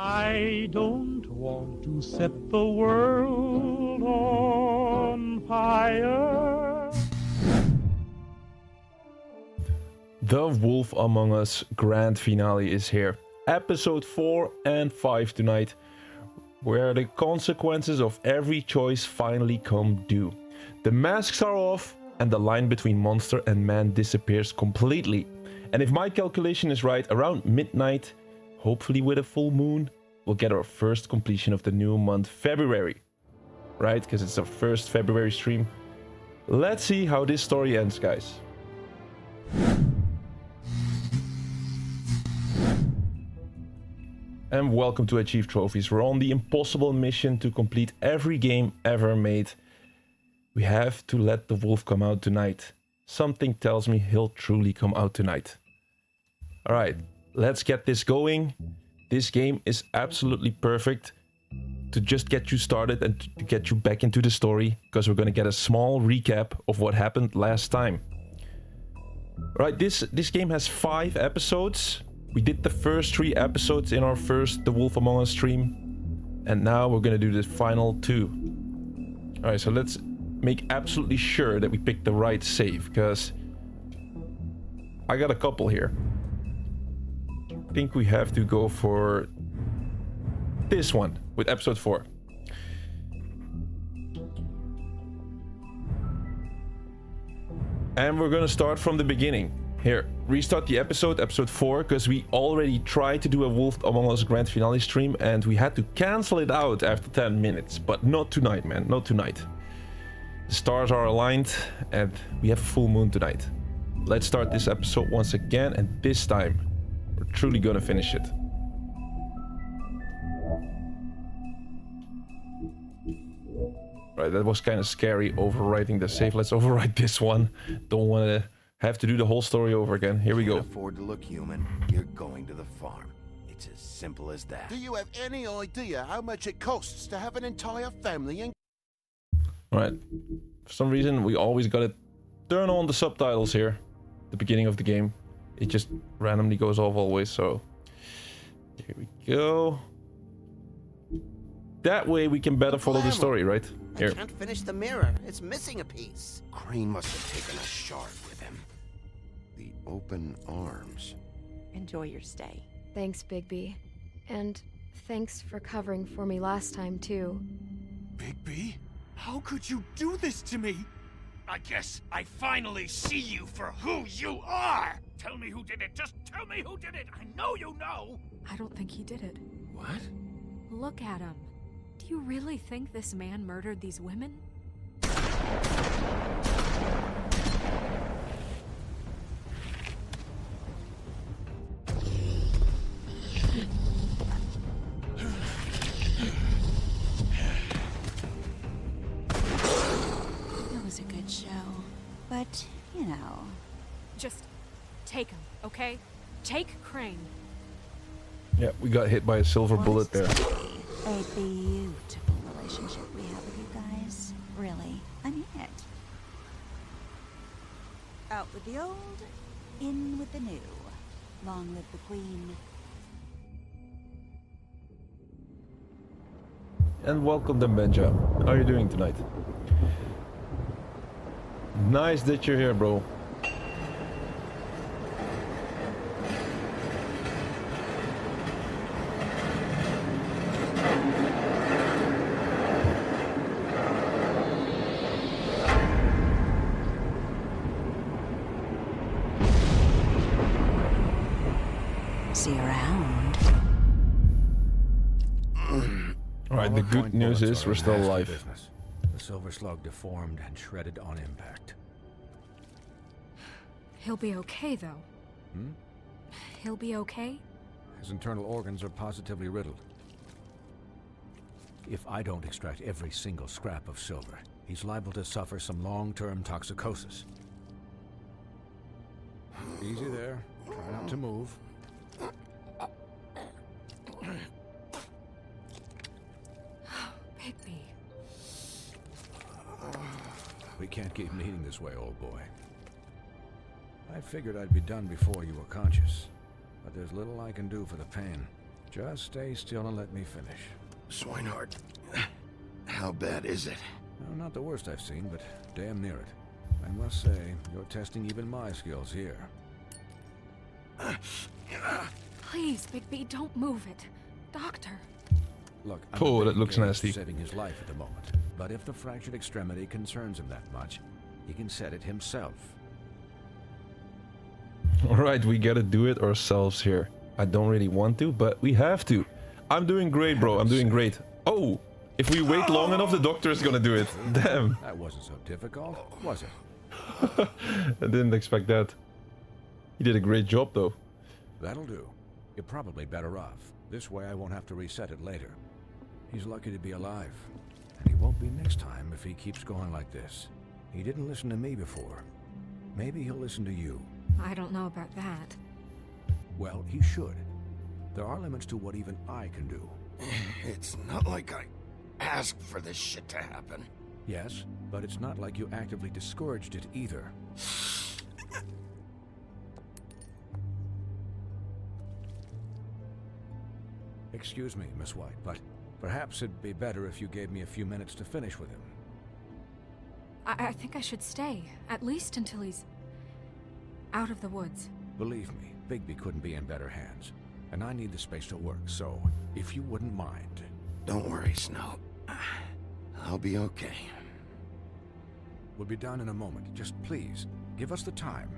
I don't want to set the world on fire. The Wolf Among Us grand finale is here. Episode 4 and 5 tonight, where the consequences of every choice finally come due. The masks are off and the line between monster and man disappears completely. And if my calculation is right, around midnight, hopefully with a full moon, we'll get our first completion of the new month, February. Right? Because it's our first February stream. Let's see how this story ends, guys. And welcome to Achieve Trophies. We're on the impossible mission to complete every game ever made. We have to let the wolf come out tonight. Something tells me he'll truly come out tonight. Alright, let's get this going. This game is absolutely perfect to just get you started and to get you back into the story, because we're going to get a small recap of what happened last time. Right, this game has 5 episodes. We did the first 3 episodes in our first The Wolf Among Us stream. And now we're gonna do the final 2. Alright, so let's make absolutely sure that we pick the right save, because I got a couple here. I think we have to go for this one with episode 4. And we're gonna start from the beginning. Here, restart the episode 4, because we already tried to do a Wolf Among Us grand finale stream and we had to cancel it out after 10 minutes. But not tonight, man, not tonight. The stars are aligned and we have a full moon tonight. Let's start this episode once again, and this time we're truly gonna finish it. Right, that was kind of scary, overwriting the save. Let's overwrite this one. Don't want to have to do the whole story over again. Here we go. Can't afford to look human. You're going to the farm. It's as simple as that. Do you have any idea how much it costs to have an entire family in? Alright. For some reason, we always gotta turn on the subtitles here at the beginning of the game. It just randomly goes off always, so here we go. That way we can better follow the story, right? Here. I can't finish the mirror. It's missing a piece. Crane must have taken a shard with him. The open arms. Enjoy your stay. Thanks, Bigby. And thanks for covering for me last time, too. Bigby? How could you do this to me? I guess I finally see you for who you are! Tell me who did it! Just tell me who did it! I know you know! I don't think he did it. What? Look at him. Do you really think this man murdered these women? It was a good show, but, you know... Just take him, okay? Take Crane. Yeah, we got hit by a silver bullet there. A beautiful relationship we have with you guys. Really, I mean it. Out with the old, in with the new. Long live the Queen. And welcome to Benja. How are you doing tonight? Nice that you're here, bro. See you around. Alright, the good news is we're still alive. The silver slug deformed and shredded on impact. He'll be okay, though. He'll be okay? His internal organs are positively riddled. If I don't extract every single scrap of silver, he's liable to suffer some long-term toxicosis. Easy there. Try not to move. Bigby. We can't keep meeting this way, old boy. I figured I'd be done before you were conscious, but there's little I can do for the pain. Just stay still and let me finish. Swinehart, how bad is it? No, not the worst I've seen, but damn near it. I must say, you're testing even my skills here. Please, Bigby, don't move it. Doctor. Look, Oh, that looks I'm nasty. saving his life at the moment. But if the fractured extremity concerns him that much, he can set it himself. Alright, we gotta do it ourselves here. I don't really want to, but we have to. I'm doing great, bro. I'm doing great. Oh, if we wait long enough, the doctor is gonna do it. Damn. That wasn't so difficult, was it? I didn't expect that. He did a great job, though. That'll do. You're probably better off. This way I won't have to reset it later. He's lucky to be alive. And he won't be next time if he keeps going like this. He didn't listen to me before. Maybe he'll listen to you. I don't know about that. Well, he should. There are limits to what even I can do. It's not like I asked for this shit to happen. Yes, but it's not like you actively discouraged it either. Excuse me, Miss White, but perhaps it'd be better if you gave me a few minutes to finish with him. I think I should stay, at least until he's out of the woods. Believe me, Bigby couldn't be in better hands. And I need the space to work, so if you wouldn't mind. Don't worry, Snow. I'll be okay. We'll be done in a moment. Just please, give us the time.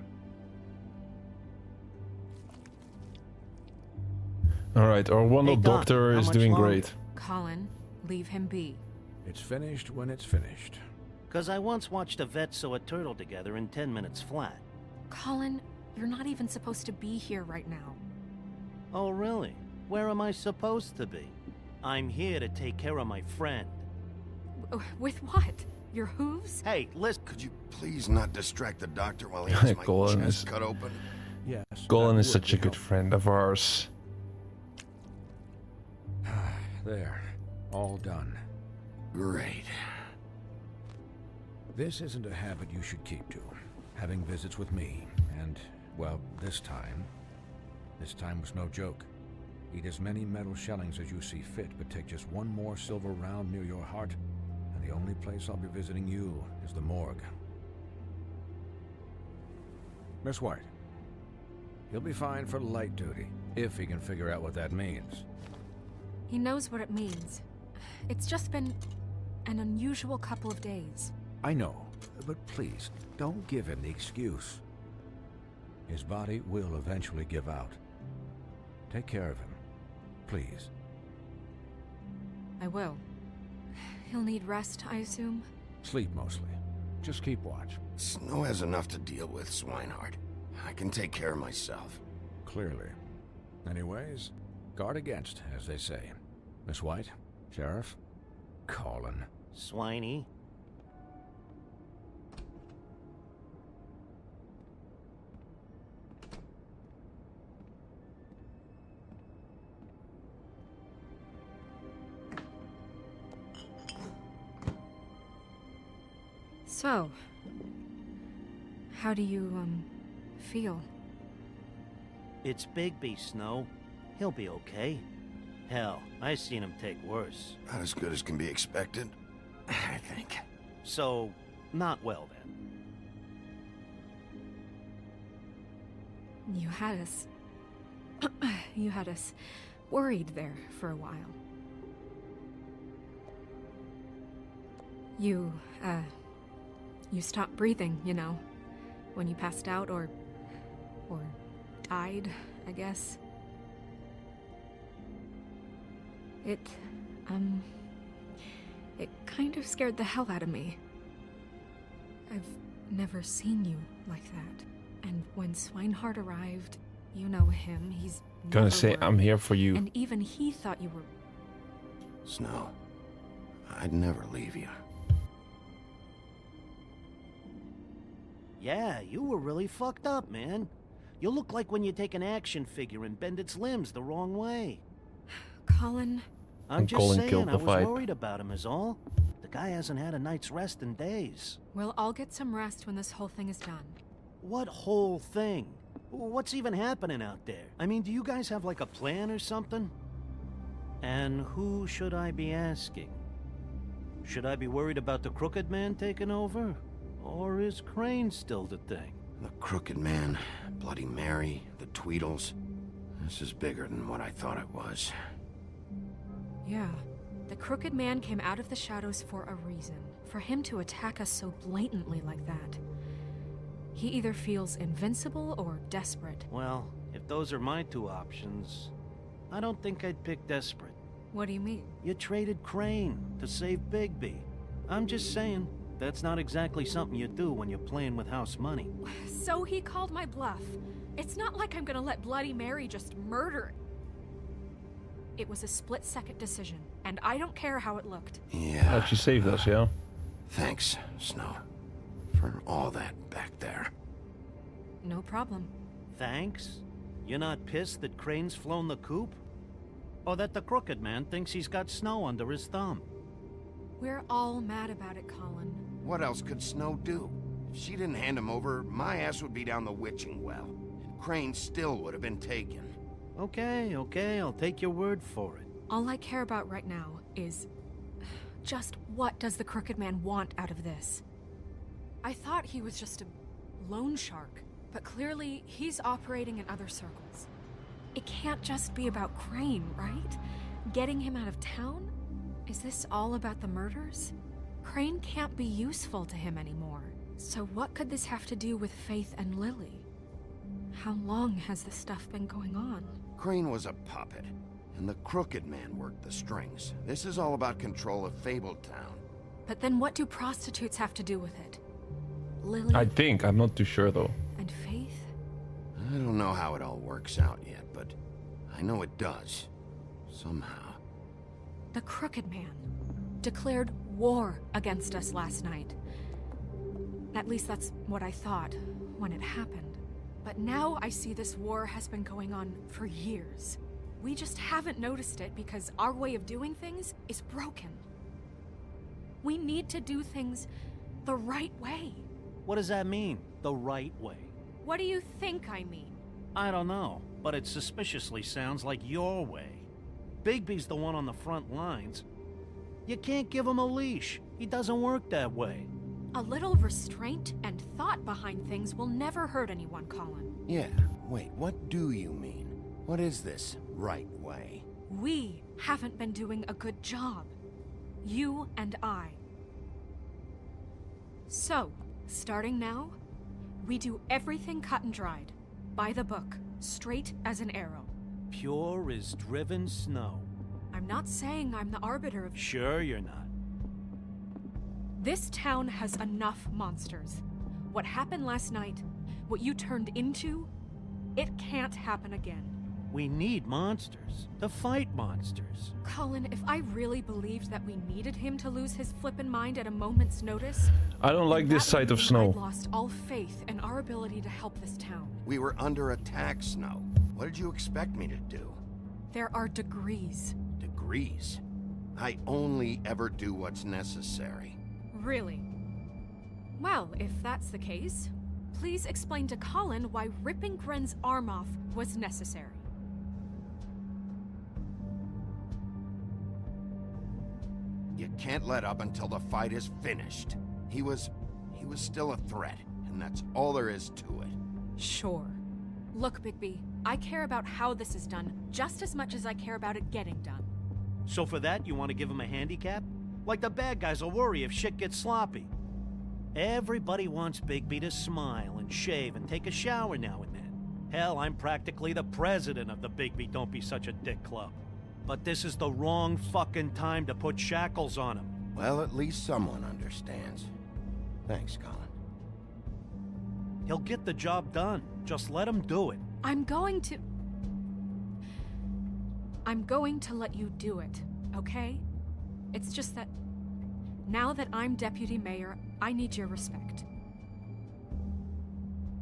Alright, our wonderful doctor is doing great. Colin, leave him be. It's finished when it's finished. 'Cause I once watched a vet sew a turtle together in 10 minutes flat. Colin, you're not even supposed to be here right now. Oh, really? Where am I supposed to be? I'm here to take care of my friend. With what? Your hooves? Hey, listen. Could you please not distract the doctor while he has my Colin chest is- cut open? Yes. Colin that is would such a be good friend of ours. There. All done. Great. This isn't a habit you should keep to. Having visits with me. And, well, this time was no joke. Eat as many metal shellings as you see fit, but take just one more silver round near your heart, and the only place I'll be visiting you is the morgue. Miss White. He'll be fine for light duty, if he can figure out what that means. He knows what it means. It's just been an unusual couple of days. I know, but please, don't give him the excuse. His body will eventually give out. Take care of him, please. I will. He'll need rest, I assume? Sleep mostly. Just keep watch. Snow has enough to deal with, Swinehart. I can take care of myself. Clearly. Anyways, guard against, as they say. Miss White, Sheriff, Colin. Swiney. So, how do you, feel? It's Bigby, Snow. He'll be okay. Hell, I seen him take worse. Not as good as can be expected, I think. So, not well then. You had us... you had us worried there for a while. You stopped breathing, you know, when you passed out or died, I guess. It kind of scared the hell out of me. I've never seen you like that. And when Swinehart arrived, you know him, he's Gonna never say, worried. I'm here for you. And even he thought you were... Snow, I'd never leave you. Yeah, you were really fucked up, man. You look like when you take an action figure and bend its limbs the wrong way. Colin... I'm And just Colin saying, killed I the was fight. worried about him is all. The guy hasn't had a night's rest in days. We'll all get some rest when this whole thing is done. What whole thing? What's even happening out there? I mean, do you guys have like a plan or something? And who should I be asking? Should I be worried about the Crooked Man taking over? Or is Crane still the thing? The Crooked Man, Bloody Mary, the Tweedles. This is bigger than what I thought it was. Yeah. The Crooked Man came out of the shadows for a reason. For him to attack us so blatantly like that. He either feels invincible or desperate. Well, if those are my two options, I don't think I'd pick desperate. What do you mean? You traded Crane to save Bigby. I'm just saying, that's not exactly something you do when you're playing with house money. So he called my bluff. It's not like I'm gonna let Bloody Mary just murder. It was a split-second decision, and I don't care how it looked. Yeah. She saved us, yeah? Thanks, Snow, for all that back there. No problem. Thanks? You're not pissed that Crane's flown the coop? Or that the Crooked Man thinks he's got Snow under his thumb? We're all mad about it, Colin. What else could Snow do? If she didn't hand him over, my ass would be down the witching well. And Crane still would have been taken. Okay, I'll take your word for it. All I care about right now is... just what does the Crooked Man want out of this? I thought he was just a loan shark, but clearly he's operating in other circles. It can't just be about Crane, right? Getting him out of town? Is this all about the murders? Crane can't be useful to him anymore. So what could this have to do with Faith and Lily? How long has this stuff been going on? Crane was a puppet, and the Crooked Man worked the strings. This is all about control of Fabletown. But then what do prostitutes have to do with it? Lily I think. I'm not too sure, though. and Faith? I don't know how it all works out yet, but I know it does. Somehow. The Crooked Man declared war against us last night. At least that's what I thought when it happened. But now I see this war has been going on for years. We just haven't noticed it because our way of doing things is broken. We need to do things the right way. What does that mean, the right way? What do you think I mean? I don't know, but it suspiciously sounds like your way. Bigby's the one on the front lines. You can't give him a leash. He doesn't work that way. A little restraint and thought behind things will never hurt anyone, Colin. Yeah, wait, what do you mean? What is this right way? We haven't been doing a good job. You and I. So, starting now, we do everything cut and dried. By the book, straight as an arrow. Pure as driven snow. I'm not saying I'm the arbiter of... Sure you're not. This town has enough monsters. What happened last night, what you turned into, it can't happen again. We need monsters. To fight monsters. Colin, if I really believed that we needed him to lose his flippin' mind at a moment's notice... I don't like this side of I Snow. lost all faith in our ability to help this town. We were under attack, Snow. What did you expect me to do? There are degrees. Degrees? I only ever do what's necessary. Really? Well, if that's the case, please explain to Colin why ripping Gren's arm off was necessary. You can't let up until the fight is finished. He was still a threat, and that's all there is to it. Sure. Look, Bigby, I care about how this is done just as much as I care about it getting done. So for that, you want to give him a handicap? Like the bad guys will worry if shit gets sloppy. Everybody wants Bigby to smile and shave and take a shower now and then. Hell, I'm practically the president of the Bigby Don't Be Such a Dick Club. But this is the wrong fucking time to put shackles on him. Well, at least someone understands. Thanks, Colin. He'll get the job done. Just let him do it. I'm going to let you do it, okay? It's just that now that I'm deputy mayor, I need your respect.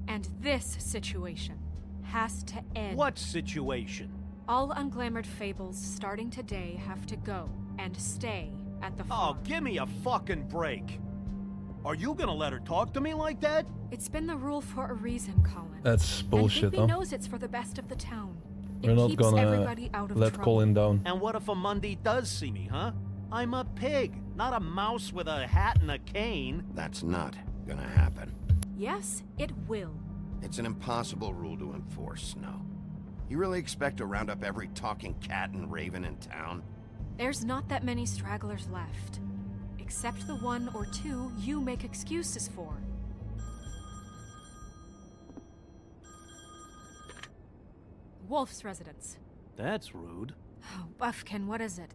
And this situation has to end. What situation? All unglamored fables starting today have to go and stay at the farm. Oh, give me a fucking break. Are you gonna let her talk to me like that? It's been the rule for a reason, Colin. That's bullshit, and Bigby though. knows it's for the best of the town. We're not keeps gonna everybody out of let trouble. Colin down. And what if a Mundy does see me, huh? I'm a pig, not a mouse with a hat and a cane. That's not gonna happen. Yes, it will. It's an impossible rule to enforce, Snow. You really expect to round up every talking cat and raven in town? There's not that many stragglers left. Except the 1 or 2 you make excuses for. Wolf's residence. That's rude. Oh, Buffkin, what is it?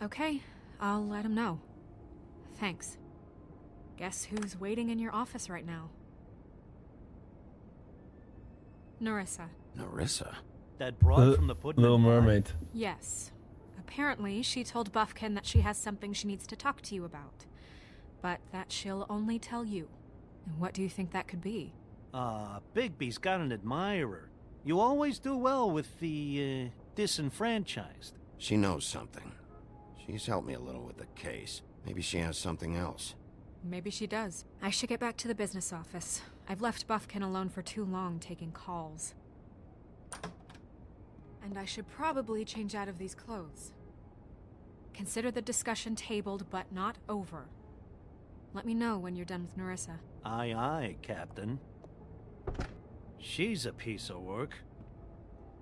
Okay, I'll let him know. Thanks. Guess who's waiting in your office right now? Narissa. Narissa? That broad from the Puddin' Little Pie? Mermaid. Yes. Apparently, she told Buffkin that she has something she needs to talk to you about. But that she'll only tell you. And what do you think that could be? Bigby's got an admirer. You always do well with the, disenfranchised. She knows something. She's helped me a little with the case. Maybe she has something else. Maybe she does. I should get back to the business office. I've left Buffkin alone for too long taking calls. And I should probably change out of these clothes. Consider the discussion tabled, but not over. Let me know when you're done with Narissa. Aye, aye, Captain. She's a piece of work.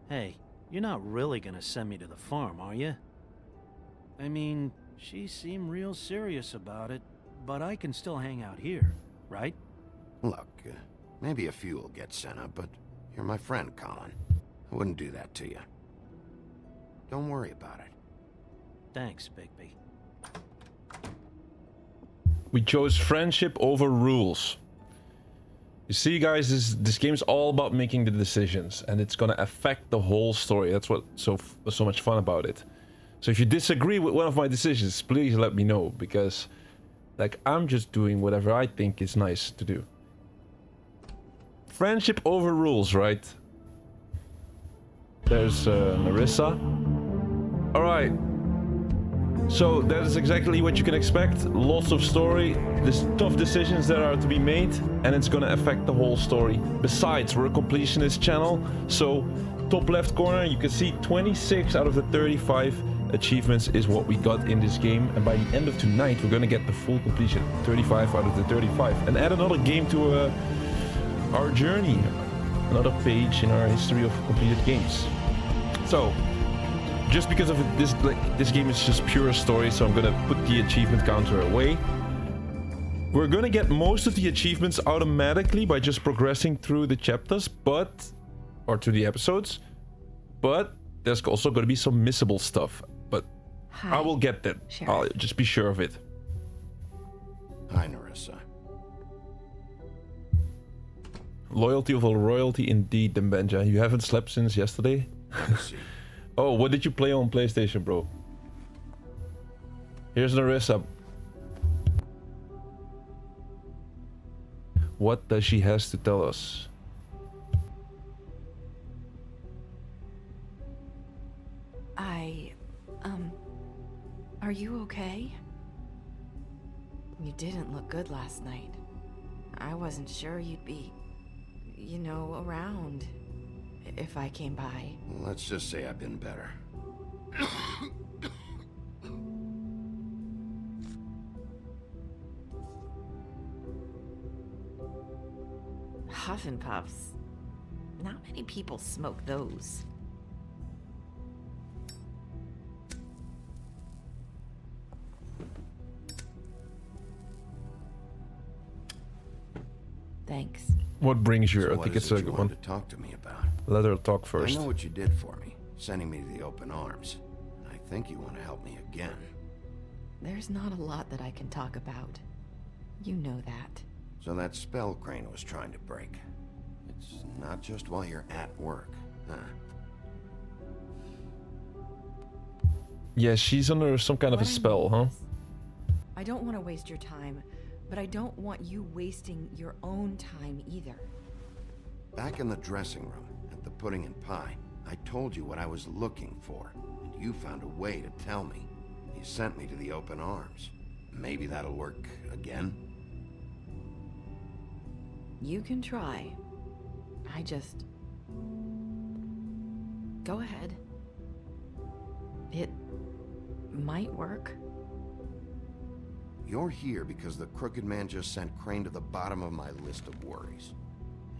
Hey, you're not really gonna send me to the farm, are you? I mean, she seemed real serious about it, but I can still hang out here, right? Look, maybe a few will get sent up, but you're my friend, Colin. I wouldn't do that to you. Don't worry about it. Thanks, Bigby. We chose friendship over rules. You see, guys, this game's all about making the decisions, and it's gonna affect the whole story. That's what's so much fun about it. So if you disagree with one of my decisions, please let me know, because like I'm just doing whatever I think is nice to do. Friendship over rules, right? There's Narissa. All right. So that is exactly what you can expect. Lots of story, there's tough decisions that are to be made, and it's gonna affect the whole story. Besides, we're a completionist channel, so top left corner you can see 26 out of the 35 achievements is what we got in this game, and by the end of tonight we're gonna get the full completion, 35 out of the 35, and add another game to our journey, another page in our history of completed games. So just because of it, this game is just pure story, so I'm gonna put the achievement counter away. We're gonna get most of the achievements automatically by just progressing through the chapters, or through the episodes, but there's also gonna be some missable stuff, but Hi, I will get that. Sheriff. I'll just be sure of it. Hi, Narissa. Loyalty over royalty indeed, Dembenja. You haven't slept since yesterday? I see. Oh, what did you play on PlayStation, bro? Here's Narissa. What does she has to tell us? Are you okay? You didn't look good last night. I wasn't sure you'd be, you know, around if I came by. Let's just say I've been better. Huff and Puffs. Not many people smoke those. Thanks. What brings you here? So I what think is it's it a you good wanted one. to talk to me about? Let her talk I first. know what you did for me, sending me to the open arms. And I think you want to help me again. There's not a lot that I can talk about. You know that. So that spell Crane was trying to break. It's not just while you're at work, huh? Yeah, she's under some kind of a spell, huh? I don't want to waste your time, but I don't want you wasting your own time either. Back in the dressing room at the Pudding and Pie, I told you what I was looking for, and you found a way to tell me. You sent me to the open arms. Maybe that'll work again? You can try. I just Go ahead. It might work. You're here because the Crooked Man just sent Crane to the bottom of my list of worries.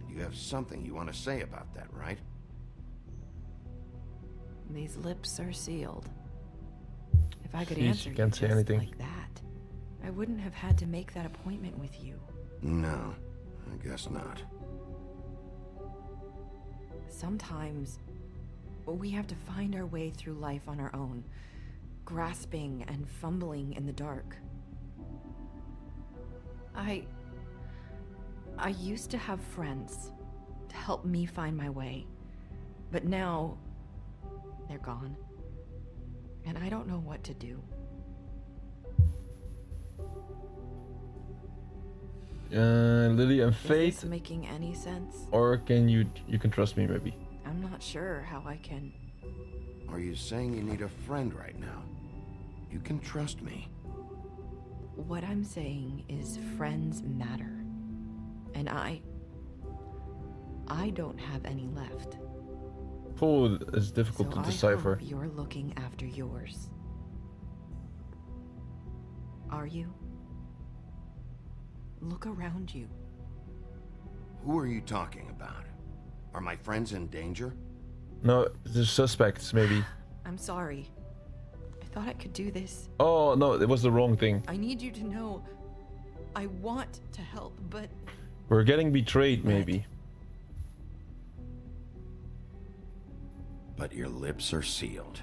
And you have something you want to say about that, right? These lips are sealed. If I could Jeez, answer you can't say just anything. like that, I wouldn't have had to make that appointment with you. No, I guess not. Sometimes we have to find our way through life on our own, grasping and fumbling in the dark. I used to have friends to help me find my way, but now they're gone, and I don't know what to do. Lily and Is Faith, this making any sense? or can you can trust me maybe? I'm not sure how I can. Are you saying you need a friend right now? You can trust me. What I'm saying is friends matter, and I don't have any left. Oh, it's difficult So to I decipher. hope you're looking after yours. Are you? Look around you. Who are you talking about? Are my friends in danger? No, the suspects maybe. I'm sorry. I thought I could do this. Oh no, it was the wrong thing. I need you to know I want to help, but We're getting betrayed maybe. But your lips are sealed.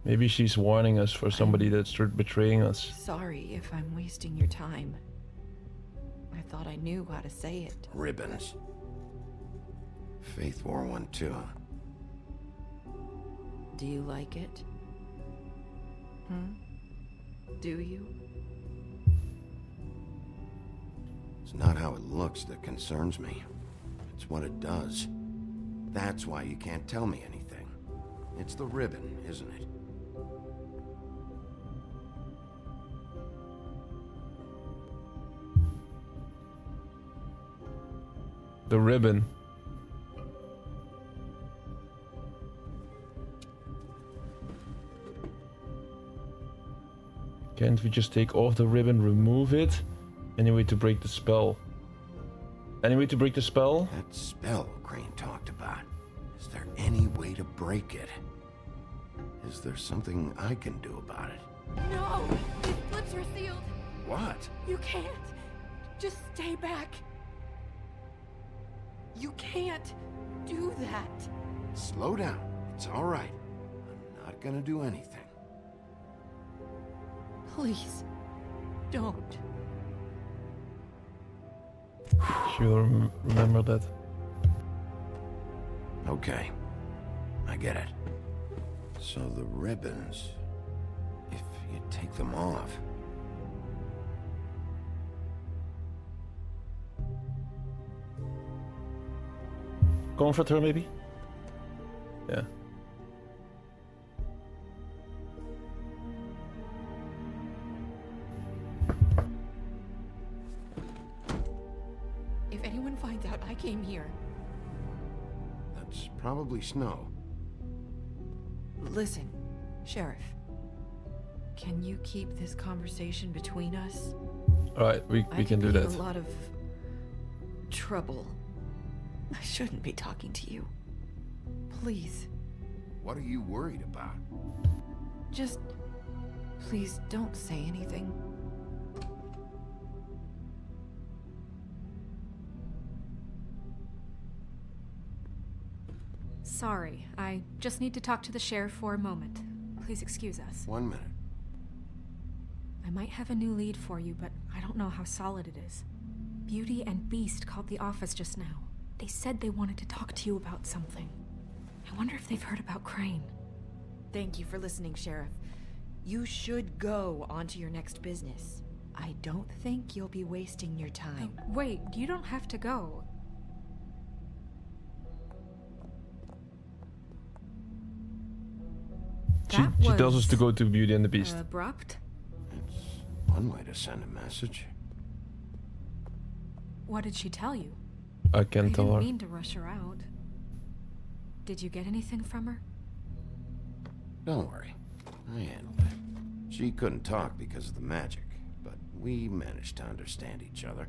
Maybe she's warning us for somebody that's betraying us. sorry if I'm wasting your time. I thought I knew how to say it. Ribbons. Faith wore one too. Do you like it? Do you? It's not how it looks that concerns me. It's what it does. That's why you can't tell me anything. It's the ribbon, isn't it? The ribbon. Can't we just take off the ribbon, remove it? Any way to break the spell? Any way to break the spell? That spell Crane talked about. Is there any way to break it? Is there something I can do about it? No! His lips are sealed! What? You can't! Just stay back! You can't do that! Slow down. It's all right. I'm not gonna do anything. Please, don't. She'll remember that. Okay. I get it. So the ribbons, if you take them off... Comfort her maybe? Yeah. If anyone finds out I came here, That's probably Snow. listen, Sheriff. Can you keep this conversation between us? Alright, we can do I that. could be in a lot of trouble. I shouldn't be talking to you. Please, What are you worried about? just please don't say anything. Sorry, I just need to talk to the sheriff for a moment. Please excuse us. 1 minute. I might have a new lead for you, but I don't know how solid it is. Beauty and Beast called the office just now. They said they wanted to talk to you about something. I wonder if they've heard about Crane. Thank you for listening, Sheriff. You should go on to your next business. I don't think you'll be wasting your time. Wait, you don't have to go. She tells us to go to Beauty and the Beast. Abrupt? It's one way to send a message. What did she tell you? I can't tell her. I didn't mean to rush her out. Did you get anything from her? Don't worry. I handled it. She couldn't talk because of the magic, but we managed to understand each other.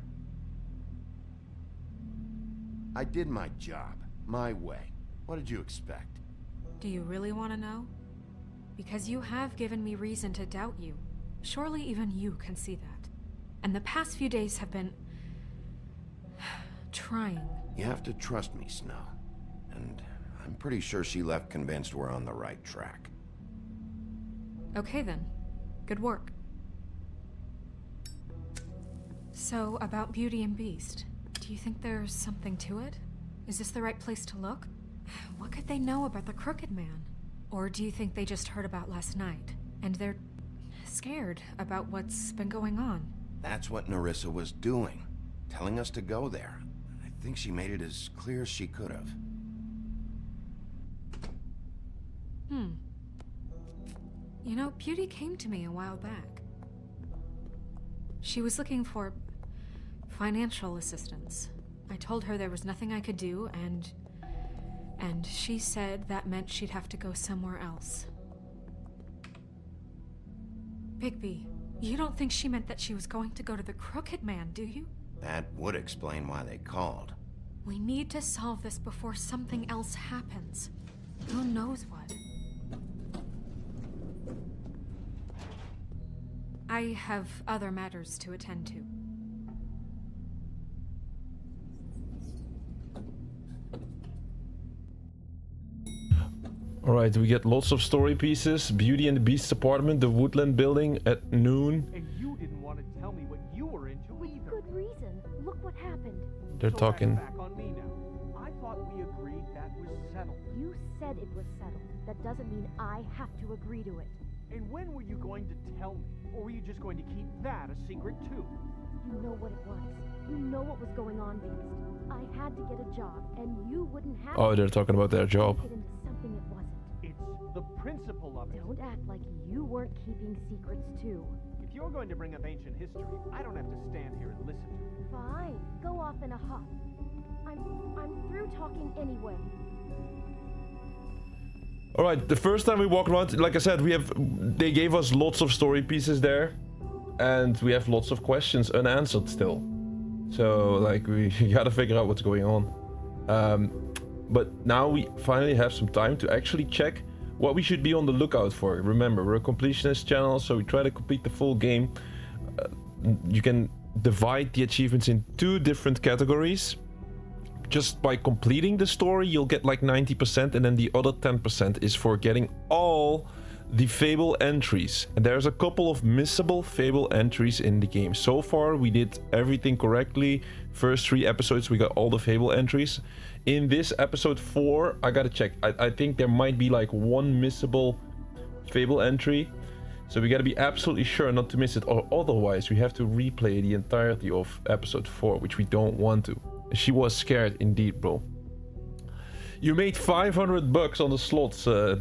I did my job, my way. What did you expect? Do you really want to know? Because you have given me reason to doubt you. Surely even you can see that. And the past few days have been... trying. You have to trust me, Snow. And I'm pretty sure she left convinced we're on the right track. Okay then. Good work. So, about Beauty and Beast, do you think there's something to it? Is this the right place to look? What could they know about the Crooked Man? Or do you think they just heard about last night, and they're scared about what's been going on? That's what Nerissa was doing, telling us to go there. I think she made it as clear as she could have. You know, Beauty came to me a while back. She was looking for financial assistance. I told her there was nothing I could do, and she said that meant she'd have to go somewhere else. Bigby, you don't think she meant that she was going to go to the Crooked Man, do you? That would explain why they called. We need to solve this before something else happens. Who knows what? I have other matters to attend to. Alright, we get lots of story pieces. Beauty and the Beast's apartment, the woodland building at noon. And you didn't want to tell me what you were into either. Good reason. Look what happened. They're So talking. that's back on me now. I thought we agreed that was settled. You said it was settled. That doesn't mean I have to agree to it. And when were you going to tell me? Or were you just going to keep that a secret too? You know what it was. You know what was going on, Beast. I had to get a job, and you wouldn't have Oh, they're talking about their job. get into something it wasn't. It's the principle of it. Don't act like you weren't keeping secrets too. If you're going to bring up ancient history, I don't have to stand here and listen to it. Fine. Go off in a huff. I'm through talking anyway. Alright, the first time we walk around, like I said, they gave us lots of story pieces there. And we have lots of questions unanswered still. So, like, we gotta figure out what's going on. But now we finally have some time to actually check what we should be on the lookout for. Remember, we're a completionist channel, so we try to complete the full game. You can divide the achievements in 2 different categories. Just by completing the story, you'll get like 90%, and then the other 10% is for getting all the Fable entries. And there's a couple of missable Fable entries in the game. So far, we did everything correctly. First 3 episodes, we got all the Fable entries. In this episode 4, I gotta check. I think there might be like 1 missable Fable entry. So we gotta be absolutely sure not to miss it, or otherwise we have to replay the entirety of episode 4, which we don't want to. She was scared indeed, bro. You made $500 on the slots, yeah,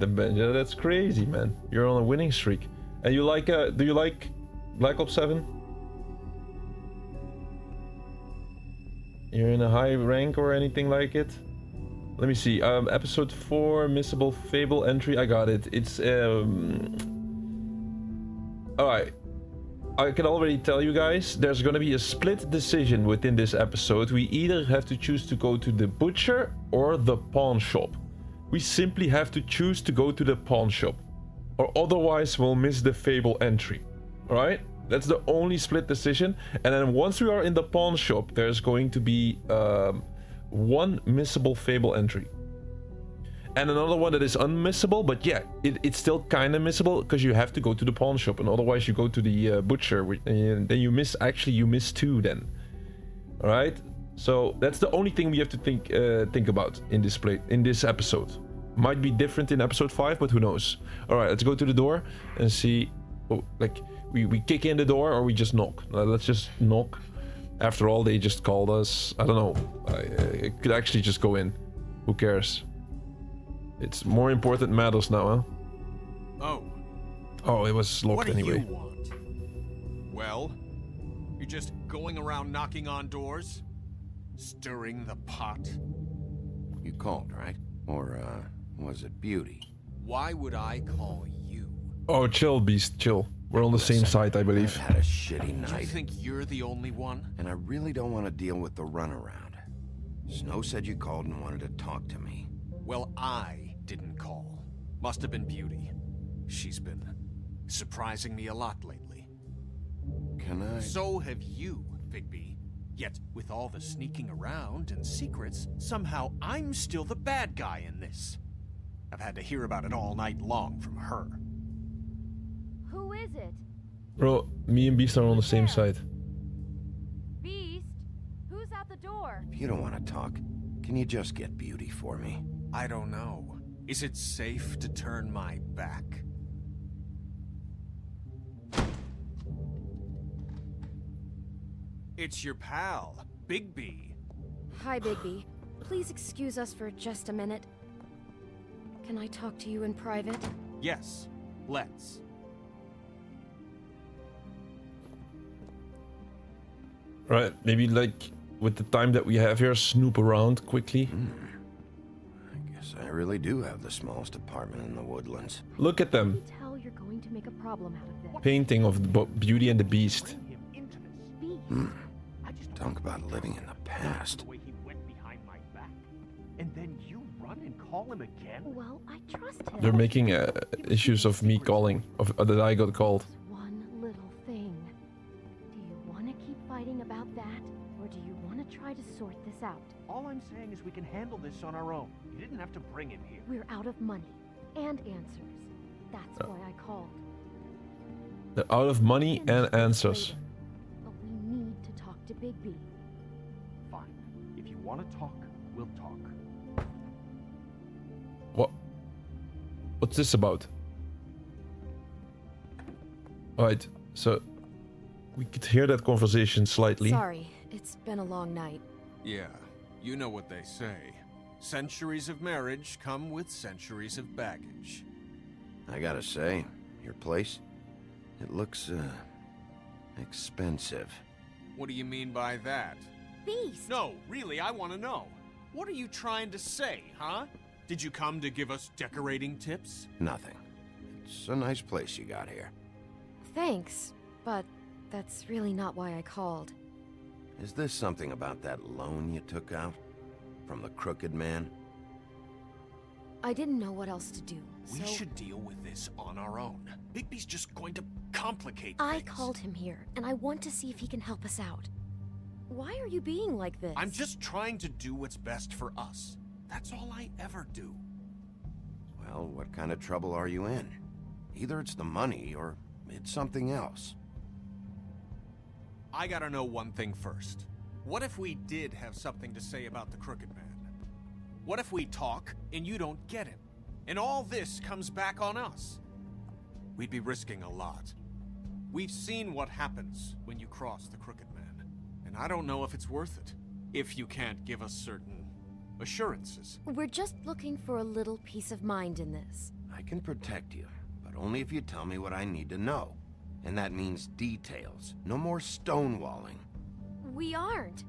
that's crazy, man. You're on a winning streak. And you like, do you like Black Ops 7? You're in a high rank or anything like it? Let me see. Episode 4, missable Fable entry. I got it. It's alright. I can already tell you guys, there's gonna be a split decision within this episode. We either have to choose to go to the butcher or the pawn shop. We simply have to choose to go to the pawn shop, or otherwise we'll miss the Fable entry. Alright? That's the only split decision. And then once we are in the pawn shop, there's going to be 1 missable Fable entry. And another one that is unmissable, but yeah, it's still kind of missable because you have to go to the pawn shop, and otherwise you go to the butcher, and then you miss, actually you miss 2 then. Alright? So that's the only thing we have to think about in this episode. Might be different in episode 5, but who knows. Alright, let's go to the door and see. Oh, like, we kick in the door or we just knock. Let's just knock. After all, they just called us. I don't know. I could actually just go in. Who cares? It's more important matters now, huh? Oh. Oh, it was locked anyway. What do you want? Well, you're just going around knocking on doors? Stirring the pot? You called, right? Or, was it Beauty? Why would I call you? Oh, chill, Beast, chill. We're on the same side, I believe. I've had a shitty night. You think you're the only one? And I really don't want to deal with the runaround. Snow said you called and wanted to talk to me. Well, I didn't call. Must have been Beauty. She's been surprising me a lot lately. Can I? So have you, Bigby. Yet, with all the sneaking around and secrets, somehow I'm still the bad guy in this. I've had to hear about it all night long from her. Who is it? Bro, me and Beast are on the same side. Beast? Who's at the door? If you don't want to talk, can you just get Beauty for me? I don't know. Is it safe to turn my back? It's your pal, Bigby. Hi, Bigby. Please excuse us for just a minute. Can I talk to you in private? Yes, let's. Right, maybe like with the time that we have here, snoop around quickly. I guess I really do have the smallest apartment in the woodlands. Look at them. Tell you're going to make a problem out of this. Painting of the Beauty and the Beast. Talk about living in the past. The way he went behind my back. And then you run and call him again? Well, I trust him. They're making issues of me calling, of that I got called. One little thing. Do you want to keep fighting about that? Or do you want to try to sort this out? All I'm saying is we can handle this on our own. You didn't have to bring him here. We're out of money and answers. That's why I called. They're out of money and answers. But we need to talk to Bigby. Fine. If you want to talk, we'll talk. What? What's this about? Alright, so we could hear that conversation slightly. Sorry, it's been a long night. Yeah, you know what they say. Centuries of marriage come with centuries of baggage. I gotta say, your place, it looks, expensive. What do you mean by that? Beast! No, really, I want to know. What are you trying to say, huh? Did you come to give us decorating tips? Nothing. It's a nice place you got here. Thanks, but that's really not why I called. Is this something about that loan you took out? From the crooked man? I didn't know what else to do, We should deal with this on our own. Bigby's just going to complicate I things. called him here, and I want to see if he can help us out. Why are you being like this? I'm just trying to do what's best for us. That's all I ever do. Well, what kind of trouble are you in? Either it's the money, or it's something else. I gotta know one thing first. What if we did have something to say about the Crooked Man? What if we talk, and you don't get him? And all this comes back on us? We'd be risking a lot. We've seen what happens when you cross the Crooked Man. And I don't know if it's worth it. If you can't give us certain assurances. We're just looking for a little peace of mind in this. I can protect you, but only if you tell me what I need to know. And that means details. No more stonewalling. We aren't.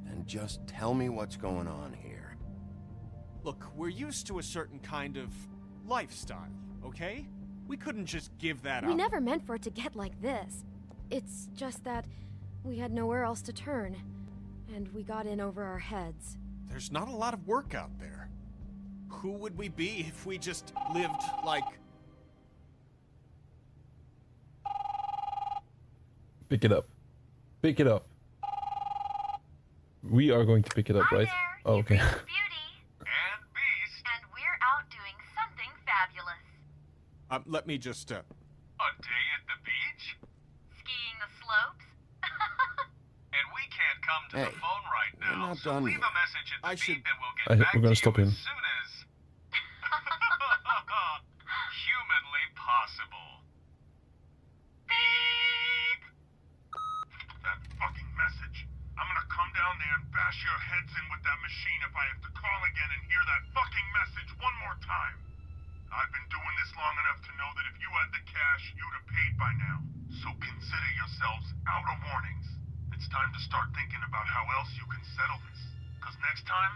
Then just tell me what's going on here. Look, we're used to a certain kind of lifestyle, okay? We couldn't just give that up. We never meant for it to get like this. It's just that we had nowhere else to turn, and we got in over our heads. There's not a lot of work out there. Who would we be if we just lived like... Pick it up. Pick it up. We are going to pick it up, right? Oh, okay. Beauty and Beast, and we're out doing something fabulous. Let me just, A day at the beach? Skiing the slopes? And we can't come to the phone right we're now, not so done leave yet. a message at the beep and we'll get back We're gonna to stop you him. as soon as... humanly possible. Beep! That fucking message. I'm gonna come down there and bash your heads in with that machine if I have to call again and hear that fucking message one more time. I've been doing this long enough to know that if you had the cash, you'd have paid by now. So consider yourselves out of warnings. It's time to start thinking about how else you can settle this. Because next time,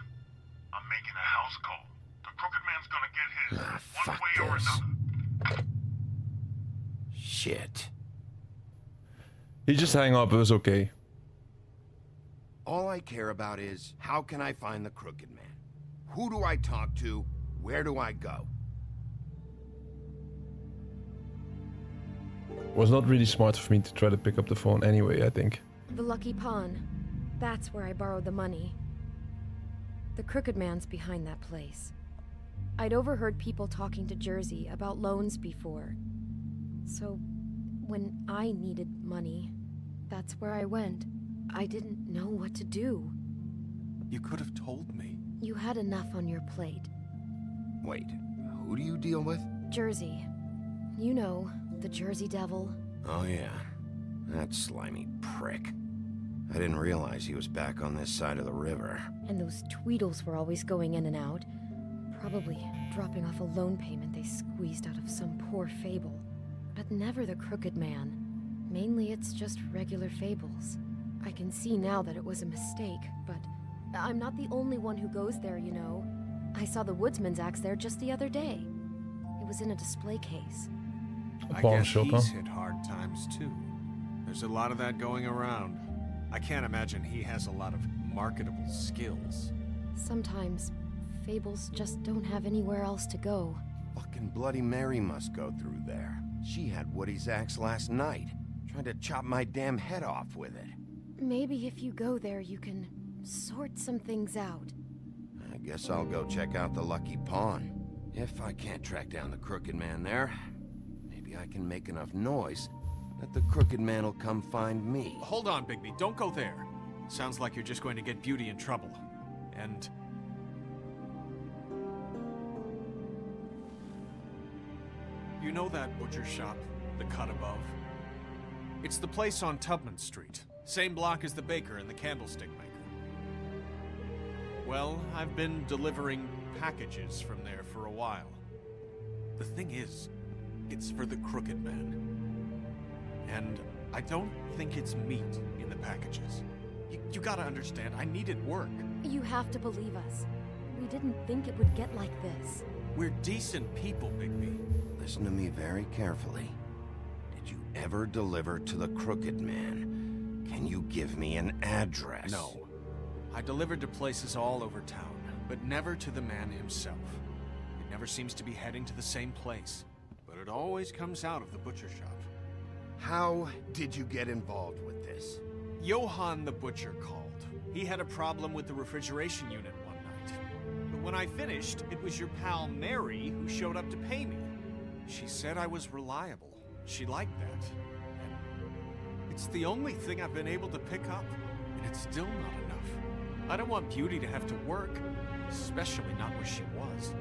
I'm making a house call. The Crooked Man's gonna get his, one way or another. Shit. He just hang up, it was okay. All I care about is, how can I find the Crooked Man? Who do I talk to? Where do I go? Was not really smart of me to try to pick up the phone anyway, I think. The Lucky Pawn. That's where I borrowed the money. The Crooked Man's behind that place. I'd overheard people talking to Jersey about loans before. So, when I needed money, that's where I went. I didn't know what to do. You could have told me. You had enough on your plate. Wait, who do you deal with? Jersey. You know, the Jersey Devil. Oh yeah, that slimy prick. I didn't realize he was back on this side of the river. And those Tweedles were always going in and out. Probably dropping off a loan payment they squeezed out of some poor Fable. But never the Crooked Man. Mainly it's just regular Fables. I can see now that it was a mistake, but I'm not the only one who goes there, you know. I saw the Woodsman's axe there just the other day. It was in a display case. I guess he's hit hard times too. There's a lot of that going around. I can't imagine he has a lot of marketable skills. Sometimes, Fables just don't have anywhere else to go. Fucking Bloody Mary must go through there. She had Woody's axe last night. Tried to chop my damn head off with it. Maybe if you go there, you can sort some things out. I guess I'll go check out the Lucky Pawn. If I can't track down the Crooked Man there, maybe I can make enough noise that the Crooked Man will come find me. Hold on, Bigby. Don't go there. Sounds like you're just going to get Beauty in trouble. And... you know that butcher shop, the cut above? It's the place on Tubman Street. Same block as the baker and the candlestick maker. Well, I've been delivering packages from there for a while. The thing is, it's for the Crooked Man. And I don't think it's meat in the packages. You gotta understand, I needed work. You have to believe us. We didn't think it would get like this. We're decent people, Bigby. Listen to me very carefully. Did you ever deliver to the Crooked Man? Can you give me an address? No. I delivered to places all over town, but never to the man himself. It never seems to be heading to the same place, but it always comes out of the butcher shop. How did you get involved with this? Johann the butcher called. He had a problem with the refrigeration unit one night. But when I finished, it was your pal Mary who showed up to pay me. She said I was reliable. She liked that. And it's the only thing I've been able to pick up, and it's still not enough. I don't want Beauty to have to work, especially not where she was.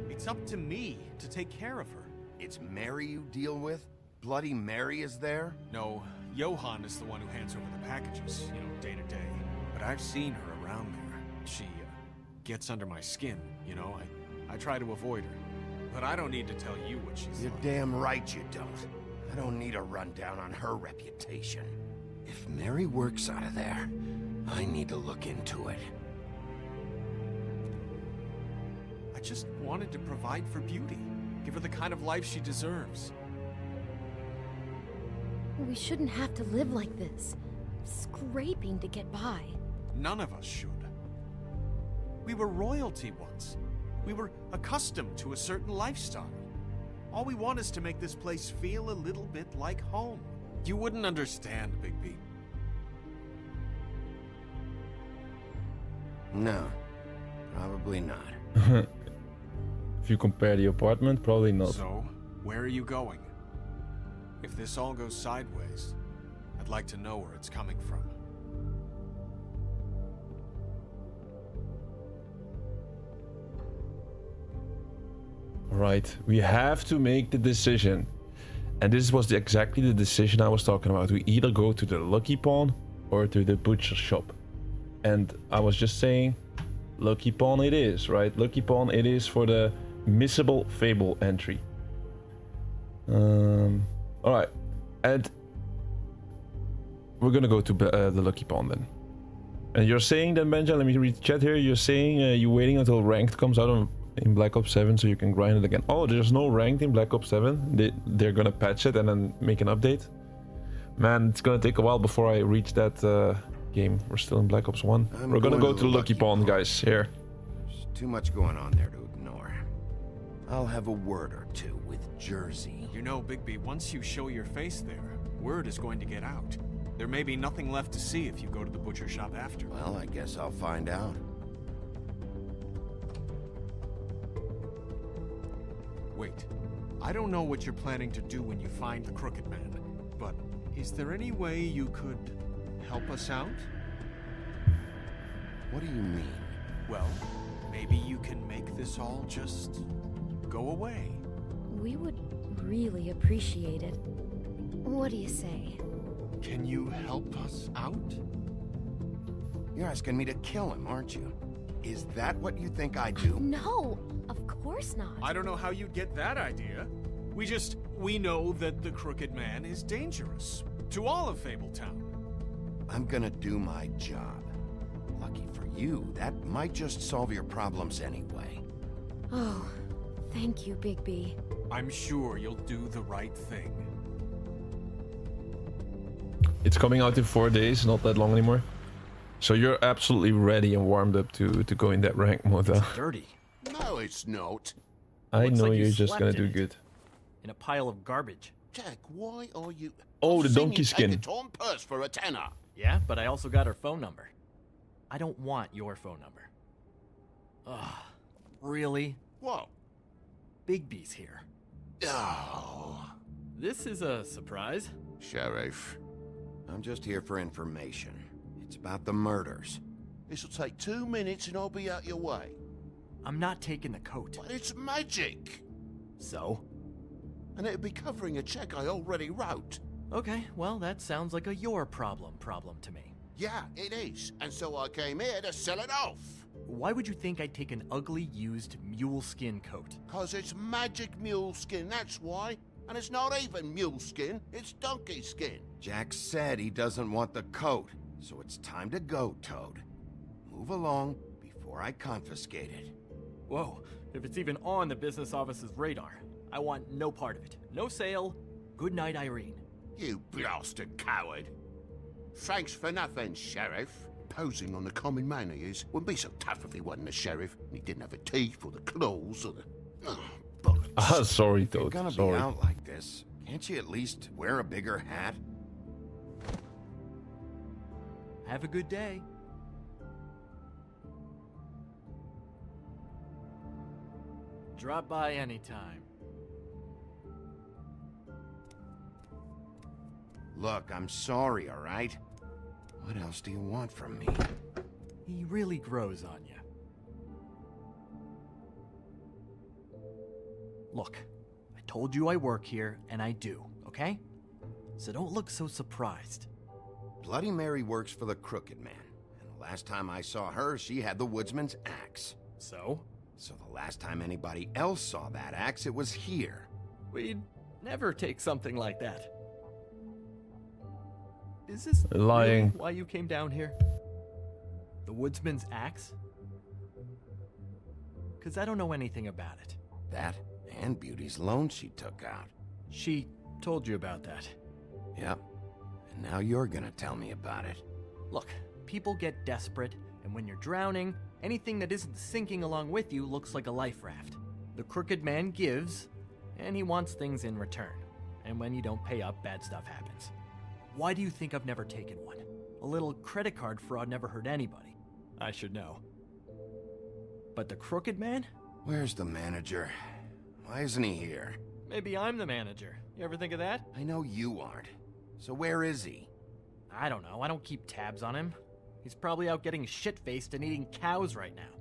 It's up to me to take care of her. It's Mary you deal with? Bloody Mary is there? No, Johann is the one who hands over the packages, you know, day to day. But I've seen her around there. She gets under my skin, you know. I try to avoid her. But I don't need to tell you what she's You're like. damn right you don't. I don't need a rundown on her reputation. If Mary works out of there, I need to look into it. I just wanted to provide for Beauty. Give her the kind of life she deserves. We shouldn't have to live like this. Scraping to get by. None of us should. We were royalty once. We were accustomed to a certain lifestyle. All we want is to make this place feel a little bit like home. You wouldn't understand, Bigby. No, probably not. If you compare the apartment, probably not. So, where are you going? If this all goes sideways, I'd like to know where it's coming from. Right, we have to make the decision. And this was exactly the decision I was talking about. We either go to the Lucky Pawn or to the butcher shop. And I was just saying, Lucky Pawn it is, right? Lucky Pawn it is for the missable Fable entry. Alright, and we're gonna go to the Lucky Pond then. And you're saying then, Benja, let me read the chat here. You're saying you're waiting until ranked comes out in Black Ops 7 so you can grind it again. Oh, there's no ranked in Black Ops 7. They're gonna patch it and then make an update. Man, it's gonna take a while before I reach that game. We're still in Black Ops 1. We're gonna go to the Lucky Pond, guys. Here. There's too much going on there to ignore. I'll have a word or two with Jersey. You know, Bigby, once you show your face there, word is going to get out. There may be nothing left to see if you go to the butcher shop after. Well, I guess I'll find out. Wait, I don't know what you're planning to do when you find the Crooked Man, but is there any way you could help us out? What do you mean? Well, maybe you can make this all just go away. We would really appreciate it. What do you say? Can you help us out? You're asking me to kill him, aren't you? Is that what you think I do? No, of course not. I don't know how you'd get that idea. We know that the Crooked Man is dangerous to all of Fabletown. I'm gonna do my job. Lucky for you, that might just solve your problems anyway. Oh, thank you, Bigby. I'm sure you'll do the right thing. It's coming out in 4 days, not that long anymore. So you're absolutely ready and warmed up to go in that rank mode. It's dirty. No, it's not. I Looks know like you you're just gonna slept in do it. good. In a pile of garbage. Jack, why are you... Oh, I've the seen donkey you skin. Take a torn purse for a tenner. Yeah, but I also got her phone number. I don't want your phone number. Ugh, really? What? Bigby's here. Oh. This is a surprise. Sheriff. I'm just here for information. It's about the murders. This'll take 2 minutes and I'll be out your way. I'm not taking the coat. But it's magic. So? And it'd be covering a check I already wrote. Okay, well, that sounds like a your problem to me. Yeah, it is. And so I came here to sell it off. Why would you think I'd take an ugly, used mule skin coat? 'Cause it's magic mule skin, that's why. And it's not even mule skin, it's donkey skin. Jack said he doesn't want the coat, so it's time to go, Toad. Move along before I confiscate it. Whoa, if it's even on the business office's radar, I want no part of it. No sale. Good night, Irene. You blasted coward. Thanks for nothing, Sheriff. Posing on the common man he is wouldn't be so tough if he wasn't a sheriff and he didn't have the teeth or the claws or the... Oh, bullets. Ah, sorry, If you're Toad. gonna Sorry. be out like this, can't you at least wear a bigger hat? Have a good day. Drop by anytime. Look, I'm sorry, all right? What else do you want from me? He really grows on you. Look, I told you I work here, and I do, okay? So don't look so surprised. Bloody Mary works for the Crooked Man, and the last time I saw her, she had the woodsman's axe. So? So the last time anybody else saw that axe, it was here. We'd never take something like that. Is this Lying. really why you came down here? The woodsman's axe? 'Cause I don't know anything about it. That and Beauty's loan she took out. She told you about that. Yep. And now you're gonna tell me about it. Look, people get desperate, and when you're drowning, anything that isn't sinking along with you looks like a life raft. The Crooked Man gives, and he wants things in return. And when you don't pay up, bad stuff happens. Why do you think I've never taken one? A little credit card fraud never hurt anybody. I should know. But the Crooked Man? Where's the manager? Why isn't he here? Maybe I'm the manager. You ever think of that? I know you aren't. So where is he? I don't know. I don't keep tabs on him. He's probably out getting shit-faced and eating cows right now.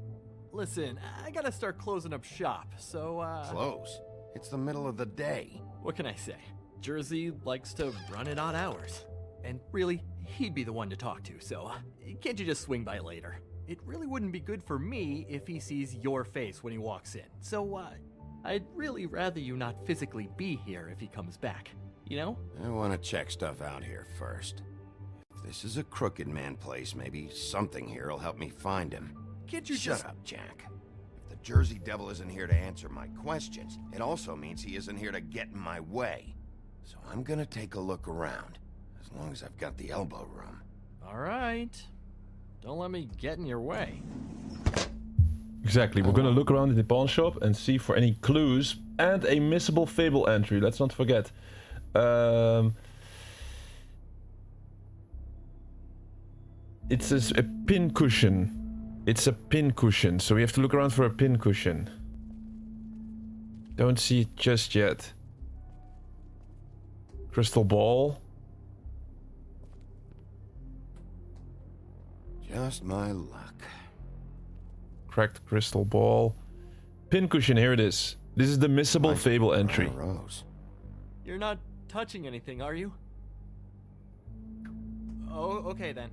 Listen, I gotta start closing up shop, so, Close? It's the middle of the day. What can I say? Jersey likes to run at odd hours. And really, he'd be the one to talk to, so can't you just swing by later? It really wouldn't be good for me if he sees your face when he walks in. So, I'd really rather you not physically be here if he comes back. You know? I want to check stuff out here first. If this is a crooked man place, maybe something here will help me find him. Can't you Shut just... up, Jack. If the Jersey Devil isn't here to answer my questions, it also means he isn't here to get in my way. So I'm gonna take a look around, as long as I've got the elbow room. All right. Don't let me get in your way. Exactly, we're gonna look around in the pawn shop and see for any clues and a missable Fable entry, let's not forget. It's a pin cushion. It's a pin cushion, so we have to look around for a pin cushion. Don't see it just yet. Crystal ball. Just my luck. Cracked crystal ball. Pincushion, here it is. This is the missable Fable entry. Rose. You're not touching anything, are you? Oh, okay then.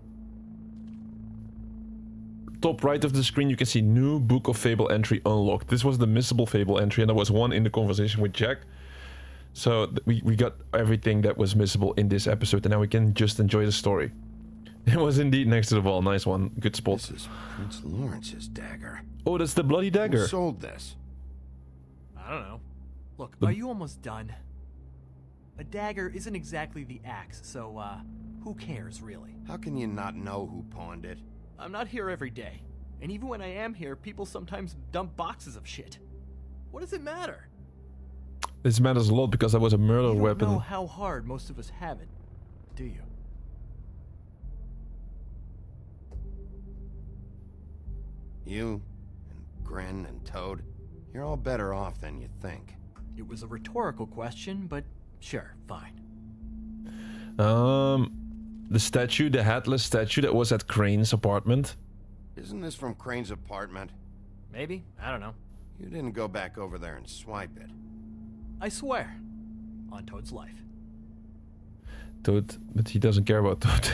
Top right of the screen you can see new Book of Fable entry unlocked. This was the missable Fable entry and there was one in the conversation with Jack. So we got everything that was missable in this episode and now we can just enjoy the story. It was indeed next to the wall. Nice one. Good spot. This is Prince Lawrence's dagger. Oh, that's the bloody dagger. Who sold this? I don't know. Look, are you almost done? A dagger isn't exactly the axe, so, who cares, really? How can you not know who pawned it? I'm not here every day. And even when I am here, people sometimes dump boxes of shit. What does it matter? This matters a lot because that was a murder weapon. You don't know how hard most of us have it, do you? You, and Gren, and Toad, you're all better off than you think. It was a rhetorical question, but sure, fine. The statue, the headless statue that was at Crane's apartment. Isn't this from Crane's apartment? Maybe, I don't know. You didn't go back over there and swipe it. I swear. On Toad's life. Toad, but he doesn't care about Toad.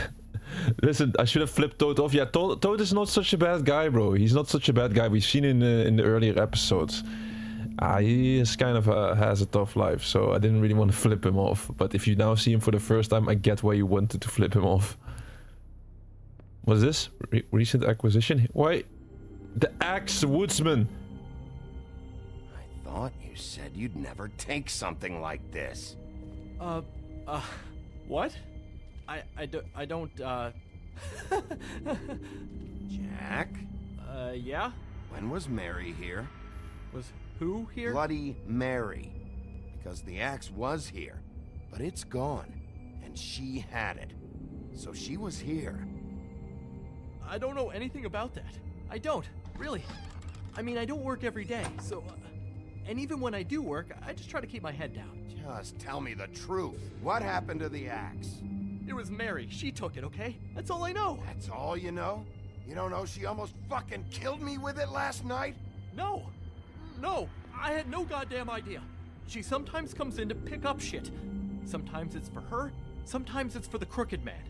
Listen, I should have flipped Toad off. Yeah, Toad is not such a bad guy, bro. He's not such a bad guy. We've seen in the earlier episodes. He is kind of has a tough life, so I didn't really want to flip him off. But if you now see him for the first time, I get why you wanted to flip him off. What is this? Recent acquisition? Why? The Axe Woodsman. I thought you said you'd never take something like this. What? I don't, Jack? Yeah? When was Mary here? Was who here? Bloody Mary. Because the axe was here, but it's gone, and she had it. So she was here. I don't know anything about that. I don't, really. I mean, I don't work every day, so... and even when I do work, I just try to keep my head down. Just tell me the truth. What happened to the axe? It was Mary. She took it, okay? That's all I know. That's all you know? You don't know she almost fucking killed me with it last night? No. No. I had no goddamn idea. She sometimes comes in to pick up shit. Sometimes it's for her. Sometimes it's for the Crooked Man.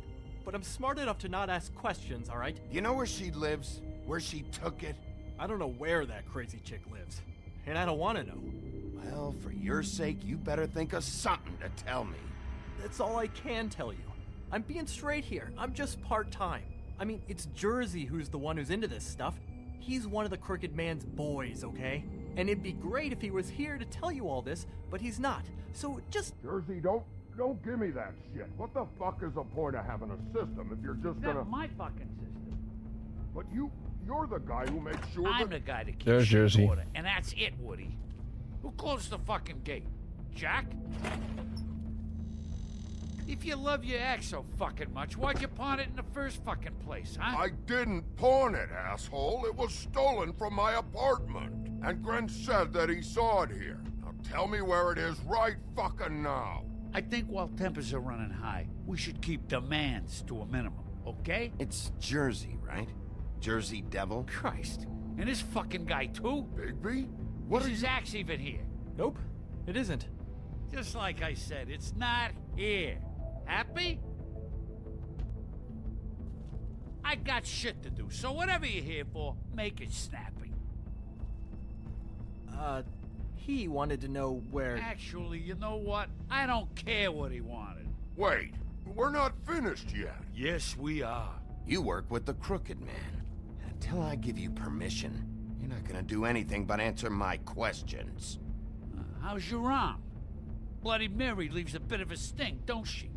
But I'm smart enough to not ask questions, all right? You know where she lives? Where she took it? I don't know where that crazy chick lives. And I don't want to know. Well, for your sake, you better think of something to tell me. That's all I can tell you. I'm being straight here. I'm just part-time. I mean, it's Jersey who's the one who's into this stuff. He's one of the Crooked Man's boys, okay? And it'd be great if he was here to tell you all this, but he's not. So just... Jersey, don't give me that shit. What the fuck is the point of having a system if you're just gonna... That's my fucking system. But you're the guy who makes sure I'm that... the guy that keeps There's shit in Jersey. order, and that's it, Woody. Who closed the fucking gate? Jack? If you love your ex so fucking much, why'd you pawn it in the first fucking place, huh? I didn't pawn it, asshole. It was stolen from my apartment. And Gren said that he saw it here. Now tell me where it is right fucking now. I think while tempers are running high, we should keep demands to a minimum, okay? It's Jersey, right? Jersey Devil? Christ. And this fucking guy, too? Bigby? What is his axe even here? Nope, it isn't. Just like I said, it's not here. Happy? I got shit to do, so whatever you're here for, make it snappy. He wanted to know where... Actually, you know what? I don't care what he wanted. Wait, We're not finished yet. Yes, we are. You work with the Crooked Man. Until I give you permission, you're not gonna do anything but answer my questions. How's your arm? Bloody Mary leaves a bit of a stink, don't she?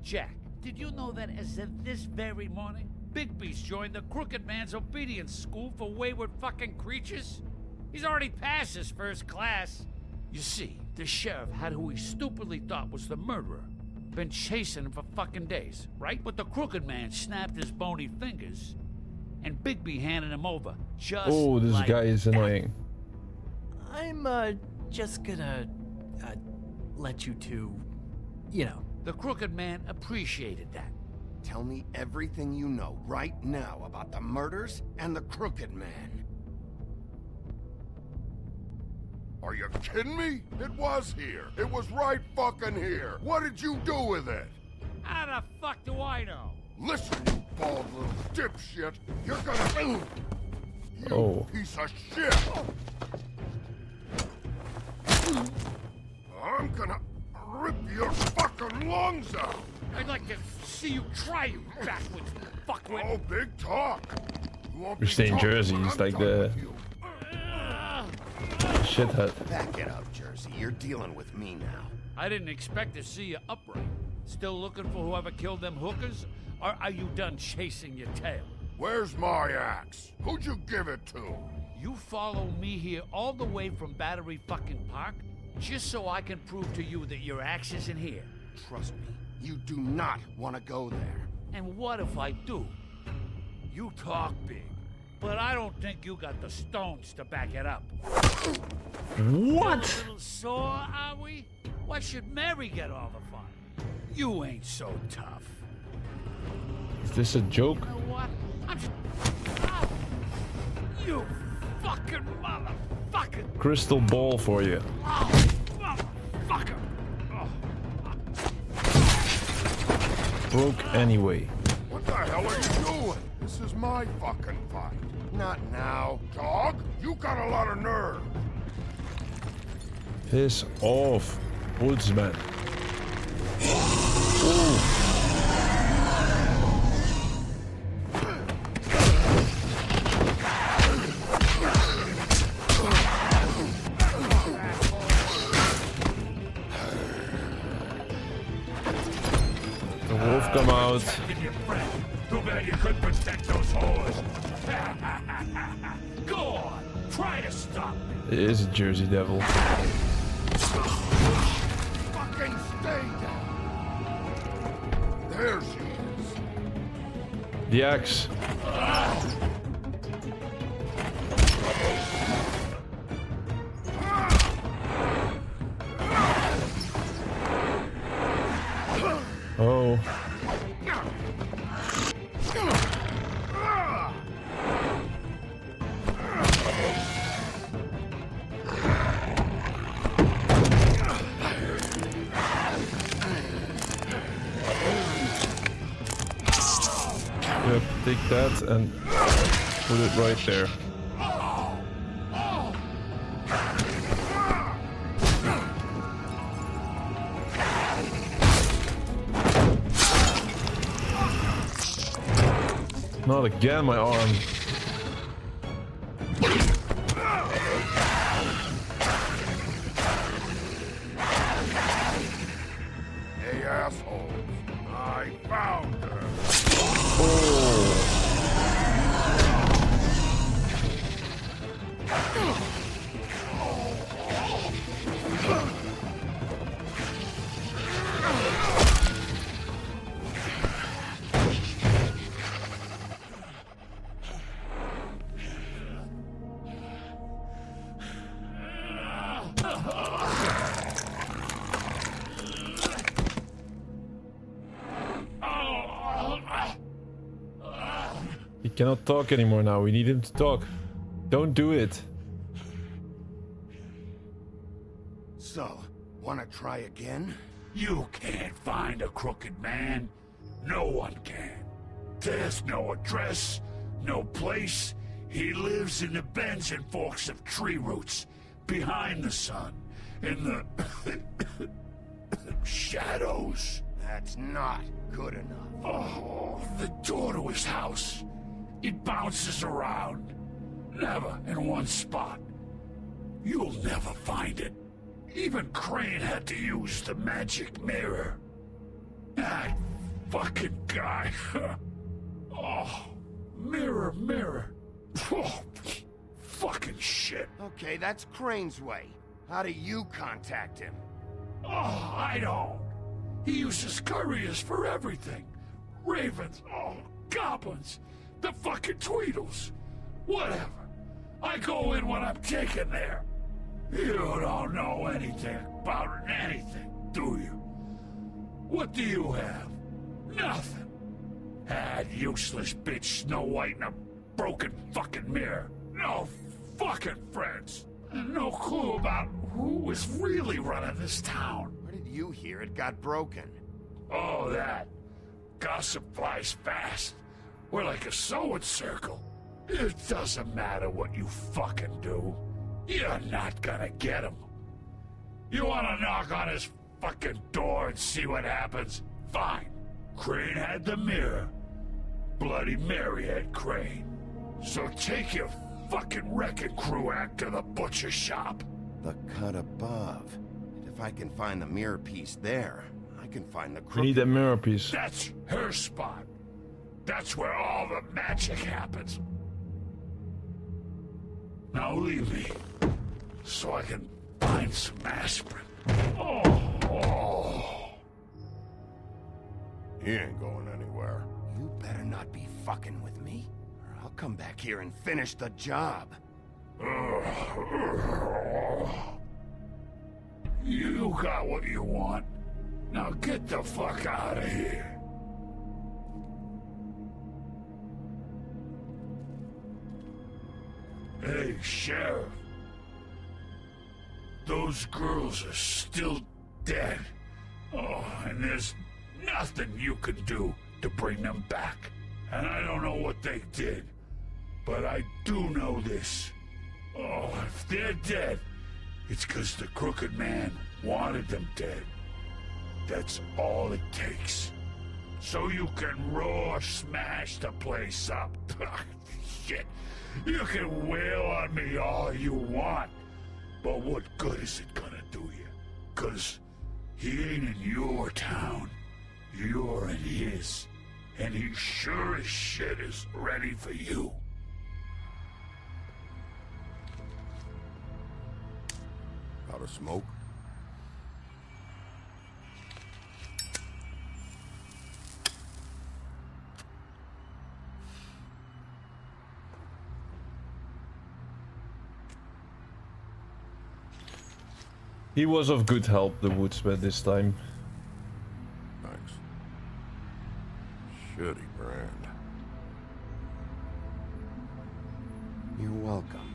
Jack, did you know that as of this very morning, Bigby's joined the Crooked Man's obedience school for wayward fucking creatures? He's already passed his first class. You see, the sheriff had who he stupidly thought was the murderer. Been chasing him for fucking days, right? But the Crooked Man snapped his bony fingers, and Bigby handed him over just Oh, this like guy is that. annoying. I'm, just gonna, let you two, you know. The Crooked Man appreciated that. Tell me everything you know right now about the murders and the Crooked Man. Are you kidding me? It was here. It was right fucking here. What did you do with it? How the fuck do I know? Listen, you bald little dipshit. You're gonna... Oh. Piece of shit. I'm gonna rip your fucking lungs out. I'd like to see you try, you backwards fuckwit. Oh, big talk. You won't We're be staying talking Jersey. when He's I'm like done the with you. shithead. Back it up, Jersey. You're dealing with me now. I didn't expect to see you upright. Still looking for whoever killed them hookers? Or are you done chasing your tail? Where's my axe? Who'd you give it to? You follow me here all the way from Battery fucking Park just so I can prove to you that your axe isn't here. Trust me, you do not want to go there. And what if I do? You talk big, but I don't think you got the stones to back it up. What? A little sore, are we? Why should Mary get all the fun? You ain't so tough. Is this a joke? You know what? I'm just... Ah! You fucking motherfucker! Crystal ball for you. Oh, motherfucker! Oh. Broke anyway. What the hell are you doing? This is my fucking fight. Not now. Dog, you got a lot of nerve. Piss off, woodsman. The wolf come out. Too bad you couldn't protect those whores. Go on, try to stop me. It is a Jersey Devil. Fucking stay down. There she is. The axe. Oh. Yep, take that and put it right there. Not again, my arm. Hey, assholes. I found her. He cannot talk anymore now. We need him to talk. Don't do it. So, wanna try again? You can't find a Crooked Man. No one can. There's no address, no place. He lives in the bends and forks of tree roots, behind the sun, in the shadows. That's not good enough. Oh, the door to his house. It bounces around. Never in one spot. You'll never find it. Even Crane had to use the magic mirror. That fucking guy. Oh, mirror, mirror. Oh, fucking shit. Okay, that's Crane's way. How do you contact him? Oh, I don't. He uses couriers for everything. Ravens, oh, goblins, the fucking Tweedles. Whatever. I go in when I'm taken there. You don't know anything about anything, do you? What do you have? Nothing. That useless bitch Snow White and a broken fucking mirror. No fucking friends. And no clue about who was really running this town. Where did you hear it got broken? Oh, that. Gossip flies fast. We're like a sewing circle. It doesn't matter what you fucking do. You're not gonna get him. You wanna knock on his fucking door and see what happens? Fine. Crane had the mirror. Bloody Mary had Crane. So take your fucking wrecking crew act to the butcher shop. The cut above. If I can find the mirror piece there, I can find the We need that mirror piece. That's her spot. That's where all the magic happens. Now leave me, so I can find some aspirin. Oh. He ain't going anywhere. You better not be fucking with me, or I'll come back here and finish the job. You got what you want. Now get the fuck out of here. Hey, Sheriff. Those girls are still dead. Oh, and there's nothing you can do to bring them back. And I don't know what they did, but I do know this. Oh, if they're dead, it's because the Crooked Man wanted them dead. That's all it takes. So you can roar smash the place up. Shit. You can wail on me all you want, but what good is it gonna do you? 'Cause he ain't in your town. You're in his. And he sure as shit is ready for you. Got a smoke? He was of good help, the woodsman, this time. Thanks. Shitty brand. You're welcome.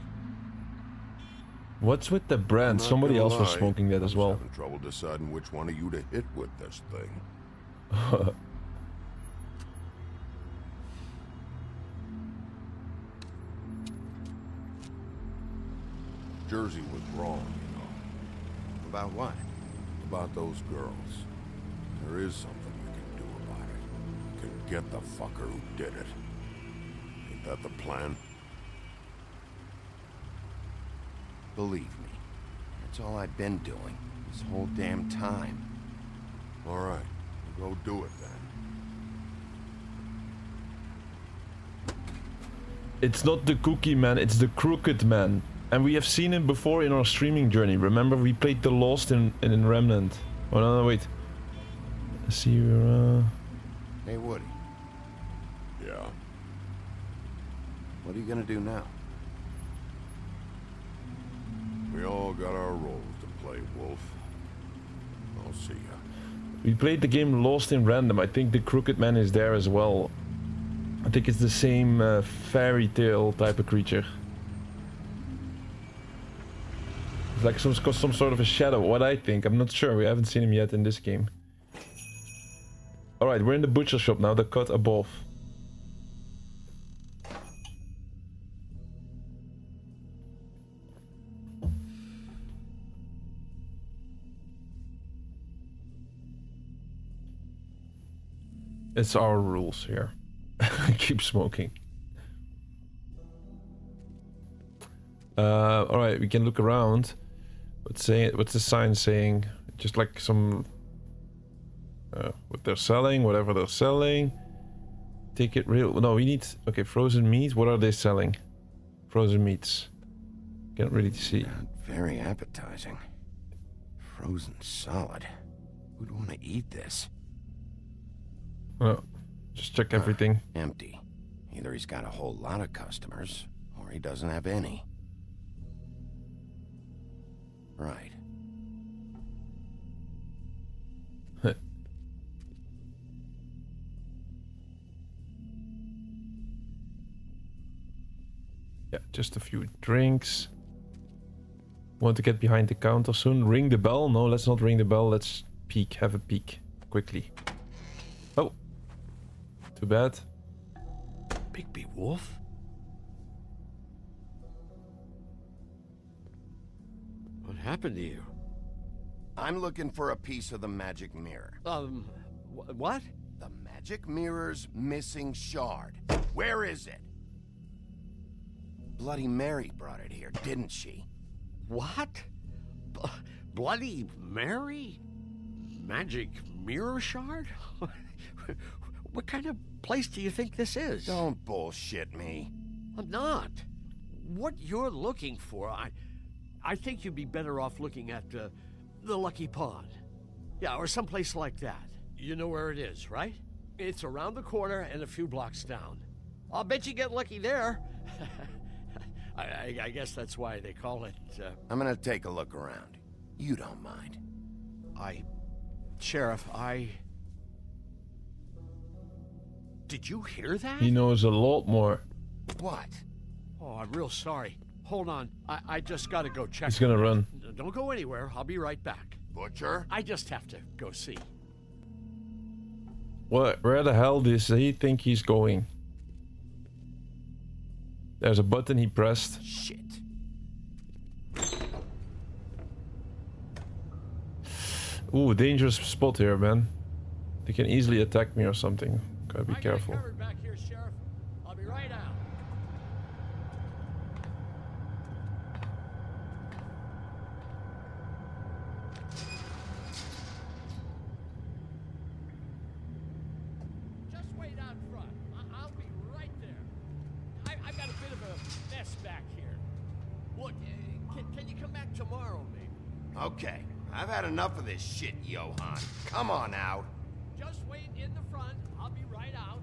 What's with the brand? Not Somebody gonna else was lie, smoking that I as was well. having trouble deciding which one of you to hit with this thing. Jersey was wrong, you know. About what? About those girls. There is something you can do about it. You can get the fucker who did it. Ain't that the plan? Believe me, that's all I've been doing this whole damn time. All right, we'll go do it then. It's not the Cookie Man, it's the Crooked Man. And we have seen him before in our streaming journey. Remember, we played the Lost in Remnant. Oh, no, wait. Let's see here, Hey, Woody. Yeah? What are you gonna do now? We all got our roles to play, Wolf. I'll see ya. We played the game Lost in Random. I think the Crooked Man is there as well. I think it's the same fairy tale type of creature. It's like some sort of a shadow, what I think. I'm not sure, we haven't seen him yet in this game. Alright, we're in the butcher shop now, the cut above. It's our rules here. Keep smoking. Alright, we can look around. What's the sign saying? Just like some... what they're selling, whatever they're selling. Ticket real... No, we need... Okay, frozen meat. What are they selling? Frozen meats. Can't really see. Very appetizing. Frozen solid. Who'd want to eat this? Oh, just check everything. Empty. Either he's got a whole lot of customers, or he doesn't have any. Right. Yeah, just a few drinks. Want to get behind the counter soon? Ring the bell? No, let's not ring the bell. Let's peek. Have a peek. Quickly. Oh. Too bad. Bigby Wolf? What happened to you? I'm looking for a piece of the magic mirror. What? The magic mirror's missing shard. Where is it? Bloody Mary brought it here, didn't she? What? Bloody Mary? Magic mirror shard? What kind of place do you think this is? Don't bullshit me. I'm not. What you're looking for, I think you'd be better off looking at the Lucky Pond. Yeah, or someplace like that. You know where it is, right? It's around the corner and a few blocks down. I'll bet you get lucky there. I guess that's why they call it... I'm gonna take a look around. You don't mind. Sheriff, Did you hear that? He knows a lot more. What? Oh, I'm real sorry. Hold on. I just gotta go check. He's gonna run. Don't go anywhere. I'll be right back. Butcher? I just have to go see. What? Where the hell does he think he's going? There's a button he pressed. Shit. Ooh, dangerous spot here, man. They can easily attack me or something. Gotta be careful. I got it covered back here, Sheriff. I'll be right out. Just wait out front. I'll be right there. I've got a bit of a mess back here. Look, can you come back tomorrow, maybe? Okay. I've had enough of this shit, Johan. Come on out. Just wait in the front. I'll be right out.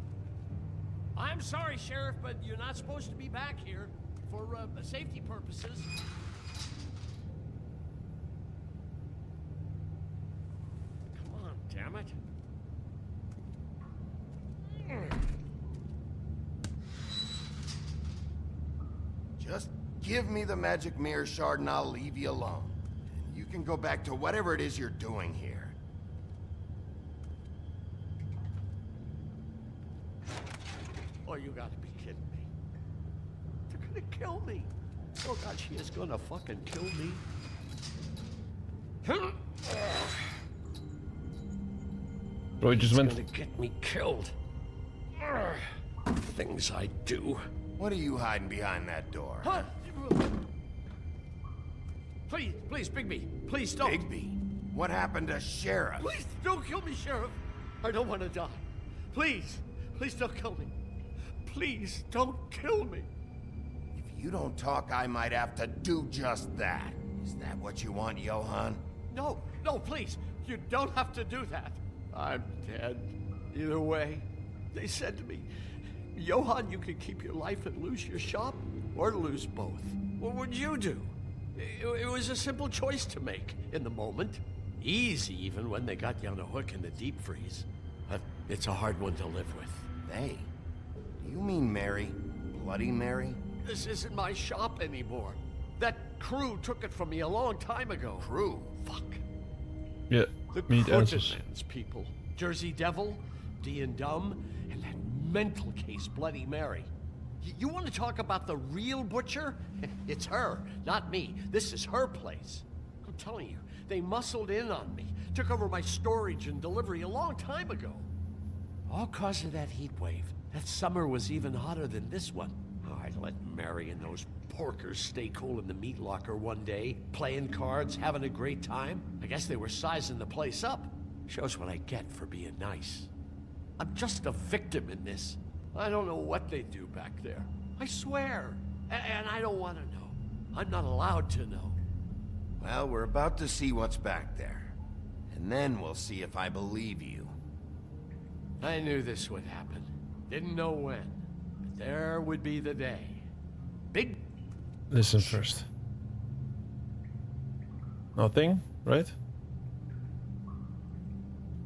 I'm sorry, Sheriff, but you're not supposed to be back here for safety purposes. Come on, damn it. Just give me the magic mirror shard and I'll leave you alone. You can go back to whatever it is you're doing here. Oh, you gotta be kidding me. They're gonna kill me. Oh God, she is gonna fucking kill me. Bro, he just went... Gonna get me killed. Things I do. What are you hiding behind that door? Huh? Please, Bigby. Please don't. Bigby? What happened to Sheriff? Please don't kill me, Sheriff. I don't want to die. Please don't kill me. Please don't kill me. If you don't talk, I might have to do just that. Is that what you want, Johan? No, please. You don't have to do that. I'm dead. Either way. They said to me, Johan, you could keep your life and lose your shop, or lose both. What would you do? It was a simple choice to make in the moment. Easy, even when they got you on a hook in the deep freeze. But it's a hard one to live with. They? Do you mean Mary? Bloody Mary? This isn't my shop anymore. That crew took it from me a long time ago. Crew? Fuck. Yeah, the need answers. Crooked Man's people. Jersey Devil, D and Dumb, and that mental case, Bloody Mary. You want to talk about the real butcher? It's her, not me. This is her place. I'm telling you, they muscled in on me, took over my storage and delivery a long time ago. All cause of that heat wave. That summer was even hotter than this one. Oh, I let Mary and those porkers stay cool in the meat locker one day, playing cards, having a great time. I guess they were sizing the place up. Shows what I get for being nice. I'm just a victim in this. I don't know what they do back there. I swear. And I don't want to know. I'm not allowed to know. Well, we're about to see what's back there. And then we'll see if I believe you. I knew this would happen. Didn't know when. But there would be the day. Big... Listen first. Nothing, right?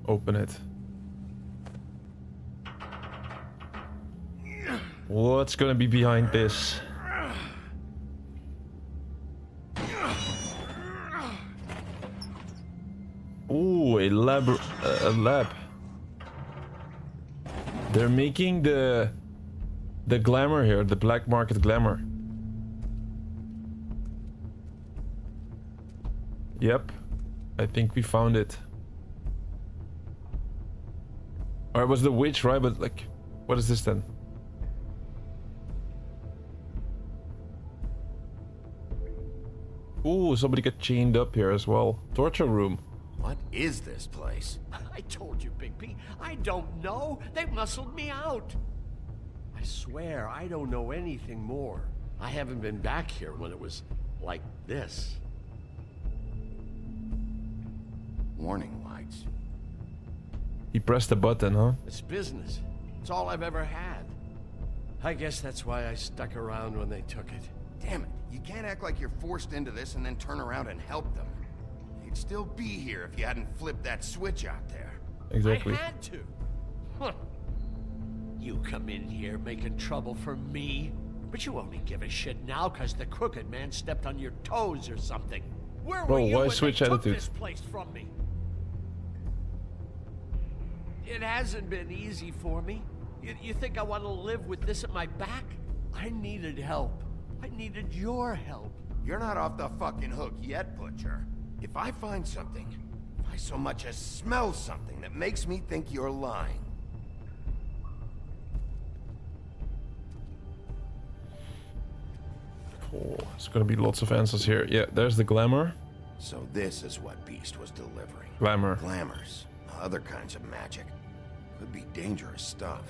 Open it. What's gonna be behind this? Ooh, a lab. They're making the glamour here, the black market glamour. Yep, I think we found it. Or it was the witch, right? But like, what is this then? Ooh, somebody got chained up here as well. Torture room. What is this place? I told you, Bigby. I don't know. They muscled me out. I swear, I don't know anything more. I haven't been back here when it was like this. Warning lights. He pressed the button, huh? It's business. It's all I've ever had. I guess that's why I stuck around when they took it. Damn it. You can't act like you're forced into this and then turn around and help them. You'd still be here if you hadn't flipped that switch out there. Exactly. I had to. Huh. You come in here making trouble for me, but you only give a shit now because the crooked man stepped on your toes or something. Where were you when they took this place from me? It hasn't been easy for me. You think I want to live with this at my back? I needed help. I needed your help. You're not off the fucking hook yet, Butcher. If I find something, if I so much as smell something that makes me think you're lying. Oh, there's gonna be lots of answers here. Yeah, there's the glamour. So this is what Beast was delivering. Glamour. Glamours. Other kinds of magic. Could be dangerous stuff.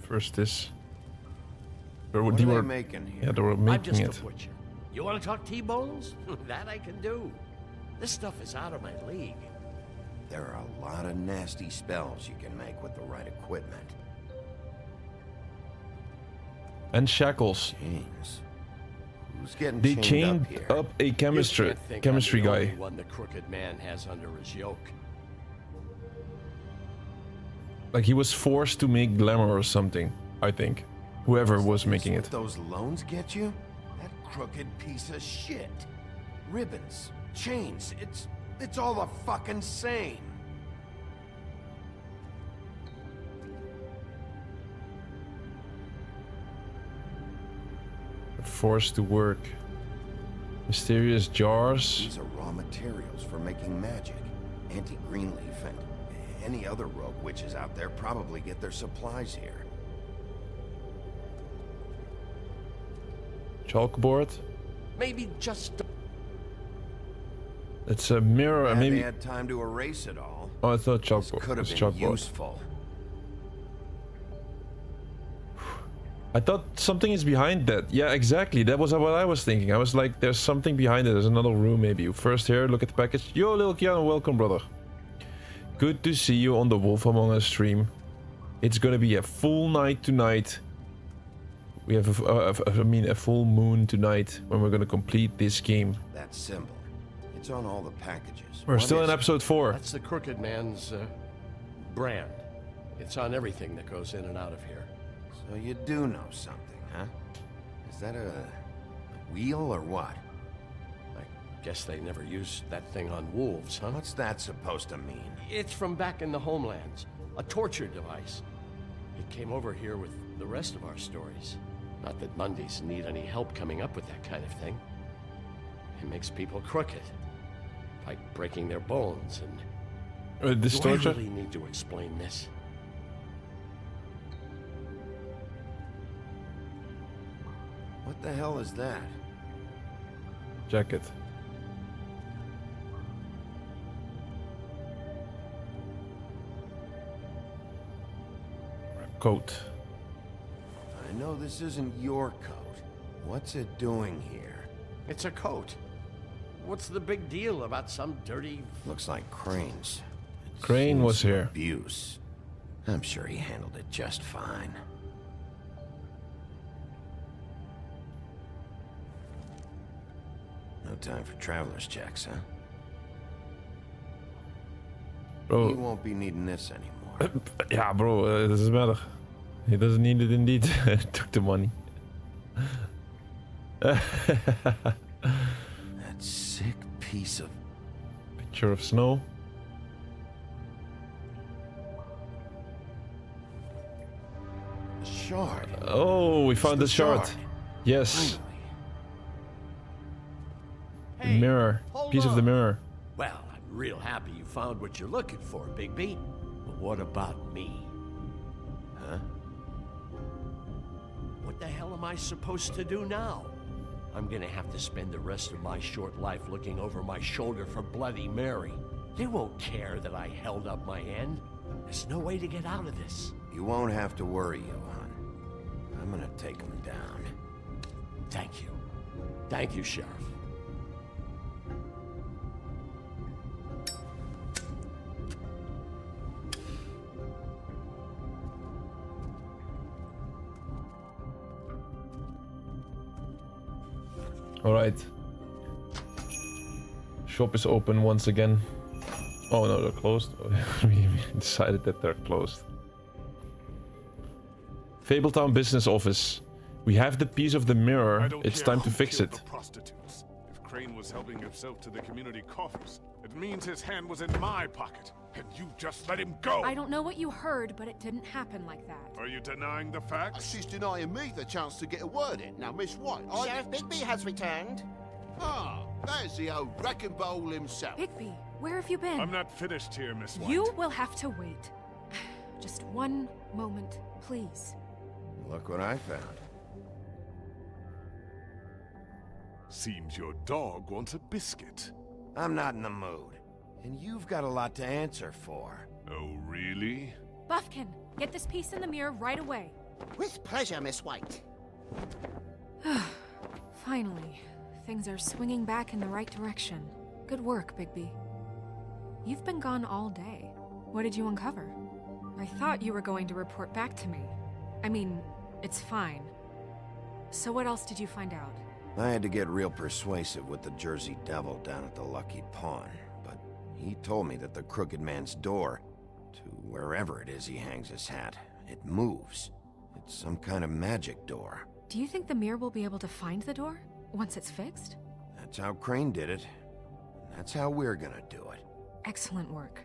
First this. What are they making here? Yeah, they were I'm making just it. a butcher. You want to talk T-bones? That I can do. This stuff is out of my league. There are a lot of nasty spells you can make with the right equipment. And shackles. James. Who's getting They chained chained up here? up a chemistry You can't think chemistry I'm the guy. only one the crooked man has under his yoke. Like he was forced to make glamour or something, I think. Whoever was making it. Those loans get you? That crooked piece of shit. Ribbons, chains, it's all the fucking same. Forced to work. Mysterious jars. These are raw materials for making magic. Auntie Greenleaf and any other rogue witches out there probably get their supplies here. Chalkboard. Maybe just... It's a mirror. Glad Maybe. they had time to erase it all. Oh, it's not chalkboard. This could have It's been chalkboard. useful. I thought something is behind that. Yeah, exactly. That was what I was thinking. I was like, there's something behind it. There's another room maybe. First here, look at the package. Yo, little Keanu, welcome, brother. Good to see you on the Wolf Among Us stream. It's gonna be a full night tonight. We have a full moon tonight when we're gonna complete this game. That symbol. It's on all the packages. We're What still is in it? episode 4. That's the crooked man's brand. It's on everything that goes in and out of here. So you do know something, huh? Is that a wheel or what? I guess they never used that thing on wolves, huh? What's that supposed to mean? It's from back in the homelands. A torture device. It came over here with the rest of our stories. Not that Mondays need any help coming up with that kind of thing. It makes people crooked. by breaking their bones and... This Do I torture? really need to explain this? What the hell is that? Jacket. Coat. I know this isn't your coat. What's it doing here? It's a coat. What's the big deal about some dirty... Looks like Crane's. Crane was here. Abuse. I'm sure he handled it just fine. No time for traveler's checks, huh? Bro. He won't be needing this anymore. Yeah, bro, it doesn't matter. He doesn't need it indeed. Took the money. That sick piece of... Picture of snow. A shard. Oh, we found the shard. Yes. Hey, mirror. Piece of the mirror. Well, I'm real happy you found what you're looking for, Bigby. But what about me? Huh? What the hell am I supposed to do now? I'm gonna have to spend the rest of my short life looking over my shoulder for Bloody Mary. They won't care that I held up my end. There's no way to get out of this. You won't have to worry, Johan. I'm gonna take him down. Thank you. Thank you, Sheriff. All right. Shop is open once again. Oh no, they're closed. We decided that they're closed. Fabletown business office. We have the piece of the mirror. It's time to fix it. Prostitutes. If Crane was helping himself to the community coffers, it means his hand was in my pocket, and you just let him go. I don't know what you heard, but it didn't happen like that. Are you denying the facts? She's denying me the chance to get a word in. Now, Miss White, Sheriff Bigby has returned. Ah, there's the old wrecking bowl himself. Bigby, where have you been? I'm not finished here, Miss White. You will have to wait. Just one moment, please. Look what I found. Seems your dog wants a biscuit. I'm not in the mood. And you've got a lot to answer for. Oh, really? Buffkin, get this piece in the mirror right away. With pleasure, Miss White. Finally, things are swinging back in the right direction. Good work, Bigby. You've been gone all day. What did you uncover? I thought you were going to report back to me. I mean, it's fine. So what else did you find out? I had to get real persuasive with the Jersey Devil down at the Lucky Pawn, but he told me that the Crooked Man's door, to wherever it is he hangs his hat, it moves. It's some kind of magic door. Do you think the mirror will be able to find the door once it's fixed? That's how Crane did it. That's how we're gonna do it. Excellent work.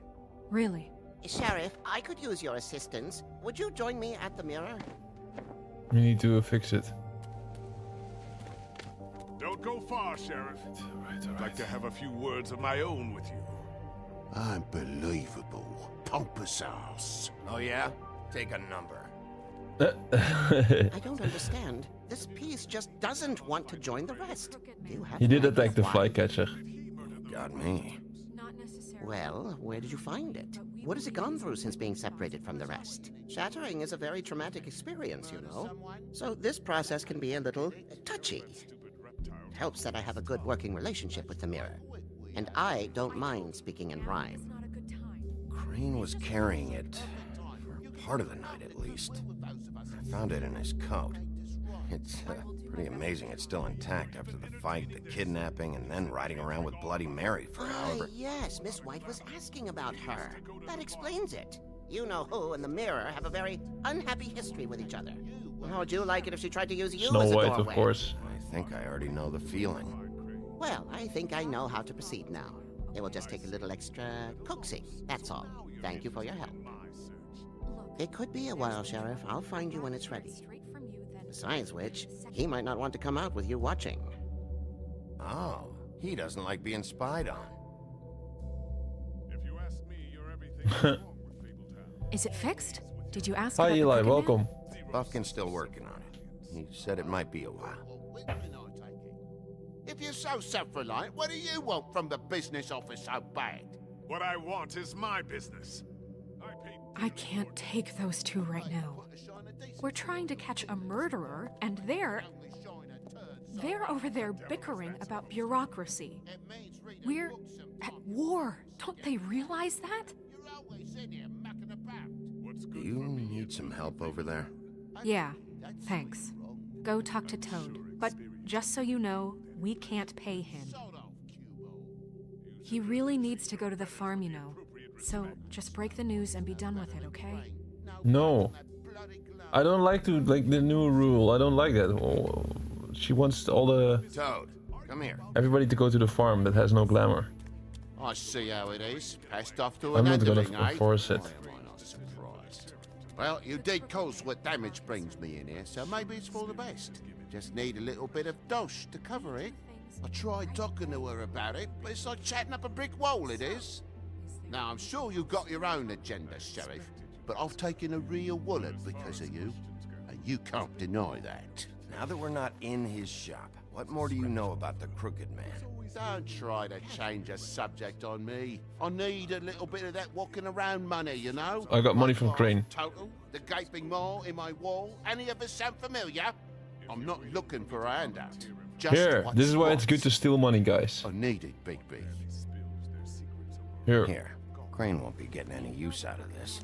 Really. Sheriff, I could use your assistance. Would you join me at the mirror? We need to fix it. Don't go far, Sheriff. I'd like to have a few words of my own with you. Unbelievable. Pompous ass. Oh yeah? Take a number. I don't understand. This piece just doesn't want to join the rest. You have He did no idea attack the why. flycatcher. Got me. Well, where did you find it? What has it gone through since being separated from the rest? Shattering is a very traumatic experience, you know. So this process can be a little touchy. It helps that I have a good working relationship with the mirror. And I don't mind speaking in rhyme. Crane was carrying it, for part of the night at least. I found it in his coat. It's pretty amazing it's still intact after the fight, the kidnapping, and then riding around with Bloody Mary for however... Yes, Miss White was asking about her. That explains it. You know who and the mirror have a very unhappy history with each other. How would you like it if she tried to use you Snow as a White, doorway? of course. I think I already know the feeling. Well, I think I know how to proceed now. It will just take a little extra coaxing, that's all. Thank you for your help. It could be a while, Sheriff. I'll find you when it's ready. Besides which, he might not want to come out with you watching. Oh, he doesn't like being spied on. Is it fixed? Did you ask Hi about the Eli, Crooked Man? welcome. Buffkin's still working on it. He said it might be a while. If you're so self-reliant, what do you want from the business office so bad? What I want is my business. I can't take those two right now. We're trying to catch a murderer, and they're over there bickering about bureaucracy. We're at war. Don't they realize that? Do you need some help over there? Yeah, thanks. Go talk to Toad. But just so you know, we can't pay him. He really needs to go to the farm, you know. So just break the news and be done with it, okay? No. I don't like the new rule. I don't like that. Oh, she wants all the... Toad, come here. Everybody to go to the farm that has no glamour. I see how it is. Passed off to I'm an not gonna underling, eh? enforce it. Well, you did cause what damage brings me in here, so maybe it's for the best. Just need a little bit of dosh to cover it. I tried talking to her about it, but it's like chatting up a brick wall, it is. Now, I'm sure you've got your own agenda, Sheriff, but I've taken a real wallet because of you, and you can't deny that. Now that we're not in his shop, what more do you know about the Crooked Man? Don't try to change a subject on me. I need a little bit of that walking around money, you know? I got money from Crane. Total, the gaping maw in my wall. Any of us sound familiar? I'm not looking for a handout. Just Here, what's this is why what. it's good to steal money, guys. I need it, Big B. Here. Crane won't be getting any use out of this.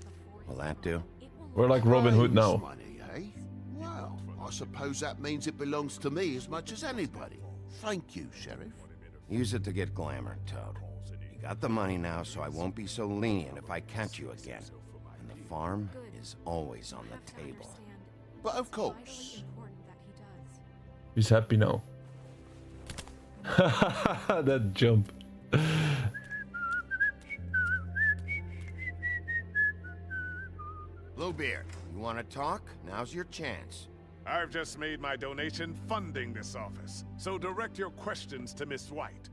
Will that do? We're like Robin Hood now. Money, eh? Well, I suppose that means it belongs to me as much as anybody. Thank you, Sheriff. Use it to get glamour, Toad. You got the money now, so I won't be so lenient if I catch you again. And the farm is always on the table. But of course. He's happy now. That jump. Bluebeard, you want to talk? Now's your chance. I've just made my donation funding this office, so direct your questions to Miss White.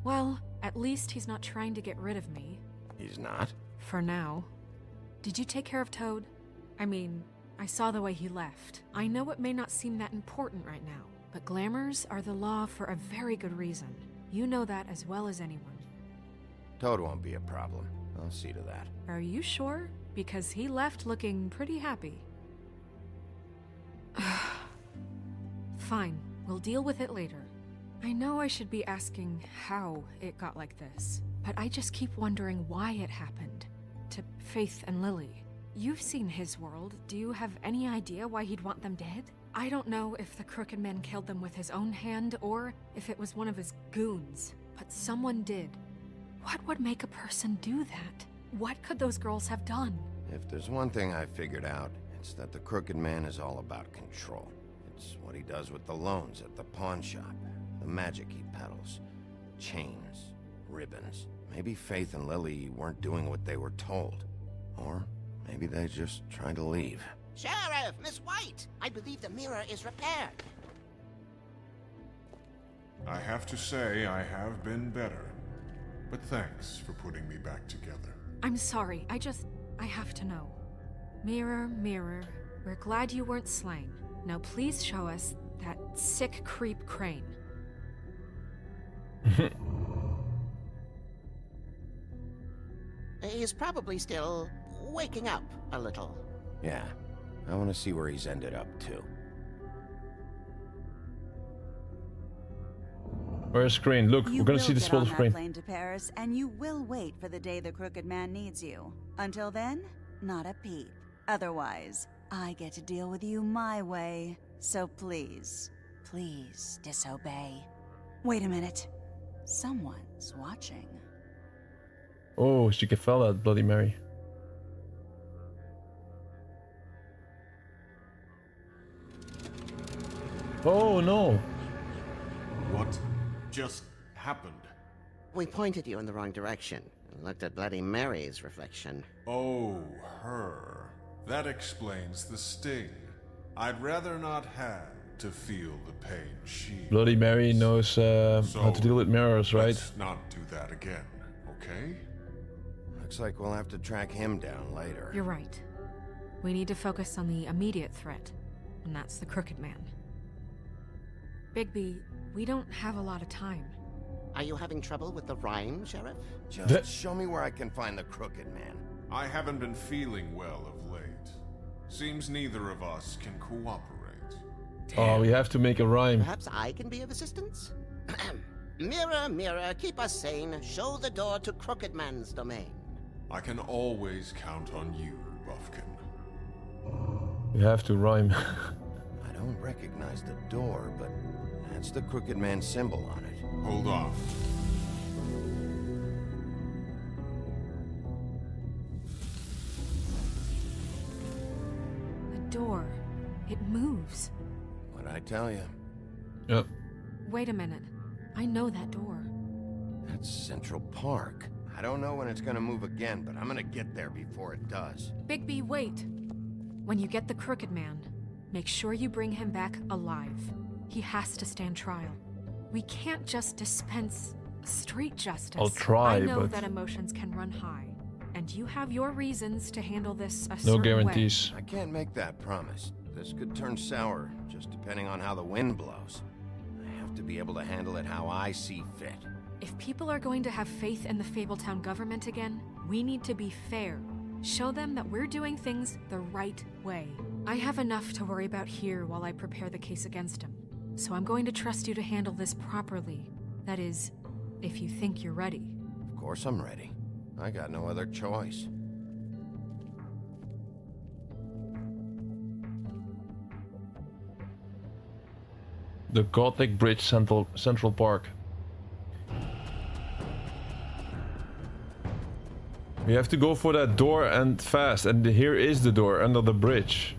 Well, at least he's not trying to get rid of me. He's not? For now. Did you take care of Toad? I mean, I saw the way he left. I know it may not seem that important right now, but glamours are the law for a very good reason. You know that as well as anyone. Toad won't be a problem. I'll see to that. Are you sure? Because he left looking pretty happy. Fine, we'll deal with it later. I know I should be asking how it got like this, but I just keep wondering why it happened. To Faith and Lily. You've seen his world. Do you have any idea why he'd want them dead? I don't know if the Crooked Man killed them with his own hand or if it was one of his goons, but someone did. What would make a person do that? What could those girls have done? If there's one thing I figured out, it's that the Crooked Man is all about control. It's what he does with the loans at the pawn shop, the magic he peddles, chains, ribbons. Maybe Faith and Lily weren't doing what they were told. Or maybe they just tried to leave. Sheriff, Miss White! I believe the mirror is repaired. I have to say I have been better, but thanks for putting me back together. I'm sorry, I have to know. Mirror, mirror, we're glad you weren't slain. Now please show us that sick creep Crane. He's probably still waking up a little. Yeah, I want to see where he's ended up, too. Where's Crane? Look, we're gonna see the spot of Crane. Plane to Paris, and you will wait for the day the Crooked Man needs you. Until then, not a peep. Otherwise, I get to deal with you my way. So please, please disobey. Wait a minute. Someone's watching. Oh, she fell out, Bloody Mary. Oh no! What just happened? We pointed you in the wrong direction and looked at Bloody Mary's reflection. Oh, her. That explains the sting. I'd rather not have to feel the pain she... Bloody Mary knows how to deal with mirrors, right? Let's not do that again, okay? Looks like we'll have to track him down later. You're right. We need to focus on the immediate threat, and that's the Crooked Man. Bigby, we don't have a lot of time. Are you having trouble with the rhyme, Sheriff? Just show me where I can find the Crooked Man. I haven't been feeling well of late. Seems neither of us can cooperate. Oh, we have to make a rhyme. Perhaps I can be of assistance? Mirror, mirror, keep us sane. Show the door to Crooked Man's domain. I can always count on you, Buffkin. We have to rhyme. I don't recognize the door, but that's the Crooked Man symbol on it. Hold on. The door. It moves. What'd I tell you? Yep. Wait a minute. I know that door. That's Central Park. I don't know when it's gonna move again, but I'm gonna get there before it does. Bigby, wait. When you get the Crooked Man, make sure you bring him back alive. He has to stand trial. We can't just dispense street justice. I'll try, I know but that emotions can run high, and you have your reasons to handle this a no certain guarantees. I can't make that promise. This could turn sour, just depending on how the wind blows. I have to be able to handle it how I see fit. If people are going to have faith in the Fabletown government again, we need to be fair. Show them that we're doing things the right way. I have enough to worry about here while I prepare the case against him. So I'm going to trust you to handle this properly. That is, if you think you're ready. Of course I'm ready. I got no other choice. The Gothic Bridge, Central Park. We have to go for that door and fast. And here is the door under the bridge.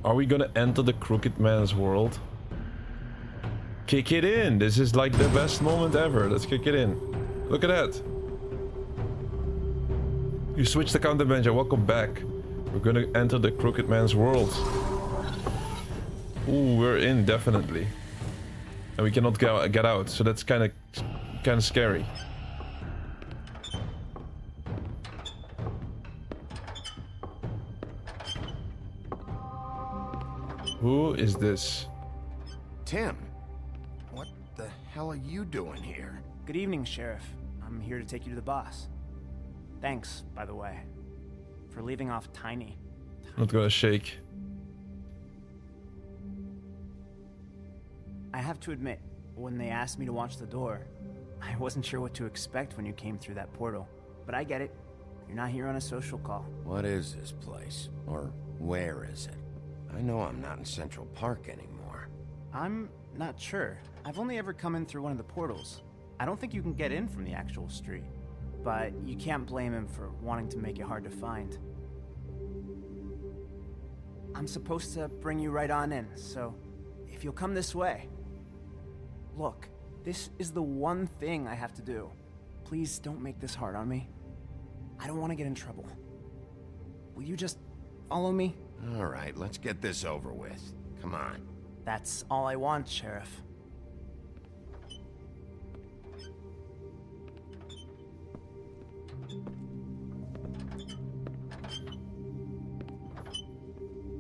Are we gonna enter the Crooked Man's world? Kick it in! This is like the best moment ever. Let's kick it in. Look at that. You switched the counter manager. Welcome back. We're gonna enter the Crooked Man's world. Ooh, we're in, definitely. And we cannot get out, so that's kind of scary. Who is this? Tim, what the hell are you doing here? Good evening, Sheriff. I'm here to take you to the boss. Thanks, by the way, for leaving off Tiny. Not gonna shake. I have to admit, when they asked me to watch the door, I wasn't sure what to expect when you came through that portal. But I get it. You're not here on a social call. What is this place? Or where is it? I know I'm not in Central Park anymore. I'm not sure. I've only ever come in through one of the portals. I don't think you can get in from the actual street. But you can't blame him for wanting to make it hard to find. I'm supposed to bring you right on in, so if you'll come this way. Look, this is the one thing I have to do. Please don't make this hard on me. I don't want to get in trouble. Will you just follow me? All right, let's get this over with. Come on. That's all I want, Sheriff.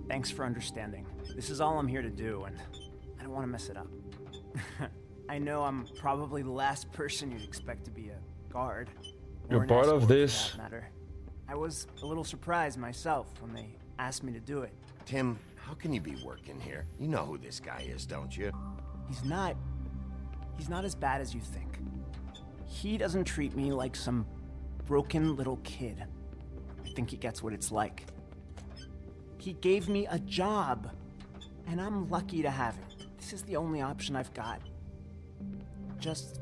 Thanks for understanding. This is all I'm here to do, and I don't want to mess it up. I know I'm probably the last person you'd expect to be a guard. You're part of this. For that matter. I was a little surprised myself when they asked me to do it. Tim, how can you be working here? You know who this guy is, don't you? He's not as bad as you think. He doesn't treat me like some broken little kid. I think he gets what it's like. He gave me a job, and I'm lucky to have it. This is the only option I've got. Just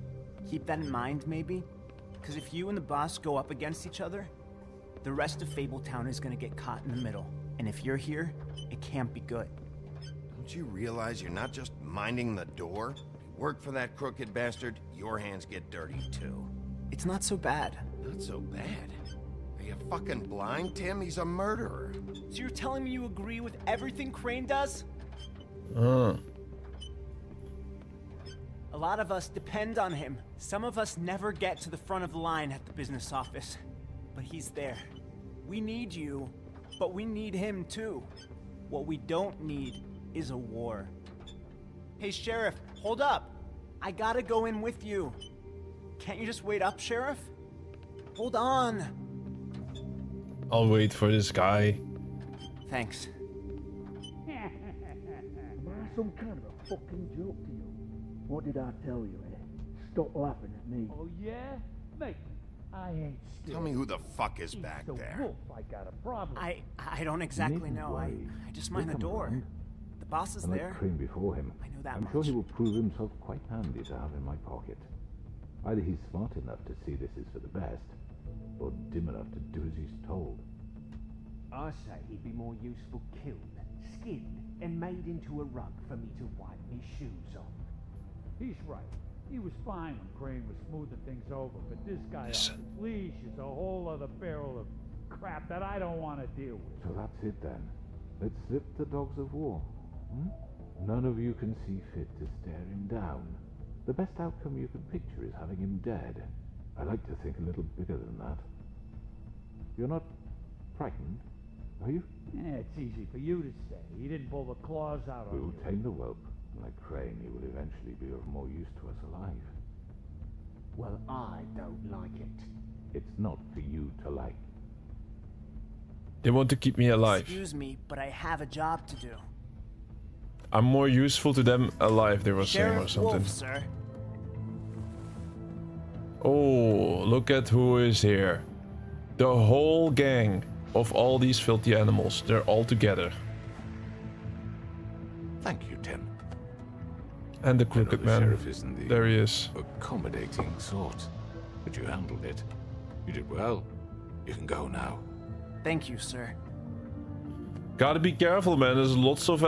keep that in mind, maybe? Because if you and the boss go up against each other, the rest of Fabletown is gonna get caught in the middle. And if you're here, it can't be good. Don't you realize you're not just minding the door? You work for that crooked bastard, your hands get dirty too. It's not so bad. Not so bad? Are you fucking blind, Tim? He's a murderer. So you're telling me you agree with everything Crane does? A A lot of us depend on him. Some of us never get to the front of the line at the business office. But he's there. We need you, but we need him too. What we don't need is a war. Hey, Sheriff, hold up. I gotta go in with you. Can't you just wait up, Sheriff? Hold on. I'll wait for this guy. Thanks. Am I some kind of a fucking joke to you? What did I tell you, eh? Stop laughing at me. Oh, yeah? Mate, I ain't scared. Tell me who the fuck is back the there. Wolf, I got a problem. I don't exactly know. I just mind the door. The boss is there. Crane before him. I know that I'm much. sure he will prove himself quite handy to have in my pocket. Either he's smart enough to see this is for the best, or dim enough to do as he's told. I say he'd be more useful killed, skinned, and made into a rug for me to wipe me shoes on. He's right. He was fine when Crane was smoothing things over, but this guy on his leash is a whole other barrel of crap that I don't want to deal with. So that's it then. Let's slip the dogs of war. None of you can see fit to stare him down. The best outcome you can picture is having him dead. I like to think a little bigger than that. You're not frightened, are you? Yeah, it's easy for you to say. He didn't pull the claws out on We will you. tame the whelp. Like Crane, he will eventually be of more use to us alive. Well, I don't like it. It's not for you to like. They want to keep me alive. Excuse me, but I have a job to do. I'm more useful to them alive, they were saying, or Sheriff something. Wolf, sir. Oh, look at who is here. The whole gang of all these filthy animals. They're all together. Thank you, Tim. And the I know crooked the man. sheriff isn't the There he is. accommodating sort, but you handled it. You did well. You can go now. Thank you, sir. Gotta be careful, man. There's lots of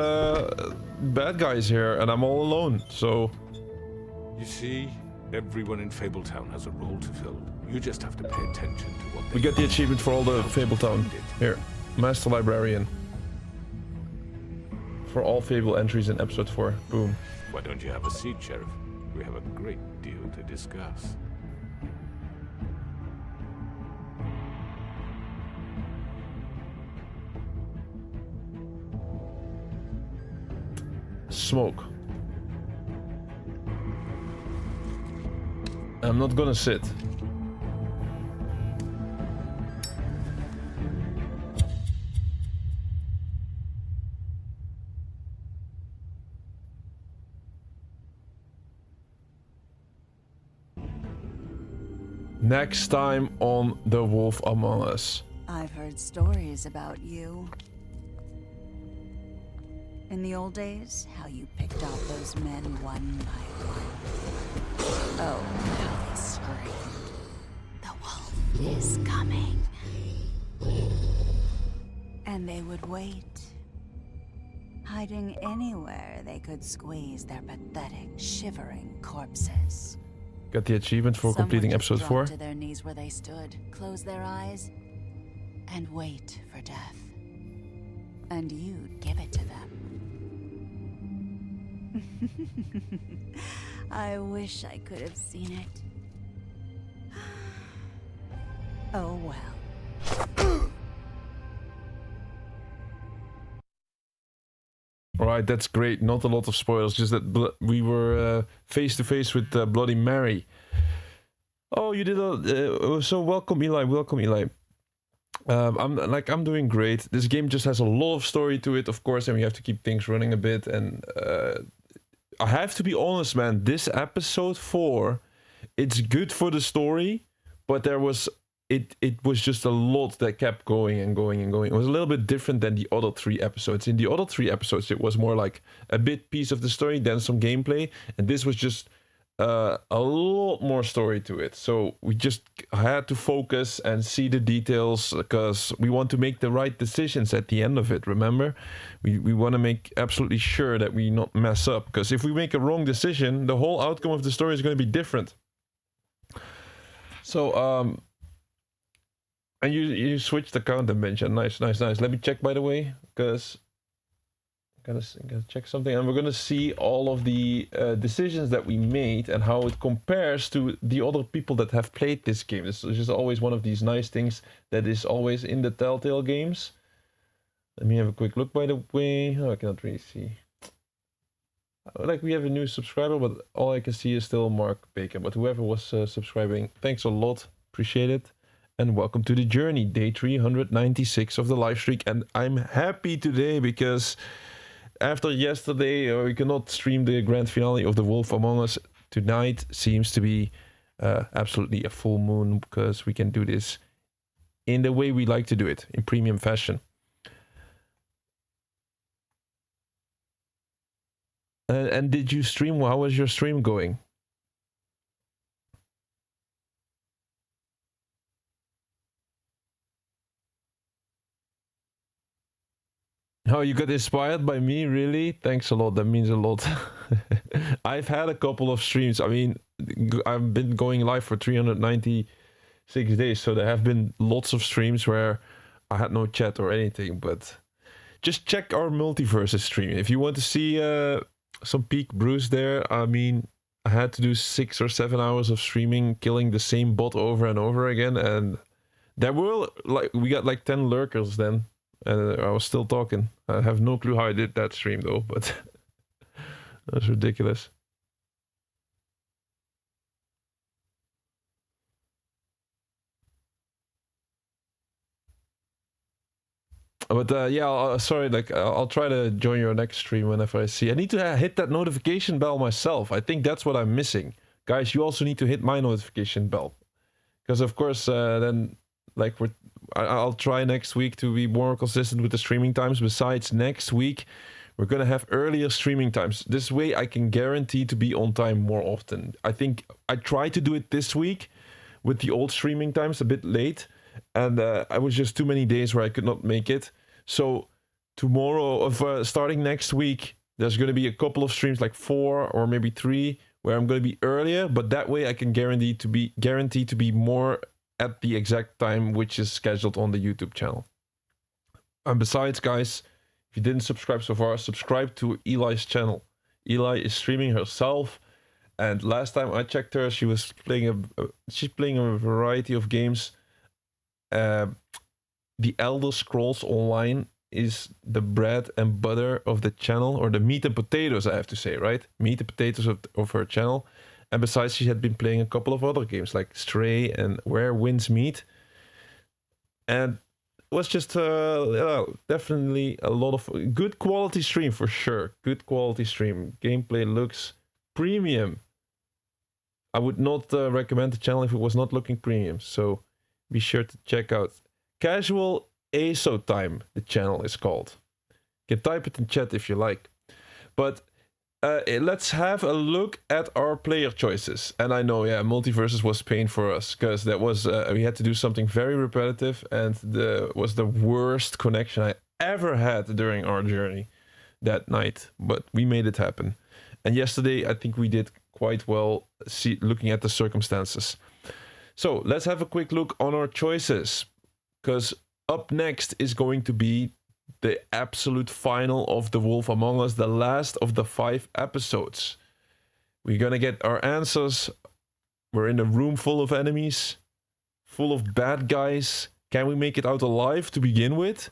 bad guys here, and I'm all alone, so... You see, everyone in Fabletown has a role to fill. You just have to pay attention to what they We get the achievement for all the Fabletown. Here, Master Librarian. For all Fable entries in episode 4. Boom. Why don't you have a seat, Sheriff? We have a great deal to discuss. Smoke. I'm not gonna sit. Next time on The Wolf Among Us. I've heard stories about you. In the old days, how you picked off those men one by one. Oh, how they screamed. The wolf is coming. And they would wait, hiding anywhere they could squeeze their pathetic, shivering corpses. Got the achievement for completing Someone would episode drop 4. to their knees where they stood, close their eyes, and wait for death. And you'd give it to them. I wish I could have seen it. Oh well. Alright, that's great. Not a lot of spoilers, just that we were face to face with Bloody Mary. Oh, you did a... so welcome, Eli. Welcome, Eli. I'm doing great. This game just has a lot of story to it, of course, and we have to keep things running a bit. And I have to be honest, man. This episode 4, it's good for the story, but there was... It was just a lot that kept going and going and going. It was a little bit different than the other 3 episodes. In the other 3 episodes, it was more like a bit piece of the story, then some gameplay. And this was just a lot more story to it. So we just had to focus and see the details because we want to make the right decisions at the end of it, remember? We want to make absolutely sure that we not mess up. Because if we make a wrong decision, the whole outcome of the story is going to be different. So, and you switched the count dimension. Nice. Let me check, by the way, because Gotta check something, and we're gonna see all of the decisions that we made and how it compares to the other people that have played this game. This is just always one of these nice things that is always in the Telltale games. Let me have a quick look, by the way. Oh, I cannot really see. Like, we have a new subscriber, but all I can see is still Mark Bacon. But whoever was subscribing, thanks a lot. Appreciate it. And welcome to the journey, day 396 of the live streak. And I'm happy today because after yesterday, we cannot stream the grand finale of The Wolf Among Us. Tonight seems to be absolutely a full moon because we can do this in the way we like to do it, in premium fashion. And did you stream? How was your stream going? Oh, you got inspired by me, really? Thanks a lot. That means a lot. I've had a couple of streams. I mean, I've been going live for 396 days, so there have been lots of streams where I had no chat or anything. But just check our multiverses stream if you want to see some peak Bruce there. I mean, I had to do 6 or 7 hours of streaming, killing the same bot over and over again, and there were we got like 10 lurkers then. And I was still talking. I have no clue how I did that stream though, but that's ridiculous. But yeah, sorry, like I'll try to join your next stream whenever I see. I need to hit that notification bell myself. I think that's what I'm missing. Guys, you also need to hit my notification bell. Because of course, then like I'll try next week to be more consistent with the streaming times. Besides, next week we're gonna have earlier streaming times. This way I can guarantee to be on time more often. I think I tried to do it this week with the old streaming times a bit late, and I was just too many days where I could not make it. So tomorrow, starting next week, there's gonna be a couple of streams, like 4 or maybe 3, where I'm gonna be earlier. But that way I can guarantee to be more at the exact time which is scheduled on the YouTube channel. And besides, guys, if you didn't subscribe so far, subscribe to Eli's channel. Eli is streaming herself, and last time I checked her, she was playing she's playing a variety of games. The Elder Scrolls Online is the bread and butter of the channel, or the meat and potatoes, I have to say, right? Meat and potatoes of her channel. And besides, she had been playing a couple of other games like Stray and Where Winds Meet. And it was just definitely a lot of good quality stream for sure. Good quality stream. Gameplay looks premium. I would not recommend the channel if it was not looking premium. So be sure to check out Casual ASO Time, the channel is called. You can type it in chat if you like. But let's have a look at our player choices. And I know, yeah, multiverses was pain for us because that was we had to do something very repetitive, and was the worst connection I ever had during our journey that night. But we made it happen. And yesterday, I think we did quite well, looking at the circumstances. So let's have a quick look on our choices, because up next is going to be the absolute final of The Wolf Among Us, the last of the 5 episodes. We're gonna get our answers. We're in a room full of enemies, full of bad guys. Can we make it out alive to begin with?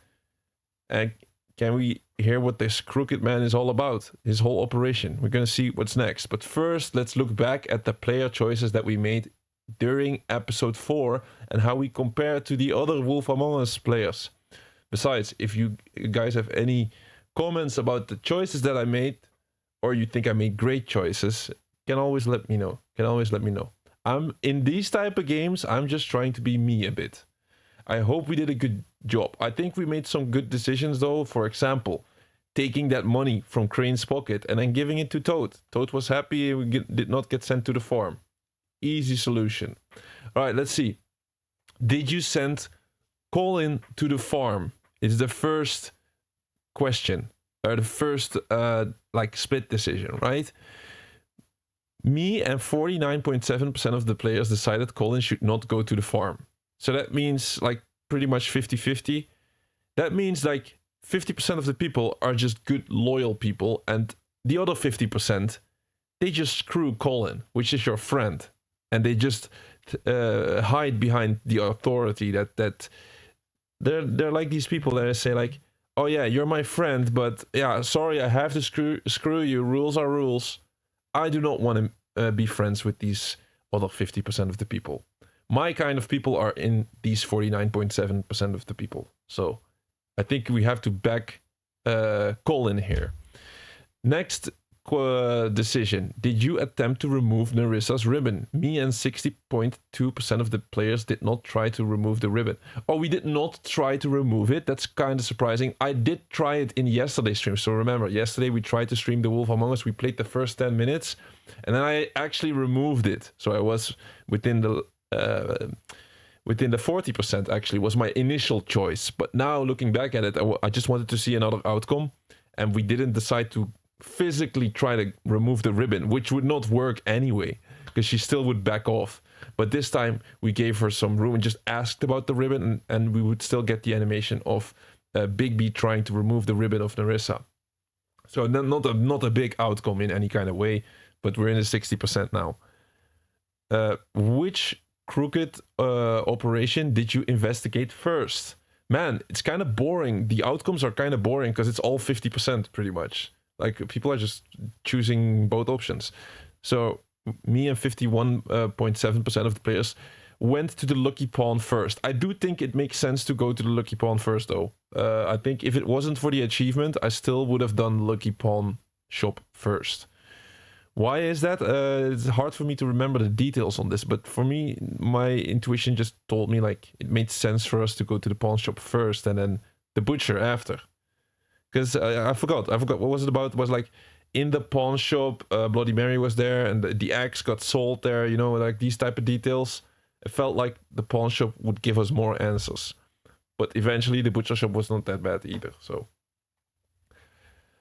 And can we hear what this crooked man is all about, his whole operation? We're gonna see what's next. But first, let's look back at the player choices that we made during episode 4 and how we compare to the other Wolf Among Us players. Besides, if you guys have any comments about the choices that I made, or you think I made great choices, can always let me know. I'm in these type of games, I'm just trying to be me a bit. I hope we did a good job. I think we made some good decisions though. For example, taking that money from Crane's pocket and then giving it to Toad. Toad was happy we did not get sent to the farm. Easy solution. All right, let's see. Did you send Colin to the farm? Is the first question, or the first like split decision, right? Me and 49.7% of the players decided Colin should not go to the farm. So that means like pretty much 50-50. That means like 50% of the people are just good, loyal people, and the other 50%, they just screw Colin, which is your friend, and they just hide behind the authority that they're like these people that say like, oh yeah, you're my friend, but yeah, sorry, I have to screw you. Rules are rules. I do not want to be friends with these other 50% of the people. My kind of people are in these 49.7% of the people. So I think we have to back Colin here. Next decision. Did you attempt to remove Nerissa's ribbon? Me and 60.2% of the players did not try to remove the ribbon. Oh, we did not try to remove it. That's kind of surprising. I did try it in yesterday's stream. So remember, yesterday we tried to stream The Wolf Among Us. We played the first 10 minutes and then I actually removed it. So I was within the 40% actually was my initial choice. But now looking back at it, I just wanted to see another outcome and we didn't decide to physically try to remove the ribbon, which would not work anyway because she still would back off. But this time we gave her some room and just asked about the ribbon, and we would still get the animation of Bigby trying to remove the ribbon of Nerissa. So not a big outcome in any kind of way, but we're in the 60% now. Which crooked operation did you investigate first? Man, it's kind of boring. The outcomes are kind of boring because it's all 50% pretty much. Like, people are just choosing both options. So, me and 51.7% of the players went to the Lucky Pawn first. I do think it makes sense to go to the Lucky Pawn first, though. I think if it wasn't for the achievement, I still would have done Lucky Pawn shop first. Why is that? It's hard for me to remember the details on this, but for me, my intuition just told me, like, it made sense for us to go to the pawn shop first and then the butcher after. Because I forgot what was it about. It was like in the pawn shop, Bloody Mary was there and the axe got sold there, you know, like these type of details. It felt like the pawn shop would give us more answers, but eventually the butcher shop was not that bad either. So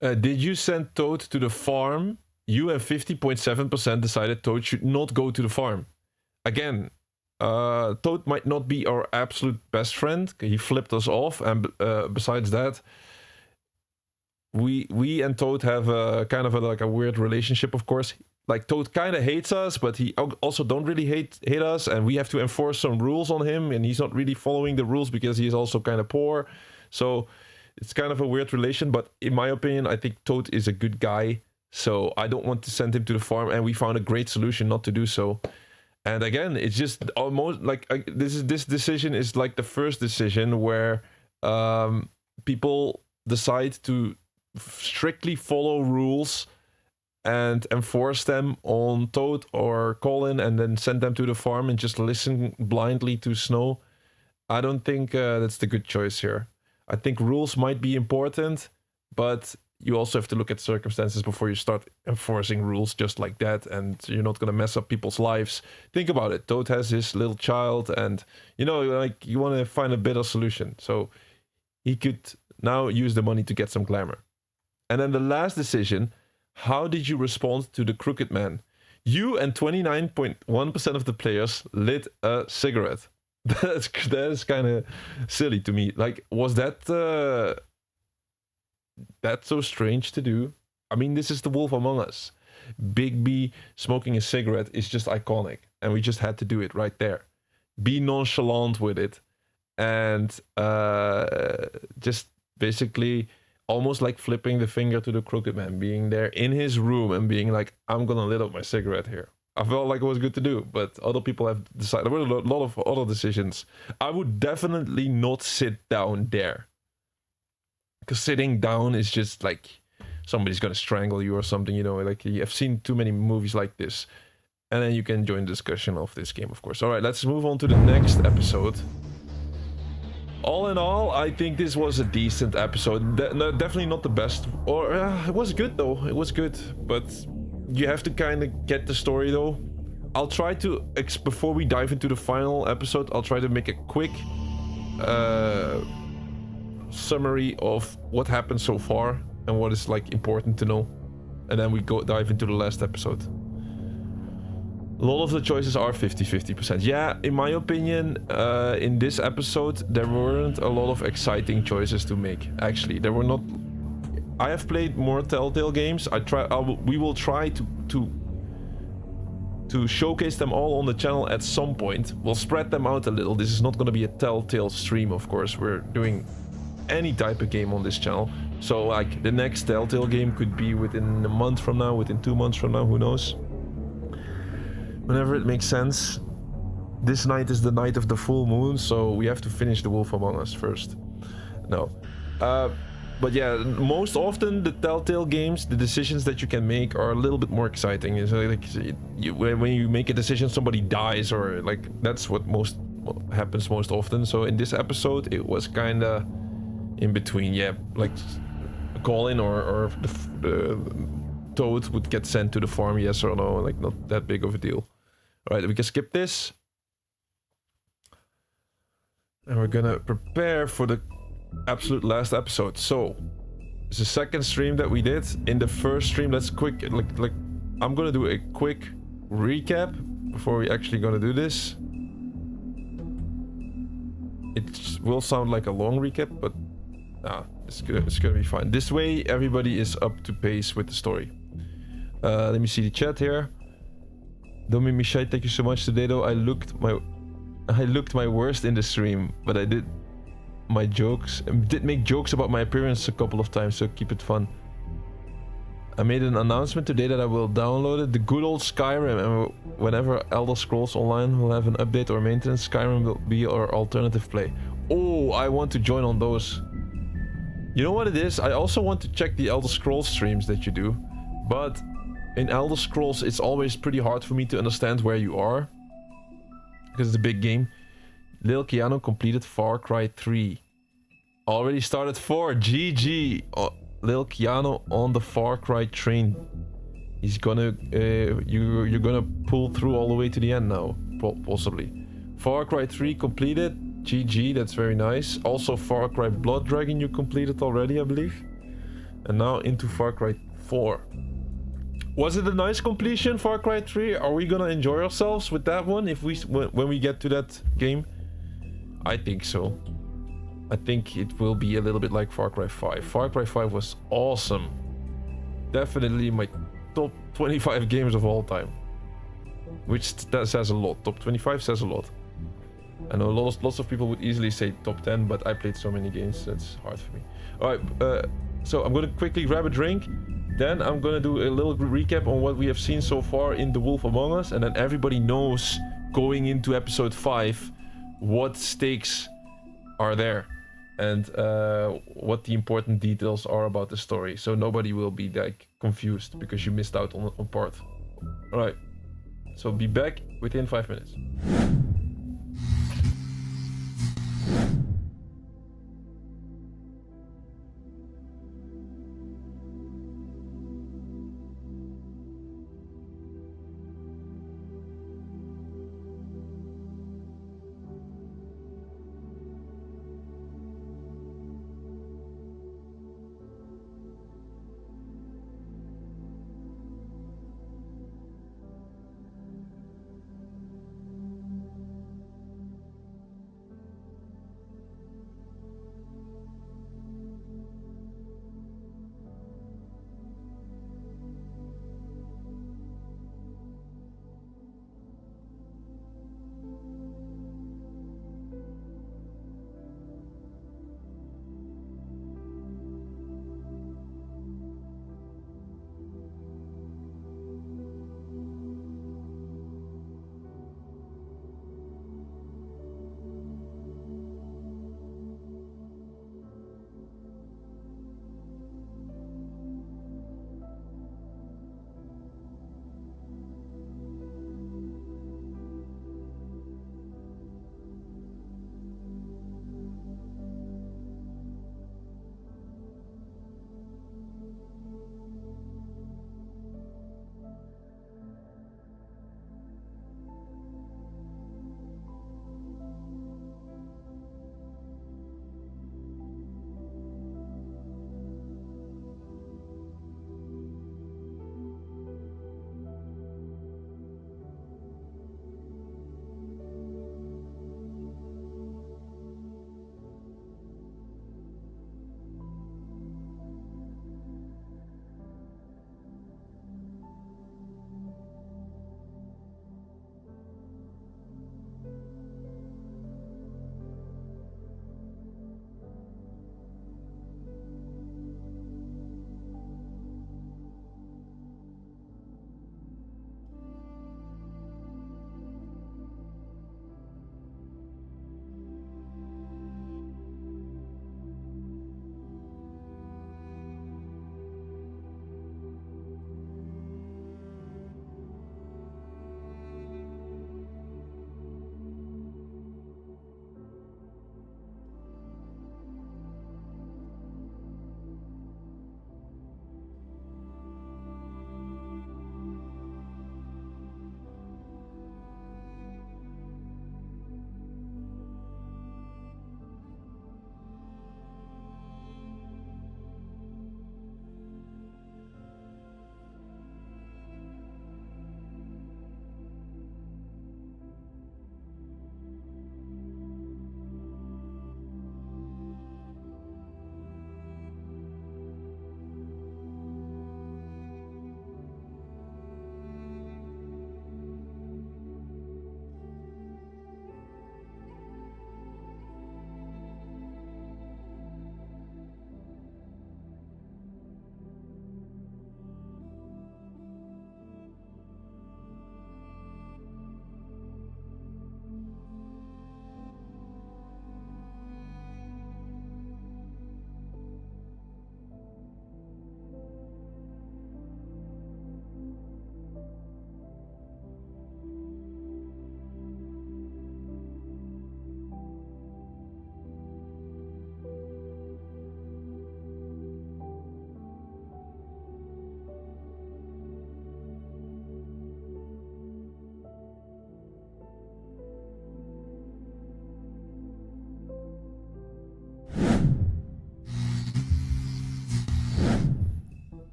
did you send Toad to the farm? You and 50.7% decided Toad should not go to the farm. Again, Toad might not be our absolute best friend. He flipped us off, and besides that, we and Toad have a kind of like a weird relationship, of course. Like, Toad kind of hates us, but he also don't really hate us, and we have to enforce some rules on him, and he's not really following the rules because he's also kind of poor. So it's kind of a weird relation, but in my opinion, I think Toad is a good guy, so I don't want to send him to the farm, and we found a great solution not to do so. And again, it's just almost like this decision is like the first decision where people decide to strictly follow rules and enforce them on Toad or Colin and then send them to the farm and just listen blindly to Snow. I don't think that's the good choice here. I think rules might be important, but you also have to look at circumstances before you start enforcing rules just like that, and you're not going to mess up people's lives. Think about it. Toad has his little child, and you know, like, you want to find a better solution. So he could now use the money to get some glamour. And then the last decision, how did you respond to the Crooked Man? You and 29.1% of the players lit a cigarette. That is kind of silly to me. Like, was that that's so strange to do? I mean, this is The Wolf Among Us. Bigby smoking a cigarette is just iconic, and we just had to do it right there. Be nonchalant with it, and just basically almost like flipping the finger to the Crooked Man, being there in his room and being like, I'm gonna lit up my cigarette here. I felt like it was good to do, but other people have decided. There were a lot of other decisions. I would definitely not sit down there, because sitting down is just like somebody's gonna strangle you or something, you know. Like, I've seen too many movies like this. And then you can join the discussion of this game, of course. All right, let's move on to the next episode. All in all, I think this was a decent episode. Definitely not the best. Or it was good though. It was good, but you have to kind of get the story though. I'll try to, before we dive into the final episode, I'll try to make a quick summary of what happened so far and what is, like, important to know, and then we dive into the last episode. A lot of the choices are 50-50%. Yeah, in my opinion, in this episode, there weren't a lot of exciting choices to make. Actually, there were not. I have played more Telltale games. We will try to showcase them all on the channel at some point. We'll spread them out a little. This is not going to be a Telltale stream, of course. We're doing any type of game on this channel. So, like, the next Telltale game could be within a month from now, within 2 months from now, who knows? Whenever it makes sense. This night is the night of the full moon, so we have to finish The Wolf Among Us first. No. But yeah, most often the Telltale games, the decisions that you can make are a little bit more exciting. It's like when you make a decision, somebody dies, or like that's what happens most often. So in this episode, it was kind of in between. Yeah, like Colin or the Toad would get sent to the farm, yes or no, like not that big of a deal. All right, we can skip this. And we're gonna prepare for the absolute last episode. So, it's the second stream that we did. In the first stream, let's quick, like I'm gonna do a quick recap before we actually gonna do this. It will sound like a long recap, but it's gonna be fine. This way, everybody is up to pace with the story. Let me see the chat here. Domi Mishai, thank you so much today. Though I looked my worst in the stream, but I did make jokes about my appearance a couple of times, so keep it fun. I made an announcement today that I will download it, the good old Skyrim, and whenever Elder Scrolls Online will have an update or maintenance, Skyrim will be our alternative play. Oh, I want to join on those. You know what it is? I also want to check the Elder Scrolls streams that you do, but in Elder Scrolls it's always pretty hard for me to understand where you are, because it's a big game. Lil Keanu completed Far Cry 3. Already started 4. GG. Lil Keanu on the Far Cry train. He's gonna... you're gonna pull through all the way to the end now. Possibly. Far Cry 3 completed. GG, that's very nice. Also Far Cry Blood Dragon you completed already, I believe. And now into Far Cry 4. Was it a nice completion, Far Cry 3? Are we gonna enjoy ourselves with that one when we get to that game? I think so. I think it will be a little bit like Far Cry 5. Far Cry 5 was awesome. Definitely my top 25 games of all time. Which that says a lot. Top 25 says a lot. I know lots of people would easily say top 10, but I played so many games, that's hard for me. Alright, so I'm gonna quickly grab a drink. Then I'm gonna do a little recap on what we have seen so far in The Wolf Among Us, and then everybody knows going into episode 5 what stakes are there and what the important details are about the story, so nobody will be like confused because you missed out on part. Alright, so be back within 5 minutes.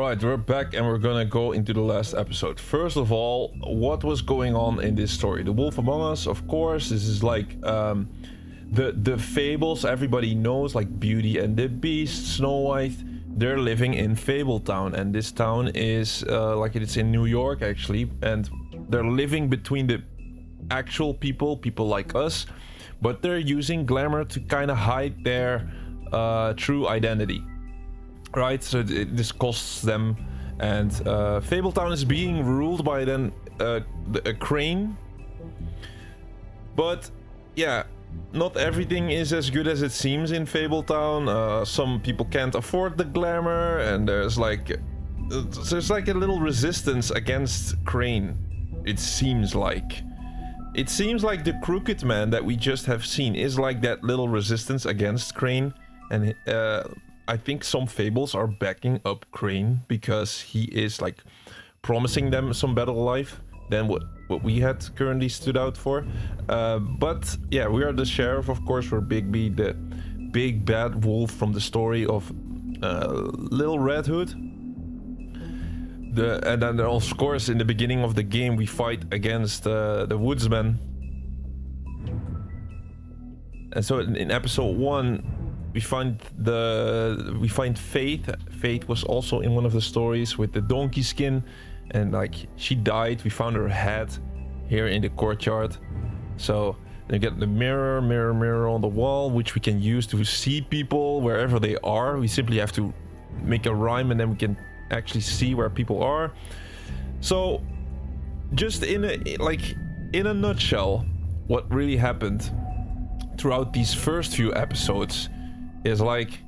Alright, we're back and we're gonna go into the last episode. First of all, what was going on in this story? The Wolf Among Us, of course. This is like the fables everybody knows, like Beauty and the Beast, Snow White. They're living in Fabletown, and this town is like it's in New York actually, and they're living between the actual people like us, but they're using glamour to kind of hide their true identity. Right, so this costs them, and Fabletown is being ruled by then a crane. But yeah, not everything is as good as it seems in Fabletown. Some people can't afford the glamour, and there's like a little resistance against Crane. It seems like the Crooked Man that we just have seen is like that little resistance against Crane, and I think some fables are backing up Crane because he is like promising them some better life than what we had currently stood out for. But yeah, we are the sheriff, of course. We're Bigby, the big bad wolf from the story of Little Red Hood. And then of course in the beginning of the game we fight against the woodsman. And so in episode 1 we find Faith. Faith was also in one of the stories with the donkey skin, and like she died. We found her head here in the courtyard. So you get the mirror on the wall, which we can use to see people wherever they are. We simply have to make a rhyme and then we can actually see where people are. So just in a nutshell, what really happened throughout these first few episodes is like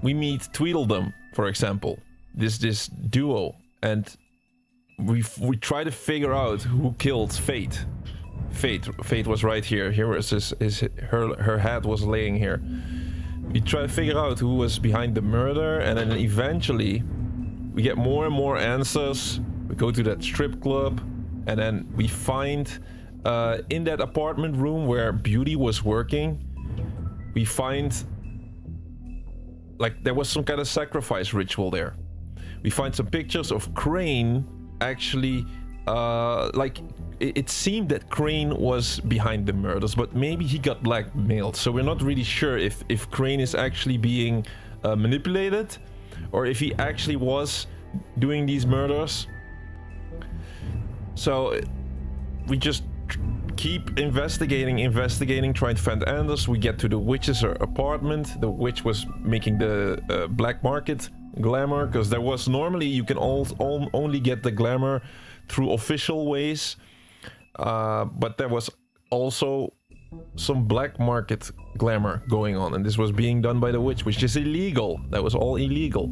we meet Tweedledum, for example, this duo, and we try to figure out who killed Fate. Fate was right here. Here was her head was laying here. We try to figure out who was behind the murder, and then eventually we get more and more answers. We go to that strip club, and then we find in that apartment room where Beauty was working, we find like there was some kind of sacrifice ritual there. We find some pictures of Crane actually, like it seemed that Crane was behind the murders, but maybe he got blackmailed. So we're not really sure if Crane is actually being manipulated or if he actually was doing these murders. So we just keep investigating, trying to find Anders. We get to the witch's apartment. The witch was making the black market glamour, because there was normally you can only get the glamour through official ways, but there was also some black market glamour going on, and this was being done by the witch, which is illegal. That was all illegal.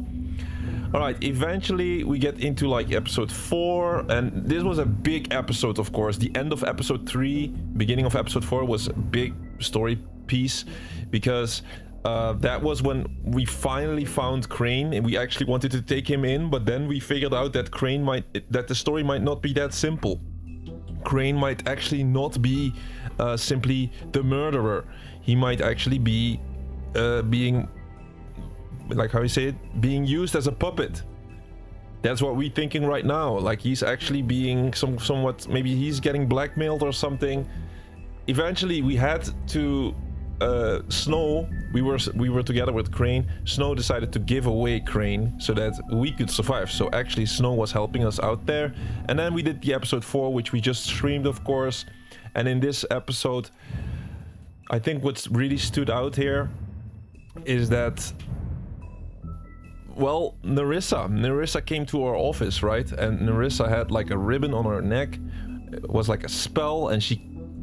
All right, eventually we get into like episode 4, and this was a big episode, of course. The end of episode 3, beginning of episode 4 was a big story piece, because that was when we finally found Crane, and we actually wanted to take him in, but then we figured out that that the story might not be that simple. Crane might actually not be simply the murderer. He might actually be being, like how you say it, being used as a puppet. That's what we're thinking right now. Like he's actually being somewhat, maybe he's getting blackmailed or something. Eventually we had to Snow, we were together with Crane. Snow decided to give away Crane so that we could survive. So actually Snow was helping us out there. And then we did the episode 4, which we just streamed, of course. And in this episode, I think what's really stood out here is that, well, Nerissa came to our office, right? And Nerissa had like a ribbon on her neck. It was like a spell, and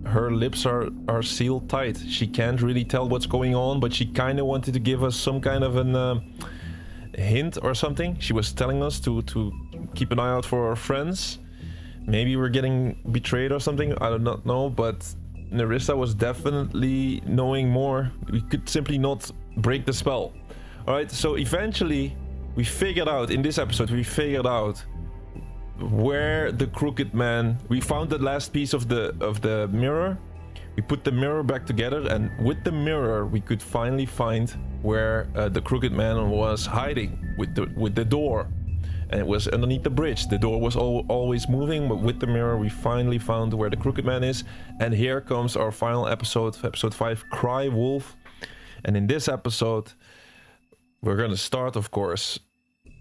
her lips are sealed tight. She can't really tell what's going on, but she kind of wanted to give us some kind of an hint or something. She was telling us to keep an eye out for our friends. Maybe we're getting betrayed or something, I do not know, but Nerissa was definitely knowing more. We could simply not break the spell. Alright, so eventually we figured out, in this episode, where the Crooked Man, we found the last piece of the mirror. We put the mirror back together, and with the mirror we could finally find where the Crooked Man was hiding with the door. And it was underneath the bridge. The door was always moving, but with the mirror we finally found where the Crooked Man is. And here comes our final episode, episode 5, Cry Wolf. And in this episode, we're gonna start, of course,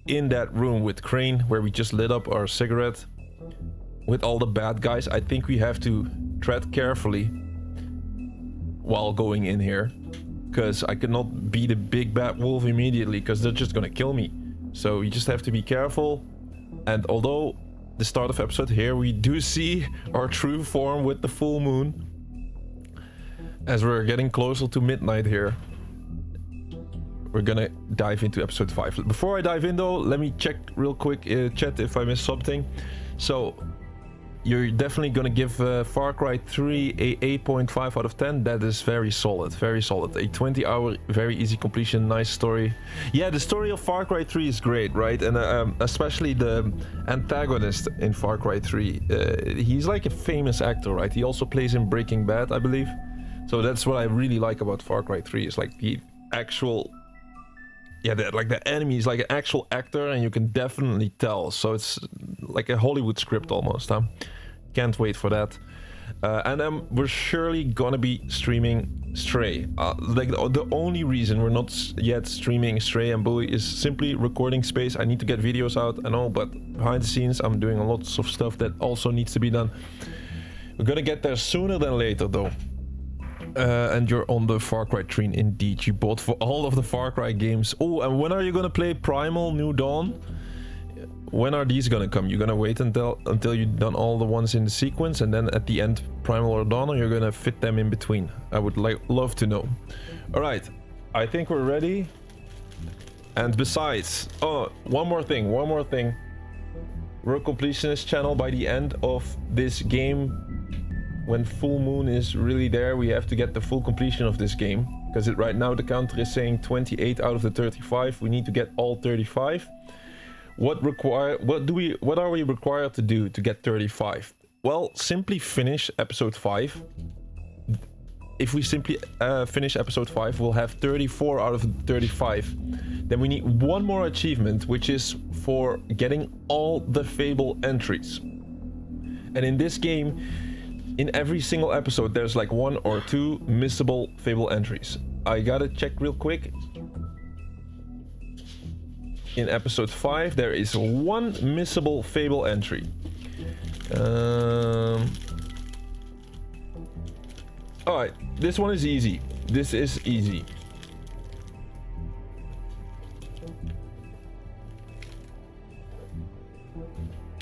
in that room with Crane, where we just lit up our cigarette with all the bad guys. I think we have to tread carefully while going in here, because I cannot be the big bad wolf immediately, because they're just gonna kill me. So you just have to be careful. And although the start of episode here, we do see our true form with the full moon, as we're getting closer to midnight here, we're gonna dive into episode 5. Before I dive in though, let me check real quick chat if I missed something. So you're definitely gonna give Far Cry 3 a 8.5 out of 10. That is very solid, very solid. A 20-hour, very easy completion, nice story. Yeah, the story of Far Cry 3 is great, right? And especially the antagonist in Far Cry 3. He's like a famous actor, right? He also plays in Breaking Bad, I believe. So that's what I really like about Far Cry 3. Is like the actual, yeah, the enemy is like an actual actor, and you can definitely tell. So it's like a Hollywood script almost, huh? Can't wait for that. And we're surely gonna be streaming Stray. Like the only reason we're not yet streaming Stray and Bully is simply recording space. I need to get videos out, I know, but behind the scenes I'm doing lots of stuff that also needs to be done. We're gonna get there sooner than later though. And you're on the Far Cry train indeed. You bought for all of the Far Cry games. Oh, and when are you gonna play Primal New Dawn? When are these gonna come? You're gonna wait until you've done all the ones in the sequence, and then at the end Primal or Dawn, or you're gonna fit them in between? I would love to know. All right, I think we're ready. And besides, oh, one more thing. We're a completionist channel. By the end of this game, when full moon is really there, we have to get the full completion of this game, because right now the counter is saying 28 out of the 35. We need to get all 35. What are we required to do to get 35? Well, simply finish episode 5. If we simply finish episode 5, we'll have 34 out of 35. Then we need one more achievement, which is for getting all the Fable entries. And in this game, in every single episode, there's like 1 or 2 missable Fable entries. I gotta check real quick. In episode 5, there is 1 missable Fable entry. Alright, this one is easy. This is easy.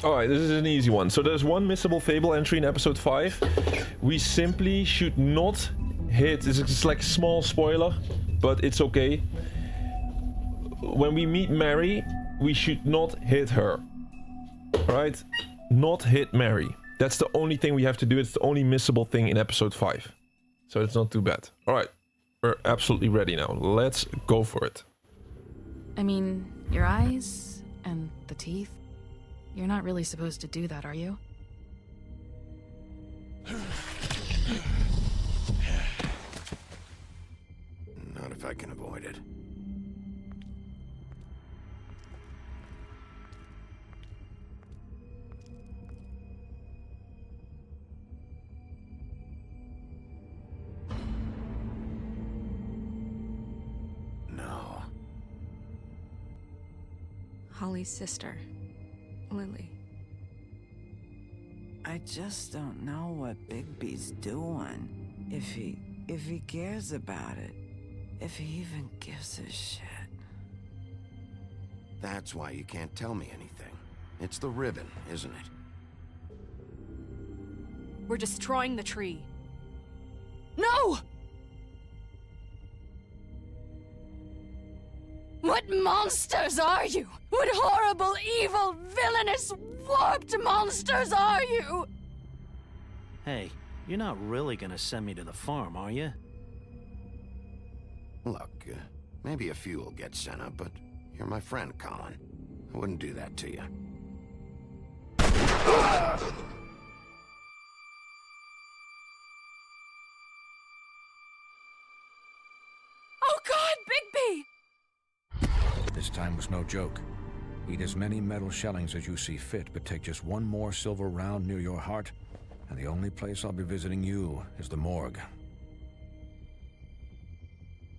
Alright, this is an easy one. So there's 1 missable Fable entry in episode 5. We simply should not hit. This is like a small spoiler, but it's okay. When we meet Mary, we should not hit her. Alright? Not hit Mary. That's the only thing we have to do. It's the only missable thing in episode 5. So it's not too bad. Alright. We're absolutely ready now. Let's go for it. I mean, your eyes and the teeth. You're not really supposed to do that, are you? Not if I can avoid it. No. Holly's sister, Lily. I just don't know what Bigby's doing. If he cares about it. If he even gives a shit. That's why you can't tell me anything. It's the ribbon, isn't it? We're destroying the tree. No! What monsters are you? What horrible, evil, villainous, warped monsters are you? Hey, you're not really gonna send me to the farm, are you? Look, maybe a few will get sent up, but you're my friend, Colin. I wouldn't do that to you. this time was no joke. Eat as many metal shellings as you see fit, but take just one more silver round near your heart, and the only place I'll be visiting you is the morgue.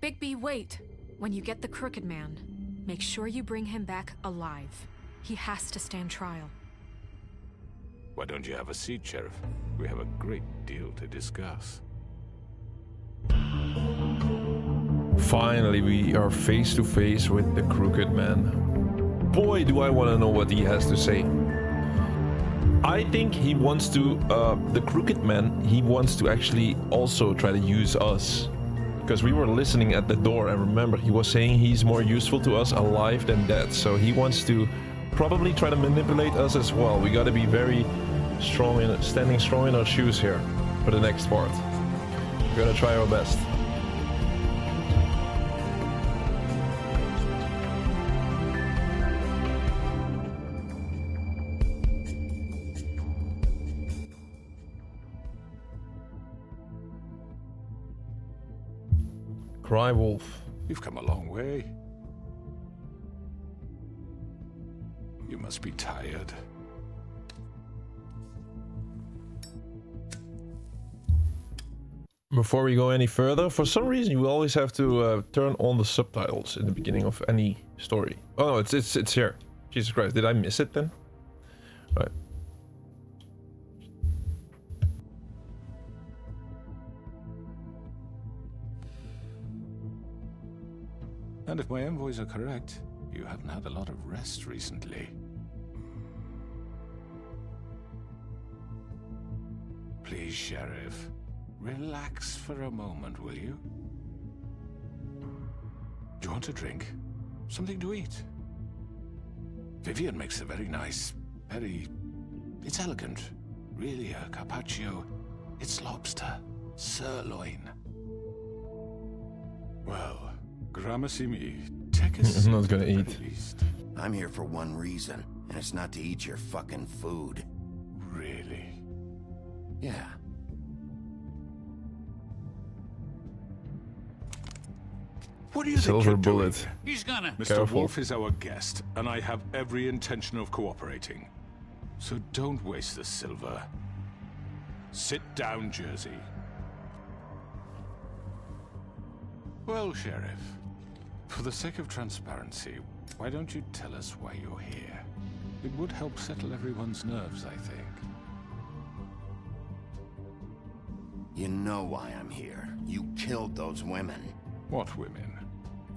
Bigby, wait! When you get the Crooked Man, make sure you bring him back alive. He has to stand trial. Why don't you have a seat, Sheriff? We have a great deal to discuss. Finally, we are face to face with the Crooked Man. Boy, do I want to know what he has to say. I think he wants to, the Crooked Man, he wants to actually also try to use us. Because we were listening at the door, and remember, he was saying he's more useful to us alive than dead. So he wants to probably try to manipulate us as well. We gotta be very strong, standing strong in our shoes here for the next part. We're gonna try our best. Cry Wolf. You've come a long way. You must be tired. Before we go any further, for some reason you always have to turn on the subtitles in the beginning of any story. Oh no, it's here. Jesus Christ, did I miss it then? Right. And if my envoys are correct, you haven't had a lot of rest recently. Please, Sheriff, relax for a moment, will you? Do you want a drink? Something to eat? Vivian makes a very nice, it's elegant. Really a carpaccio. It's lobster, sirloin. Well, gramercy me, take a sip. I'm not gonna eat. I'm here for one reason, and it's not to eat your fucking food. Really? Yeah. What do you Silver think you're bullet. doing? He's gonna... Mr. Careful. Wolf is our guest, and I have every intention of cooperating. So don't waste the silver. Sit down, Jersey. Well, Sheriff, for the sake of transparency, why don't you tell us why you're here? It would help settle everyone's nerves, I think. You know why I'm here. You killed those women. What women?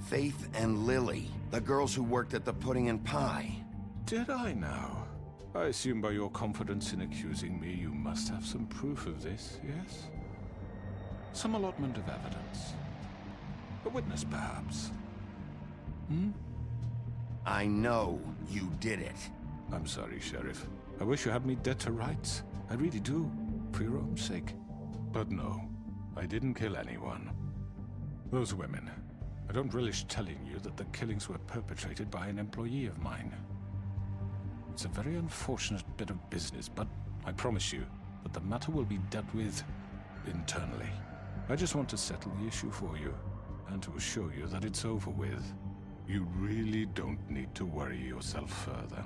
Faith and Lily, the girls who worked at the Pudding and Pie. Did I now? I assume by your confidence in accusing me, you must have some proof of this, yes? Some allotment of evidence. A witness, perhaps? I know you did it. I'm sorry, Sheriff. I wish you had me dead to rights. I really do, for your own sake. But no, I didn't kill anyone. Those women. I don't relish telling you that the killings were perpetrated by an employee of mine. It's a very unfortunate bit of business, but I promise you that the matter will be dealt with internally. I just want to settle the issue for you, and to assure you that it's over with. You really don't need to worry yourself further.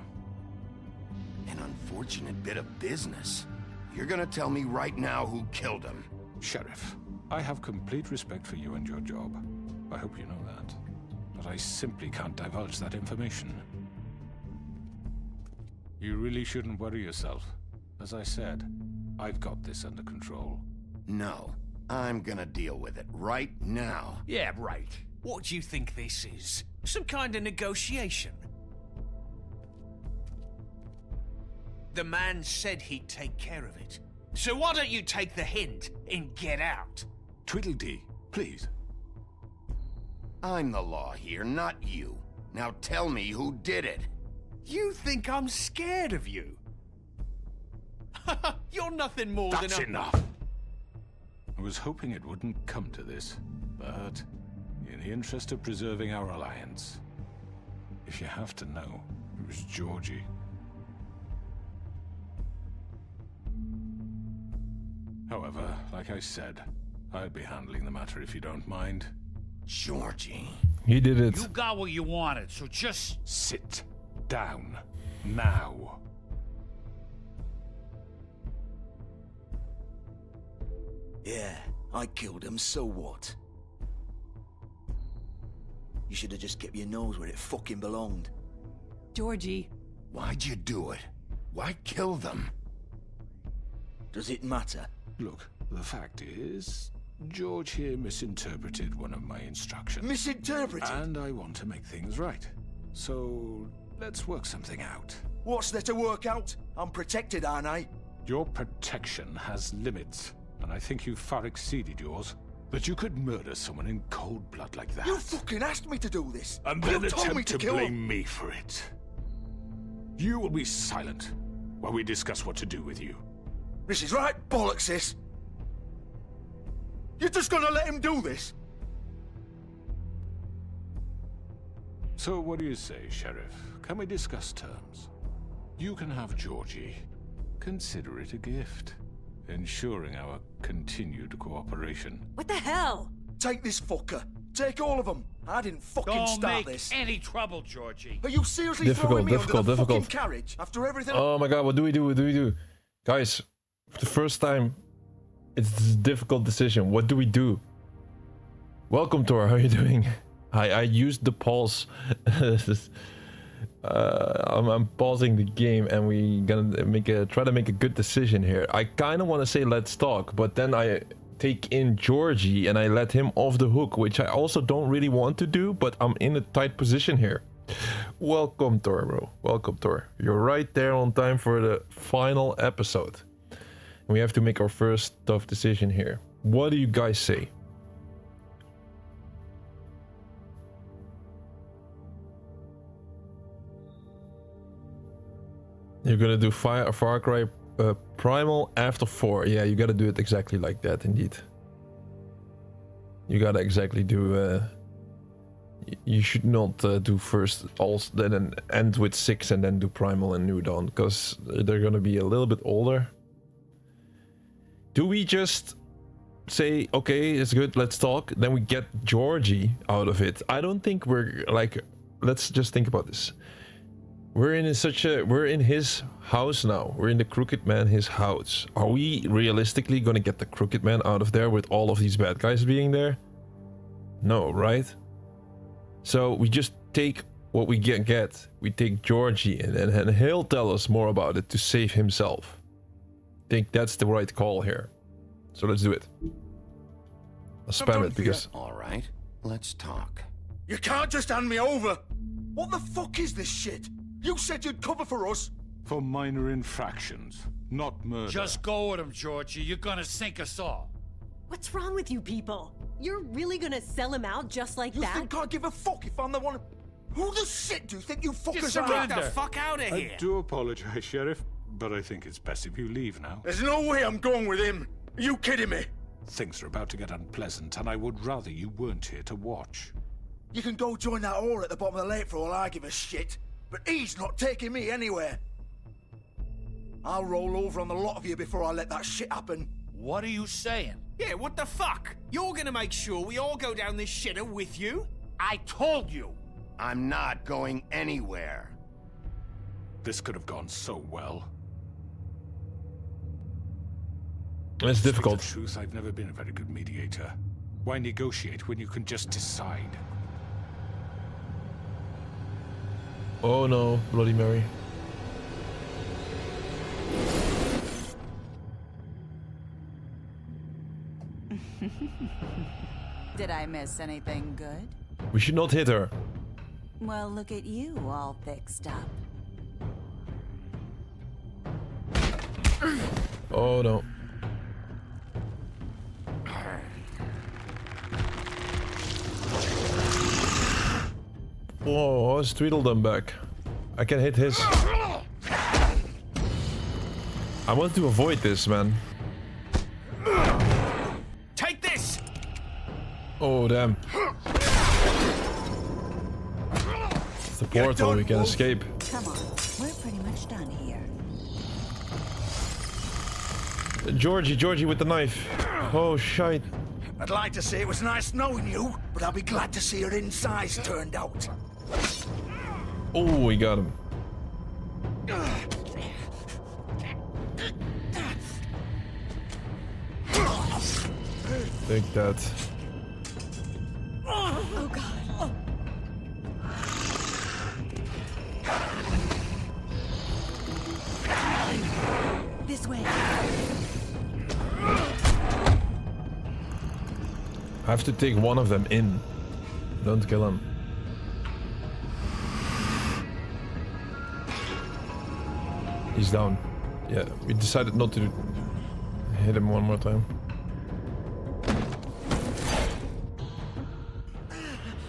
An unfortunate bit of business. You're gonna tell me right now who killed him. Sheriff, I have complete respect for you and your job. I hope you know that. But I simply can't divulge that information. You really shouldn't worry yourself. As I said, I've got this under control. No, I'm gonna deal with it right now. Yeah, right. What do you think this is? Some kind of negotiation? The man said he'd take care of it. So why don't you take the hint and get out? Tweedledee, please. I'm the law here, not you. Now tell me who did it. You think I'm scared of you? You're nothing more than That's enough! I was hoping it wouldn't come to this, but in the interest of preserving our alliance, if you have to know, it was Georgie. However, like I said, I'll be handling the matter if you don't mind. Georgie. He did it. You got what you wanted, so just... Sit down. Now. Yeah, I killed him, so what? You should have just kept your nose where it fucking belonged. Georgie. Why'd you do it? Why kill them? Does it matter? Look, the fact is, George here misinterpreted one of my instructions. Misinterpreted? And I want to make things right. So, let's work something out. What's there to work out? I'm protected, aren't I? Your protection has limits, and I think you've far exceeded yours. But you could murder someone in cold blood like that. You fucking asked me to do this! And then you told me attempt to to kill blame him. me for it. You will be silent while we discuss what to do with you. This is right bollocks, this! You're just gonna let him do this? So what do you say, Sheriff? Can we discuss terms? You can have Georgie. Consider it a gift, ensuring our continued cooperation. What the hell? Take this fucker. Take all of them. I didn't fucking Don't start make this. any trouble, Georgie. Are you seriously throwing me under the fucking carriage after everything? Oh my god, what do we do? What do we do? Guys, for the first time, it's a difficult decision. What do we do? Welcome, Tor. How are you doing? I used the pause. I'm pausing the game and we gonna try to make a good decision here. I kind of want to say let's talk, but then I take in Georgie and I let him off the hook, which I also don't really want to do, but I'm in a tight position here. Welcome, Tor, bro. Welcome, Tor. You're right there on time for the final episode. We have to make our first tough decision here. What do you guys say? You're gonna do Far Cry Primal after 4. Yeah, you gotta do it exactly like that, indeed. You gotta exactly do... you should not do first Alls, then end with 6 and then do Primal and New Dawn, because they're gonna be a little bit older. Do we just say, okay, it's good, let's talk, then we get Georgie out of it? I don't think we're like... Let's just think about this. We're in his house now. We're in the Crooked Man, his house. Are we realistically gonna get the Crooked Man out of there with all of these bad guys being there? No, right? So we just take what we get. We take Georgie and he'll tell us more about it to save himself. I think that's the right call here. So let's do it. I'll spam it because... Alright, let's talk. You can't just hand me over! What the fuck is this shit? You said you'd cover for us! For minor infractions, not murder. Just go with him, Georgie. You're gonna sink us all. What's wrong with you people? You're really gonna sell him out just like that? You think I give a fuck if I'm the one... Who the shit do you think you fuckers are? Get the fuck out of here! I do apologize, Sheriff, but I think it's best if you leave now. There's no way I'm going with him. Are you kidding me? Things are about to get unpleasant, and I would rather you weren't here to watch. You can go join that whore at the bottom of the lake for all I give a shit. But he's not taking me anywhere. I'll roll over on the lot of you before I let that shit happen. What are you saying? Yeah, what the fuck? You're gonna make sure we all go down this shitter with you? I told you! I'm not going anywhere. This could have gone so well. It's difficult. To tell the truth, I've never been a very good mediator. Why negotiate when you can just decide? Oh no, Bloody Mary. Did I miss anything good? We should not hit her. Well, look at you, all fixed up. Oh no. Whoa, how's Tweedledum back? I can hit his. I want to avoid this, man. Take this! Oh, damn. It's the portal, we can escape. Come on, we're pretty much done here. Georgie with the knife. Oh, shite. I'd like to say it was nice knowing you, but I'll be glad to see your insides turned out. Oh, we got him. Take that. Oh God. This way. I have to take one of them in. Don't kill him. He's down. Yeah, we decided not to hit him one more time.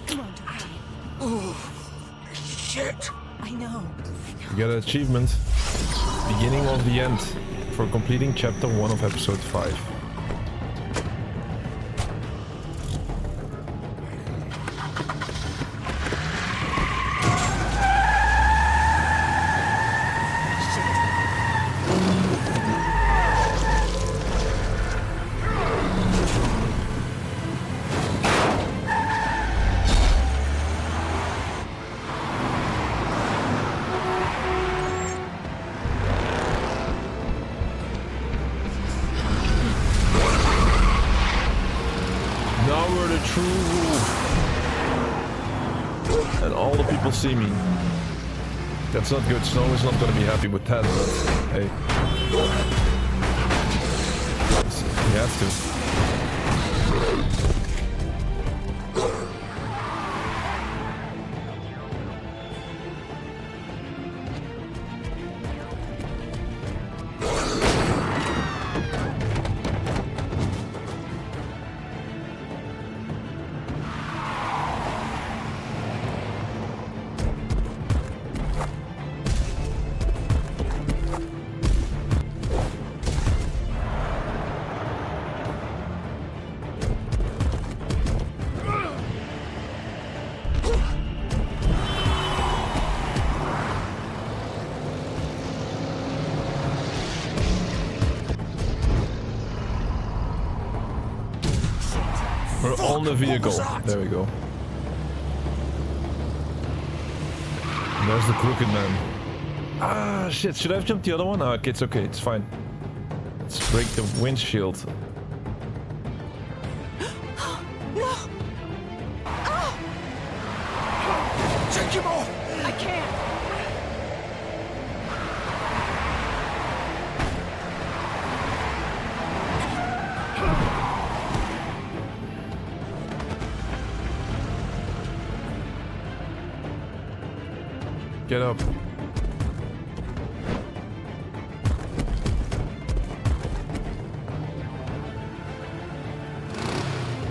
Come on, Georgie. Oh, shit. I know. We got an achievement. Beginning of the end. For completing chapter 1 of episode 5. See me. That's not good. Snow is not going to be happy with that, but hey. You have to. On the vehicle. There we go. And there's the crooked man. Ah, shit. Should I have jumped the other one? Ah, okay, it's okay. It's fine. Let's break the windshield. No! Oh! Take him off! I can't! Get up.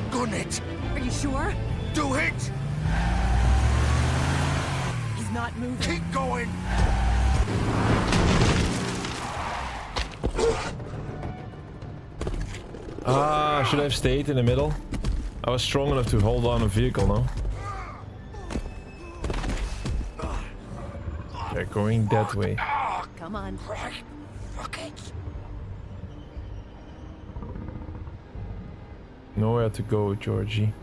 Gun it! Are you sure? Do it! He's not moving. Keep going! Ah, should I have stayed in the middle? I was strong enough to hold on a vehicle, no? They're going that way. Come on. Fuck it. Nowhere to go, Georgie.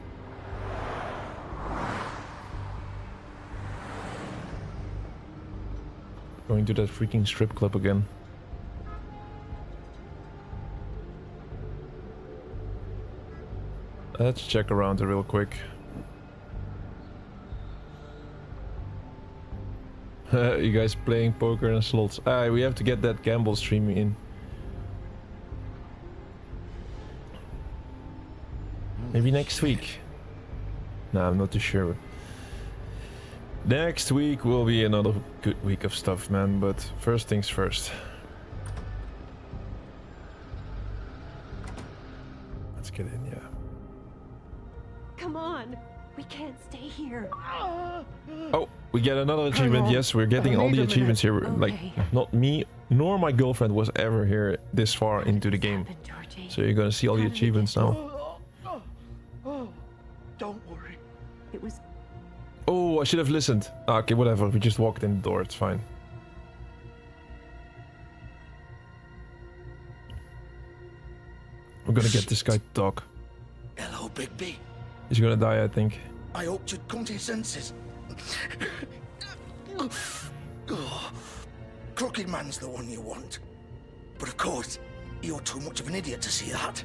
Going to that freaking strip club again. Let's check around real quick. You guys playing poker and slots. We have to get that gamble stream in. Maybe next week. No, I'm not too sure. Next week will be another good week of stuff, man. But first things first. Let's get in, yeah. Come on. We can't stay here. Oh, we get another achievement. Yes, we're getting all the achievements here. Like, not me nor my girlfriend was ever here this far into the game. So you're gonna see all the achievements now. Don't worry. It was... Oh, I should have listened. Okay, whatever. We just walked in the door. It's fine. We're gonna get this guy to talk. Ellie, Bigby. He's gonna die, I think. I hoped you'd come to your senses. Crooked Man's the one you want. But of course, you're too much of an idiot to see that.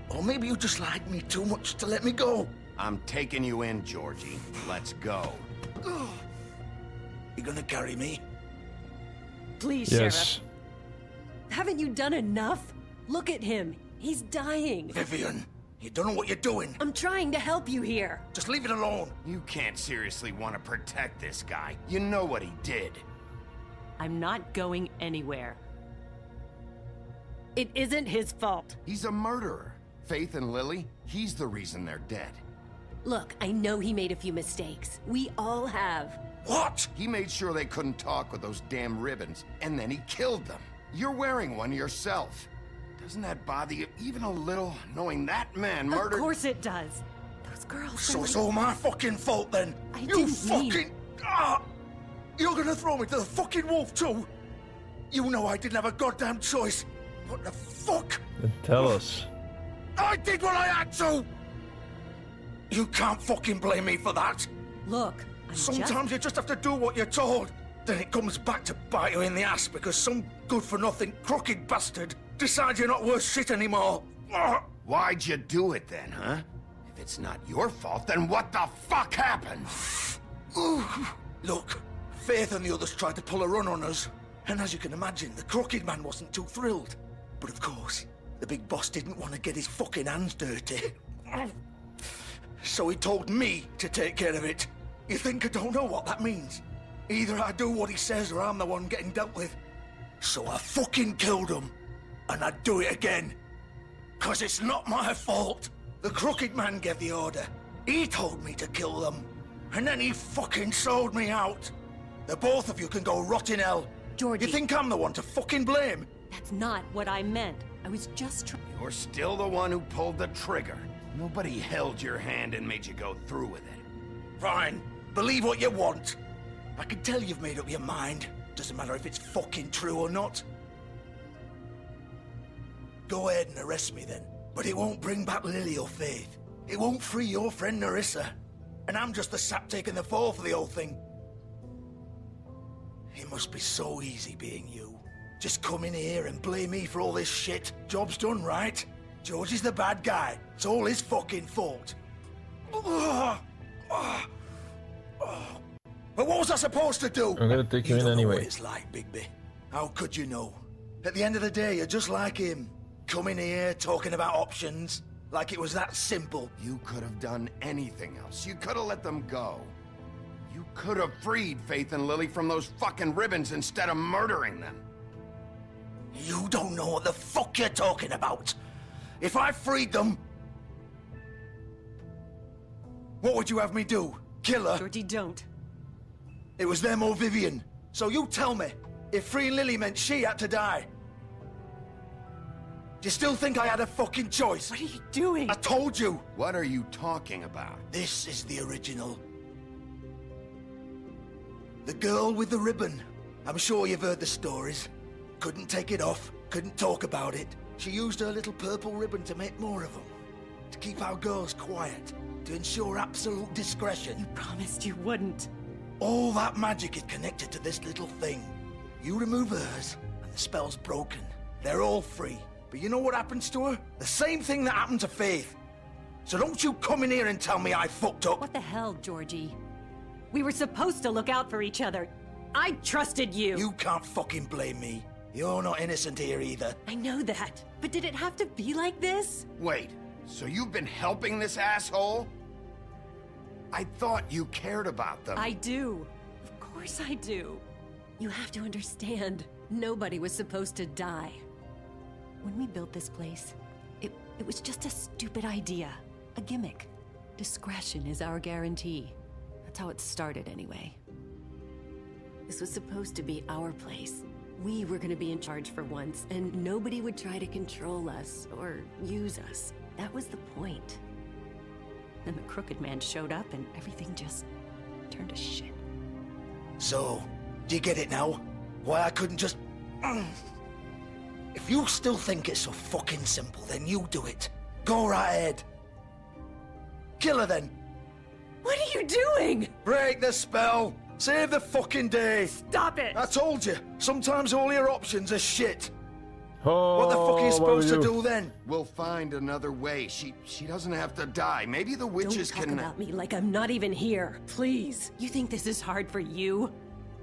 Or maybe you just like me too much to let me go. I'm taking you in, Georgie. Let's go. You gonna carry me? Please, Yes. Sheriff. Haven't you done enough? Look at him. He's dying. Vivian, you don't know what you're doing. I'm trying to help you here. Just leave it alone. You can't seriously want to protect this guy. You know what he did. I'm not going anywhere. It isn't his fault. He's a murderer. Faith and Lily, he's the reason they're dead. Look, I know he made a few mistakes. We all have. What? He made sure they couldn't talk with those damn ribbons, and then he killed them. You're wearing one yourself. Doesn't that bother you even a little, knowing that man murdered— Of course it does. Those girls— So it's all my fucking fault then? I You didn't fucking— mean— You're gonna throw me to the fucking wolf too? You know I didn't have a goddamn choice. What the fuck? Then tell us. I did what I had to! You can't fucking blame me for that. Look, Sometimes you just have to do what you're told. Then it comes back to bite you in the ass because some good-for-nothing crooked bastard decides you're not worth shit anymore. Why'd you do it then, huh? If it's not your fault, then what the fuck happened? Look, Faith and the others tried to pull a run on us. And as you can imagine, the Crooked Man wasn't too thrilled. But of course, the big boss didn't want to get his fucking hands dirty. So he told me to take care of it. You think I don't know what that means? Either I do what he says or I'm the one getting dealt with. So I fucking killed him. And I'd do it again. 'Cause it's not my fault. The Crooked Man gave the order. He told me to kill them. And then he fucking sold me out. The both of you can go rot in hell. Georgie. You think I'm the one to fucking blame? That's not what I meant. I was just trying. You're still the one who pulled the trigger. Nobody held your hand and made you go through with it. Fine. Believe what you want. I can tell you've made up your mind. Doesn't matter if it's fucking true or not. Go ahead and arrest me then. But it won't bring back Lily or Faith. It won't free your friend Narissa. And I'm just the sap taking the fall for the whole thing. It must be so easy being you. Just come in here and blame me for all this shit. Job's done, right? George is the bad guy. It's all his fucking fault. But what was I supposed to do? I'm gonna take you in don't know what anyway. it's like, Bigby. How could you know? At the end of the day, you're just like him. Coming here, talking about options. Like it was that simple. You could have done anything else. You could have let them go. You could have freed Faith and Lily from those fucking ribbons instead of murdering them. You don't know what the fuck you're talking about. If I freed them... What would you have me do? Kill her? Georgie, don't. It was them or Vivian. So you tell me, if freeing Lily meant she had to die. Do you still think I had a fucking choice? What are you doing? I told you. What are you talking about? This is the original. The girl with the ribbon. I'm sure you've heard the stories. Couldn't take it off, couldn't talk about it. She used her little purple ribbon to make more of them. To keep our girls quiet. To ensure absolute discretion. You promised you wouldn't. All that magic is connected to this little thing. You remove hers, and the spell's broken. They're all free. But you know what happens to her? The same thing that happened to Faith. So don't you come in here and tell me I fucked up. What the hell, Georgie? We were supposed to look out for each other. I trusted you. You can't fucking blame me. You're not innocent here either. I know that. But did it have to be like this? Wait, so you've been helping this asshole? I thought you cared about them. I do. Of course I do. You have to understand, nobody was supposed to die. When we built this place, it was just a stupid idea. A gimmick. Discretion is our guarantee. That's how it started anyway. This was supposed to be our place. We were gonna be in charge for once, and nobody would try to control us or use us. That was the point. Then the Crooked Man showed up and everything just turned to shit. So, do you get it now? Why I couldn't just... If you still think it's so fucking simple, then you do it. Go right ahead. Kill her then. What are you doing? Break the spell. Save the fucking day. Stop it. I told you. Sometimes all your options are shit. Oh, What the fuck are you supposed to what do then? We'll find another way. She doesn't have to die. Maybe the witches Don't talk can... about me like I'm not even here. Please. You think this is hard for you?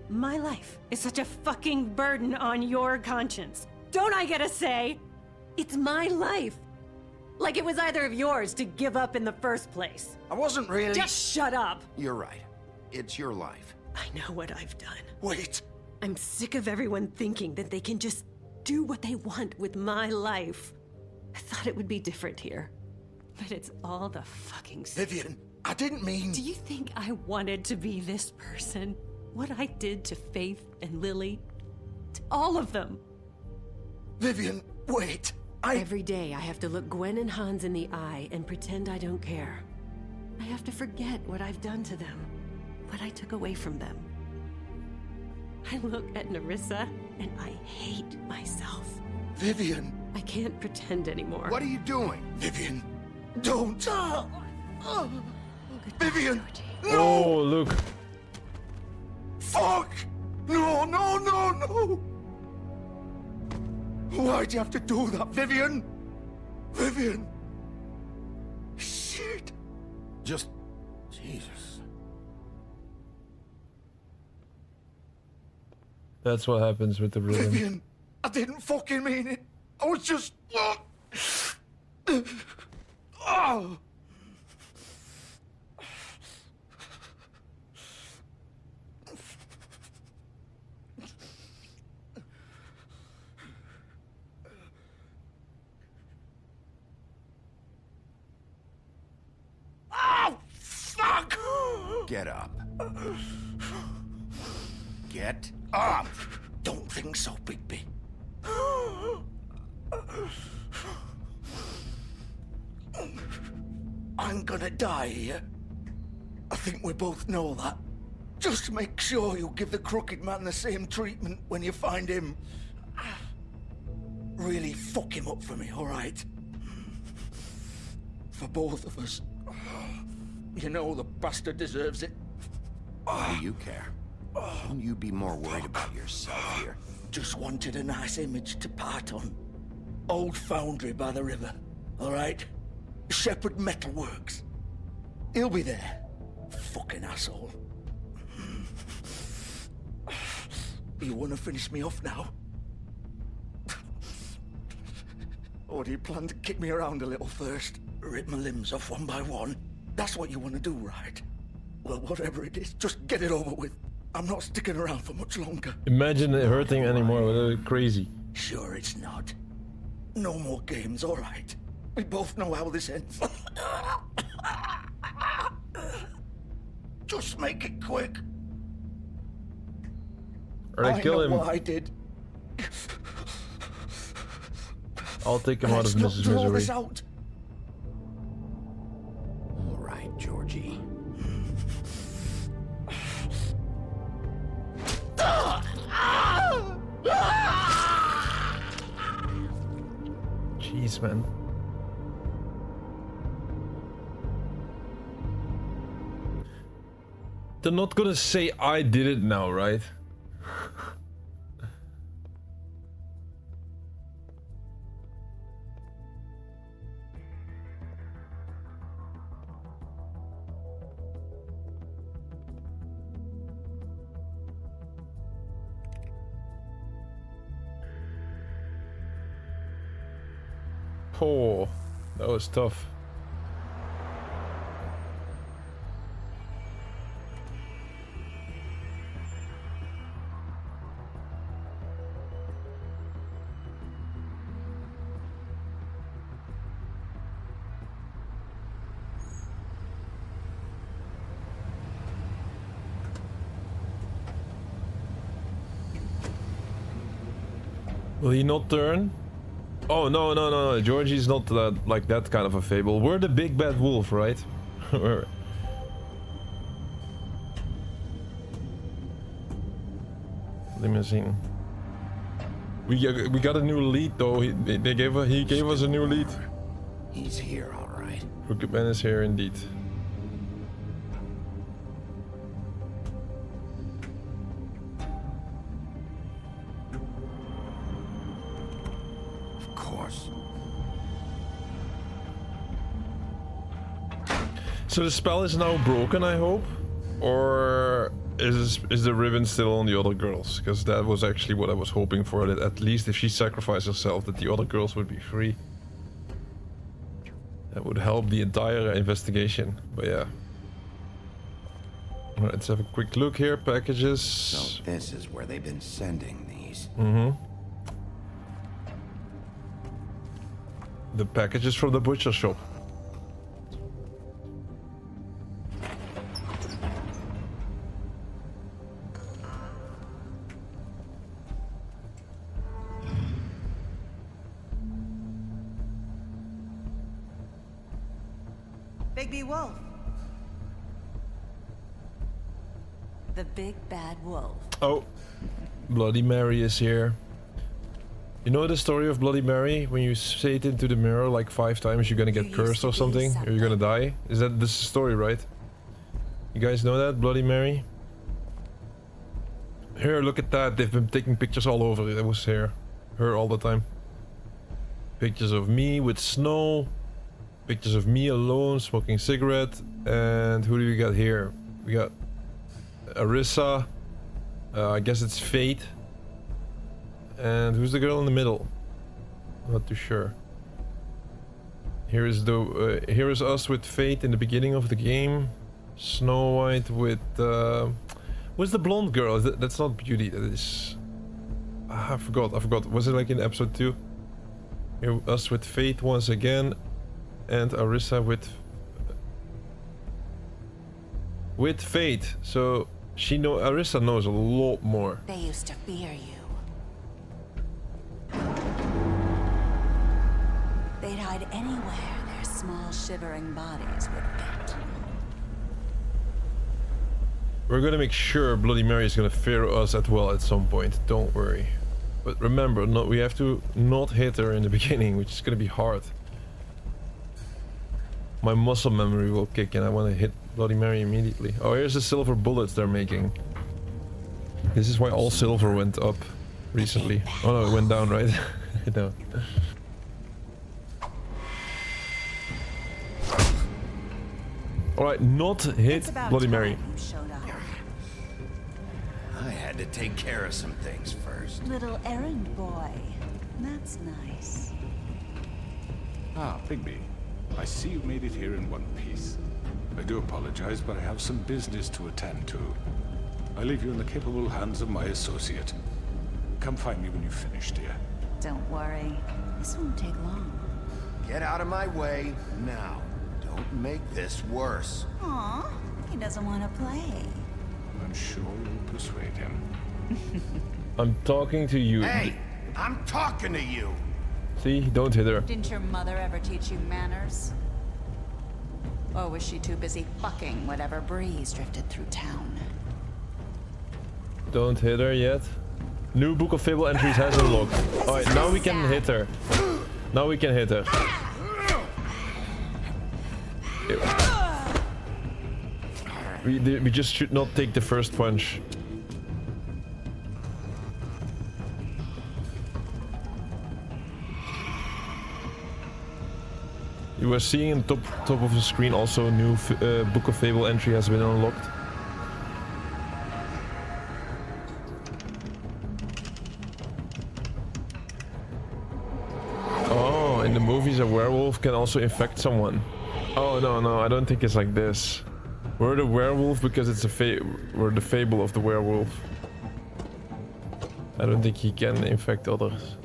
My life is such a fucking burden on your conscience. Don't I get a say? It's my life. Like it was either of yours to give up in the first place. I wasn't really... Just shut up. You're right. It's your life. I know what I've done. Wait. I'm sick of everyone thinking that they can just do what they want with my life. I thought it would be different here. But it's all the fucking... Vivian, I didn't mean... Do you think I wanted to be this person? What I did to Faith and Lily? To all of them? Vivian, wait. Every day I have to look Gwen and Hans in the eye and pretend I don't care. I have to forget what I've done to them. What I took away from them. I look at Nerissa and I hate myself. Vivian. I can't pretend anymore. What are you doing? Vivian, don't. Vivian, no! Oh, look. Fuck! No, no, no, no! Why'd you have to do that, Vivian? Vivian! Shit! Just... Jesus. That's what happens with the rhythm. Vivian, I didn't fucking mean it. I was just... Oh! Oh, fuck! Get up. Get up! Don't think so, Bigby. I'm gonna die here. I think we both know that. Just make sure you give the Crooked Man the same treatment when you find him. Really fuck him up for me, all right? For both of us. You know the bastard deserves it. Why do you care? Shouldn't you be more worried about yourself here? Just wanted a nice image to part on. Old foundry by the river, all right? Shepherd Metalworks. He'll be there. Fucking asshole. You want to finish me off now? Or do you plan to kick me around a little first? Rip my limbs off one by one? That's what you want to do, right? Well, whatever it is, just get it over with. I'm not sticking around for much longer. Imagine it hurting anymore. Crazy. Sure it's not. No more games, all right? We both know how this ends. Just make it quick. Or I kill him. What I did. I'll take him out of Mrs. Misery. All right, Georgie. Jeez, man. They're not gonna say I did it now, right? Oh, that was tough. Will he not turn? Oh, no, no, no, no. Georgie's not like that kind of a fable. We're the big bad wolf, right? Limousine. We got a new lead though. He gave us a new lead. He's here, all right. Crooked Man is here indeed. course. So the spell is now broken, I hope? Or is the ribbon still on the other girls? Because that was actually what I was hoping for, that at least if she sacrificed herself, that the other girls would be free. That would help the entire investigation, but yeah. Alright, let's have a quick look here. Packages. So this is where they've been sending these. Mm-hmm. The packages from the butcher shop. Bigby Wolf. The big bad wolf. Oh, Bloody Mary is here. You know the story of Bloody Mary? When you say it into the mirror like 5 times, you're gonna get cursed or something, or you're gonna die. Is that this story, right? You guys know that, Bloody Mary? Here, look at that. They've been taking pictures all over. It was her all the time. Pictures of me with snow. Pictures of me alone smoking cigarette. And who do we got here? We got Arissa. I guess it's Fate. And who's the girl in the middle? Not too sure. Here is us with Fate in the beginning of the game. Snow White with what's the blonde girl? That's not Beauty. That is. I forgot. Was it like in episode 2? Here us with Fate once again, and Arissa with Fate. So Arissa knows a lot more. They used to fear you. They'd hide anywhere their small shivering bodies would fit. We're gonna make sure Bloody Mary is gonna fear us as well at some point. Don't worry. But remember, we have to not hit her in the beginning, which is gonna be hard. My muscle memory will kick in. I want to hit Bloody Mary immediately. Oh, here's the silver bullets they're making. This is why all silver went up recently. Oh no, it went down, right? No. Alright, not hit Bloody Mary. I had to take care of some things first. Little errand boy. That's nice. Ah, Bigby. I see you made it here in one piece. I do apologize, but I have some business to attend to. I leave you in the capable hands of my associate. Come find me when you've finished, dear. Don't worry. This won't take long. Get out of my way now. Don't make this worse. Aw, he doesn't want to play. I'm sure you'll persuade him. I'm talking to you. Hey, I'm talking to you. See, don't hit her. Didn't your mother ever teach you manners? Or was she too busy fucking whatever breeze drifted through town? Don't hit her yet. New Book of Fable entries has unlocked. Alright, now we can hit her. Now we can hit her. We just should not take the first punch. You were seeing in the top of the screen also a new Book of Fable entry has been unlocked. Oh, in the movies a werewolf can also infect someone. Oh no, I don't think it's like this. We're the werewolf because it's we're the fable of the werewolf. I don't think he can infect others.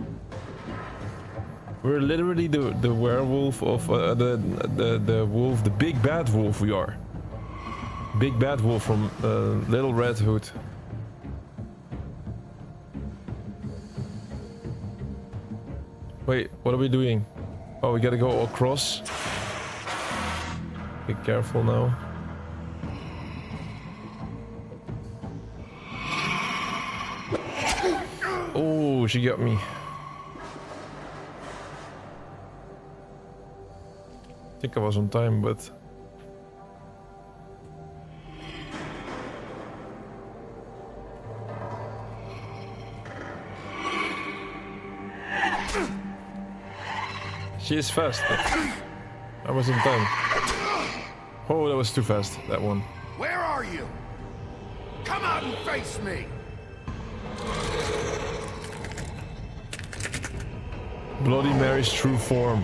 We're literally the werewolf of the wolf, the big bad wolf we are. Big bad wolf from Little Red Hood. Wait, what are we doing? Oh, we gotta go across. Be careful now. Oh, she got me. I think I was on time, but... She is fast, but I was in time. Oh, that was too fast, that one. Where are you? Come out and face me! Bloody Mary's true form.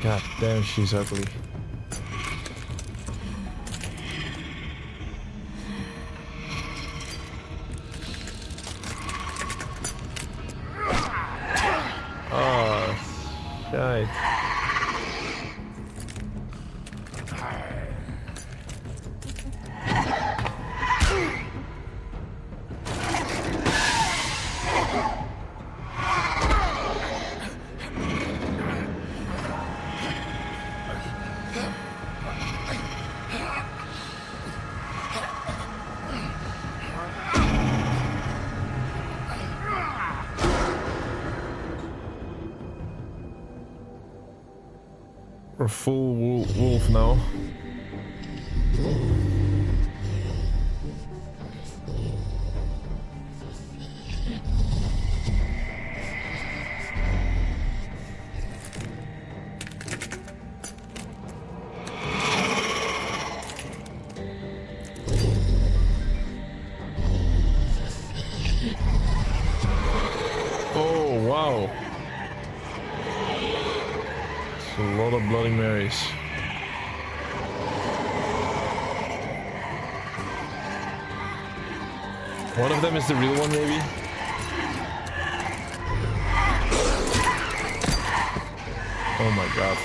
God damn, she's ugly. Oh, shite. We're full wolf now. Oh, wow. A lot of Bloody Marys. One of them is the real one, maybe? Oh my god.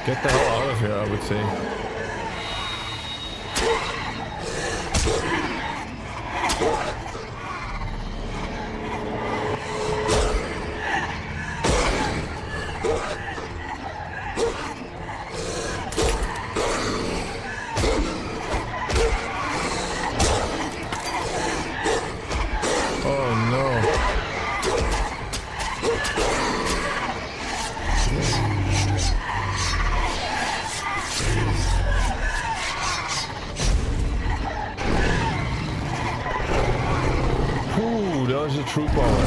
Get the hell out of here, I would say. True power.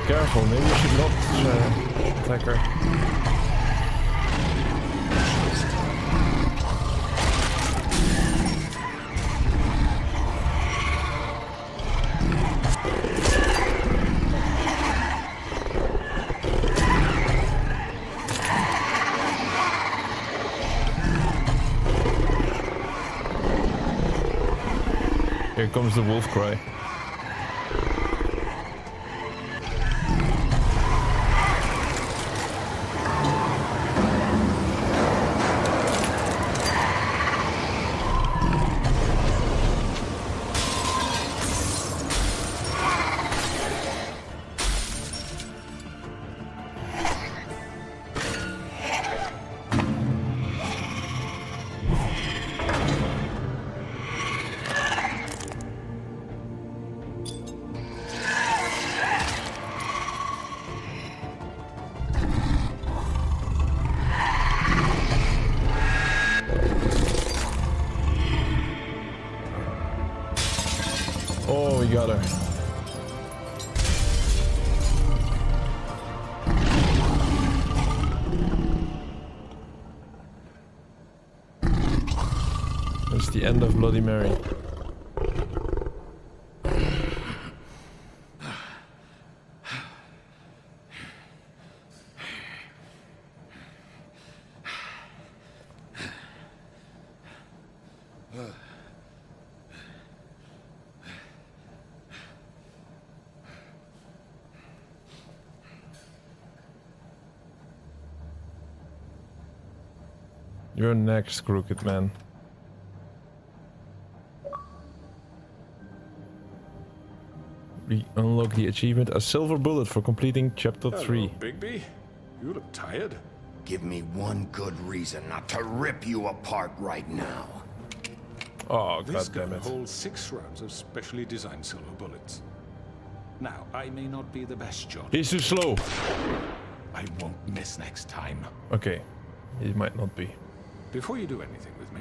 Careful, maybe you should not attack her. Here comes the wolf cry. Oh, we got her. That's the end of Bloody Mary. You're next, Crooked Man. We unlock the achievement, a silver bullet for completing chapter 3. Bigby, you look tired. Give me one good reason not to rip you apart right now. Oh, This gun goddammit. holds 6 rounds of specially designed silver bullets. Now, I may not be the best shot. He's too slow. I won't miss next time. Okay, he might not be. Before you do anything with me,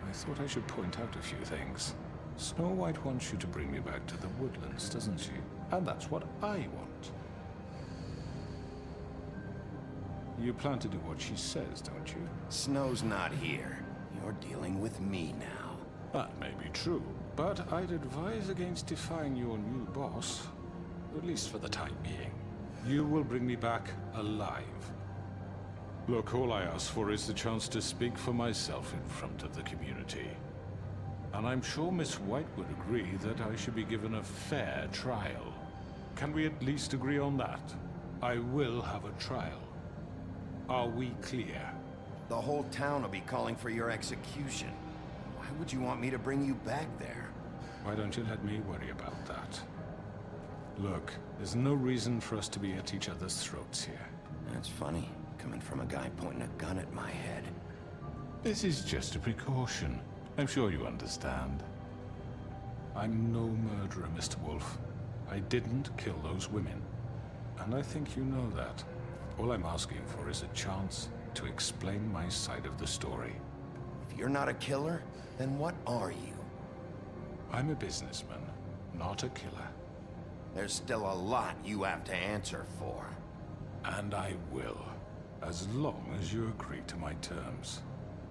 I thought I should point out a few things. Snow White wants you to bring me back to the woodlands, doesn't she? And that's what I want. You plan to do what she says, don't you? Snow's not here. You're dealing with me now. That may be true, but I'd advise against defying your new boss, at least for the time being. You will bring me back alive. Look, all I ask for is the chance to speak for myself in front of the community. And I'm sure Miss White would agree that I should be given a fair trial. Can we at least agree on that? I will have a trial. Are we clear? The whole town will be calling for your execution. Why would you want me to bring you back there? Why don't you let me worry about that? Look, there's no reason for us to be at each other's throats here. That's funny, coming from a guy pointing a gun at my head. This is just a precaution. I'm sure you understand. I'm no murderer, Mr. Wolf. I didn't kill those women. And I think you know that. All I'm asking for is a chance to explain my side of the story. If you're not a killer, then what are you? I'm a businessman, not a killer. There's still a lot you have to answer for. And I will, as long as you agree to my terms.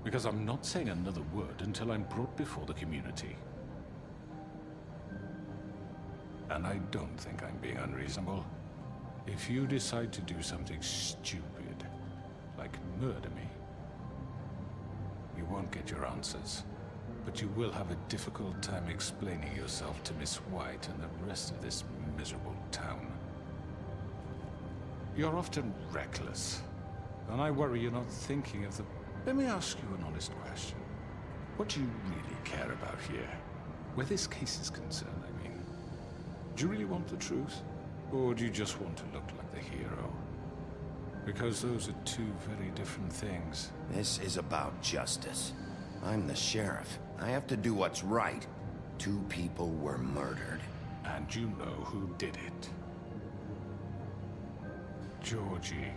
Because I'm not saying another word until I'm brought before the community. And I don't think I'm being unreasonable. If you decide to do something stupid, like murder me, you won't get your answers. But you will have a difficult time explaining yourself to Miss White and the rest of this miserable town. You're often reckless, and I worry you're not thinking of the... Let me ask you an honest question. What do you really care about here? Where this case is concerned, I mean. Do you really want the truth? Or do you just want to look like the hero? Because those are two very different things. This is about justice. I'm the sheriff. I have to do what's right. 2 people were murdered. And you know who did it. Georgie.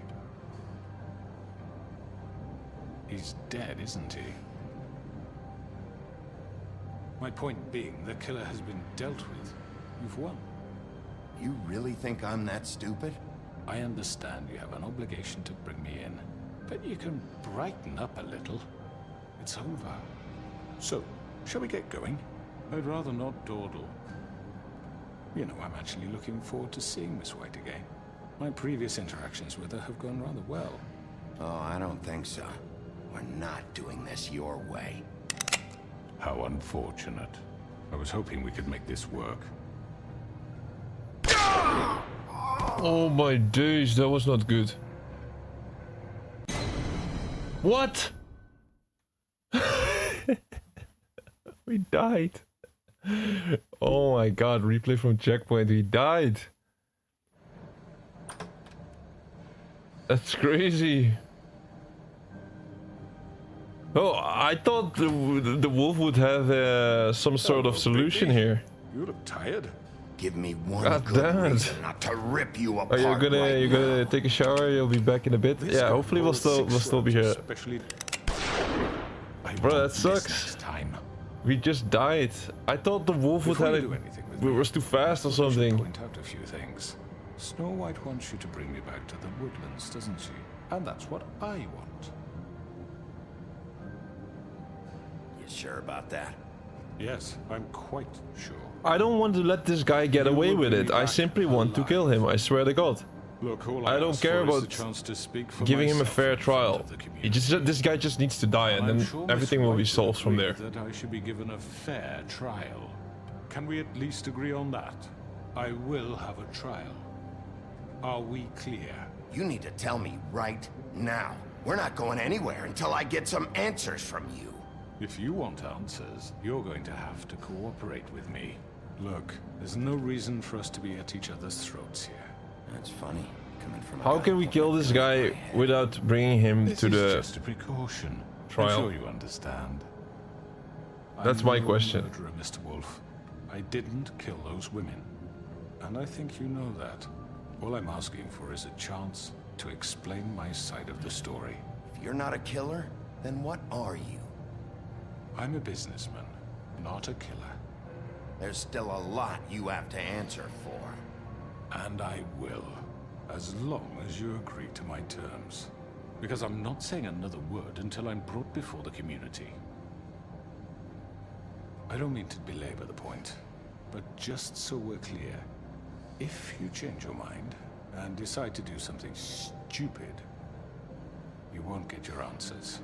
He's dead, isn't he? My point being, the killer has been dealt with. You've won. You really think I'm that stupid? I understand you have an obligation to bring me in, but you can brighten up a little. It's over. So, shall we get going? I'd rather not dawdle. You know, I'm actually looking forward to seeing Miss White again. My previous interactions with her have gone rather well. Oh, I don't think so. We're not doing this your way. How unfortunate. I was hoping we could make this work. Oh my days, that was not good. What? We died. Oh my god, replay from checkpoint, we died. That's crazy. Oh, I thought the wolf would have some sort of solution here. You look tired. Give me one God good damn it. reason not to rip you Are apart. you gonna right gonna take a shower? You'll be back in a bit. This Yeah, guy hopefully we'll holds still be 6 here. rounds, especially... Bro, that won't miss sucks. next time. We just died. I thought the wolf would Before have you do it. anything with We was too fast or I should something. point out a few things. Snow White wants you to bring me back to the woodlands, doesn't she? And that's what I want. You sure about that? Yes, I'm quite sure. I don't want to let this guy get away with it. I simply want to kill him. I swear to God. Look, all I don't ask care for is about the chance to speak for giving him a myself fair in front trial. of the community. This guy just needs to die, and I'm then sure Miss everything will be White solved from agree there. That I should be given a fair trial. Can we at least agree on that? I will have a trial. Are we clear? You need to tell me right now. We're not going anywhere until I get some answers from you. If you want answers, you're going to have to cooperate with me. Look, there's no reason for us to be at each other's throats here. That's funny, coming from a How guy can we kill this guy without bringing him This to is the just a precaution. trial? I'm sure you understand. That's I'm my no question. murderer, Mr. Wolf. I didn't kill those women. And I think you know that. All I'm asking for is a chance to explain my side of the story. If you're not a killer, then what are you? I'm a businessman, not a killer. There's still a lot you have to answer for. And I will, as long as you agree to my terms. Because I'm not saying another word until I'm brought before the community. I don't mean to belabor the point, but just so we're clear, if you change your mind and decide to do something stupid, you won't get your answers.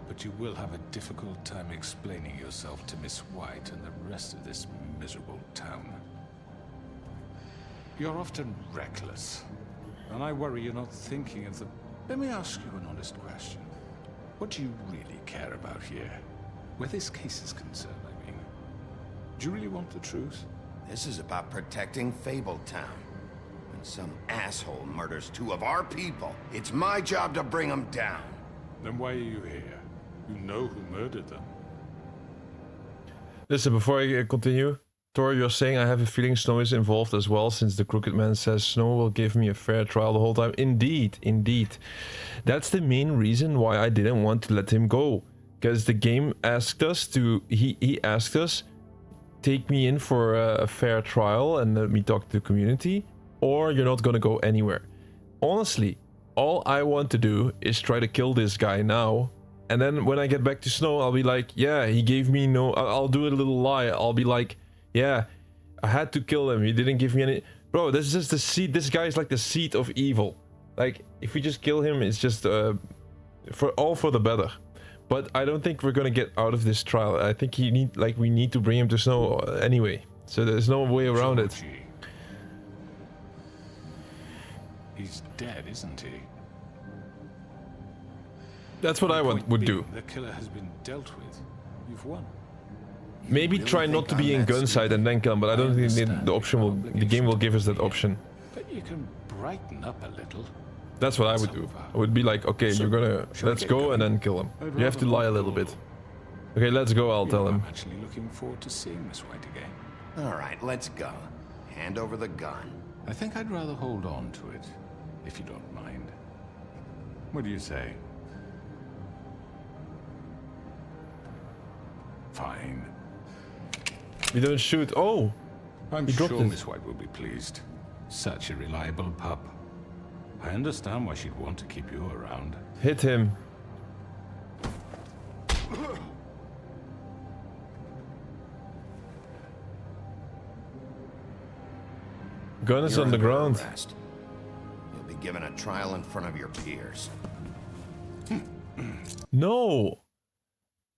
But you will have a difficult time explaining yourself to Miss White and the rest of this miserable town. You're often reckless, and I worry you're not thinking of the... Let me ask you an honest question. What do you really care about here? Where this case is concerned, I mean. Do you really want the truth? This is about protecting Fabletown. When some asshole murders 2 of our people, it's my job to bring them down. Then why are you here? You know who murdered them. Listen, before I continue, Thor, you're saying I have a feeling Snow is involved as well, since the Crooked Man says Snow will give me a fair trial the whole time. Indeed, indeed. That's the main reason why I didn't want to let him go. Because the game asked us to... He asked us, take me in for a fair trial and let me talk to the community, or you're not gonna go anywhere. Honestly, all I want to do is try to kill this guy now. And then when I get back to Snow, I'll be like, yeah, he gave me no... I'll do a little lie. I'll be like, yeah, I had to kill him. He didn't give me any... Bro, this is just the seed. This guy is like the seed of evil. Like, if we just kill him, it's just for the better. But I don't think we're gonna get out of this trial. I think we need to bring him to Snow anyway. So there's no way around it. He's dead, isn't he? That's what I would do. The killer has been dealt with. You've won. Maybe try not to be in gunsight and then kill him, but I don't think the option will... The game will give us that option. But you can brighten up a little. That's what I would do. I would be like, okay, you're gonna... Let's go and then kill him. You have to lie a little bit. Okay, let's go, I'll tell him. I'm actually looking forward to seeing Miss White again. Alright, let's go. Hand over the gun. I think I'd rather hold on to it, if you don't mind. What do you say? Fine. We don't shoot. Oh! I'm he dropped sure it. Miss White will be pleased. Such a reliable pup. I understand why she'd want to keep you around. Hit him. Gun is on the ground. Arrest. You'll be given a trial in front of your peers. No!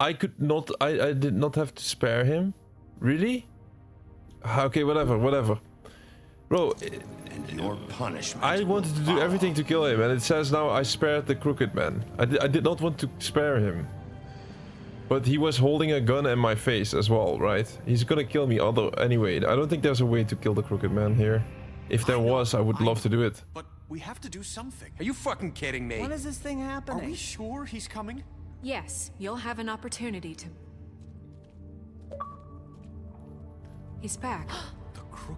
I could not... I did not have to spare him? Really? Okay, whatever. Bro... And your punishment... I wanted to do everything to kill him, and it says now I spared the Crooked Man. I did not want to spare him. But he was holding a gun in my face as well, right? He's gonna kill me anyway. I don't think there's a way to kill the Crooked Man here. If there was, I would love to do it. But we have to do something. Are you fucking kidding me? When is this thing happening? Are we sure he's coming? Yes, you'll have an opportunity to... He's back.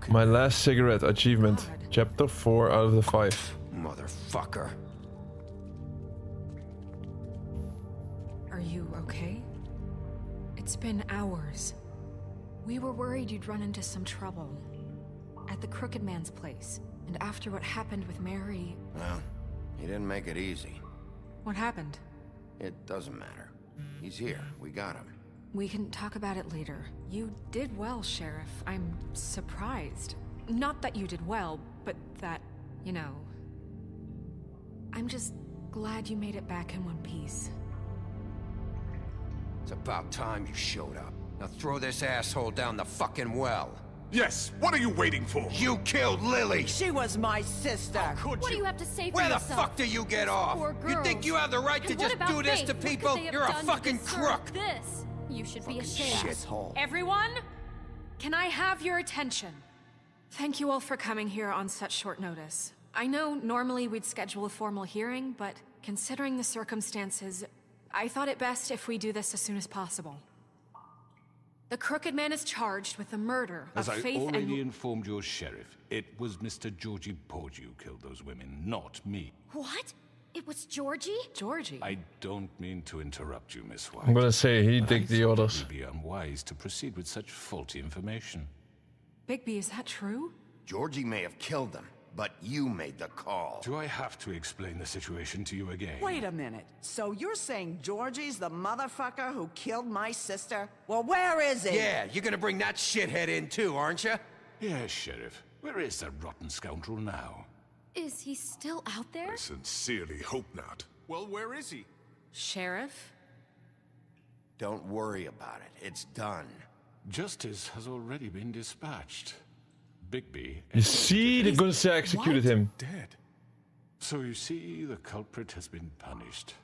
My last cigarette achievement. Chapter 4 out of the 5. Motherfucker. Are you okay? It's been hours. We were worried you'd run into some trouble. At the Crooked Man's place. And after what happened with Mary... Well, he didn't make it easy. What happened? It doesn't matter. He's here. We got him. We can talk about it later. You did well, Sheriff. I'm surprised. Not that you did well, but that, you know... I'm just glad you made it back in one piece. It's about time you showed up. Now throw this asshole down the fucking well. Yes, what are you waiting for? You killed Lily! She was my sister! What do you have to say for Where the yourself? fuck do you get off? Poor You think girls. you have the right to And what just about do this Faith? to What could people? they have You're a done to fucking deserve crook! This. You should be ashamed. Shithole. Everyone, can I have your attention? Thank you all for coming here on such short notice. I know normally we'd schedule a formal hearing, but considering the circumstances, I thought it best if we do this as soon as possible. The Crooked Man is charged with the murder As of I Faith already and... informed your sheriff, it was Mr. Georgie Porgy who killed those women, not me. What? It was Georgie? Georgie? I don't mean to interrupt you, Miss White. I'm gonna say he but did I the thought orders. It would be unwise to proceed with such faulty information. Bigby, is that true? Georgie may have killed them, but you made the call. Do I have to explain the situation to you again? Wait a minute. So you're saying Georgie's the motherfucker who killed my sister? Well, where is he? Yeah, you're gonna bring that shithead in too, aren't you? Yes, Sheriff. Where is that rotten scoundrel now? Is he still out there? I sincerely hope not. Well, where is he? Sheriff? Don't worry about it. It's done. Justice has already been dispatched. Bigby... You see, they're gonna say I executed him. Dead. So you see, the culprit has been punished.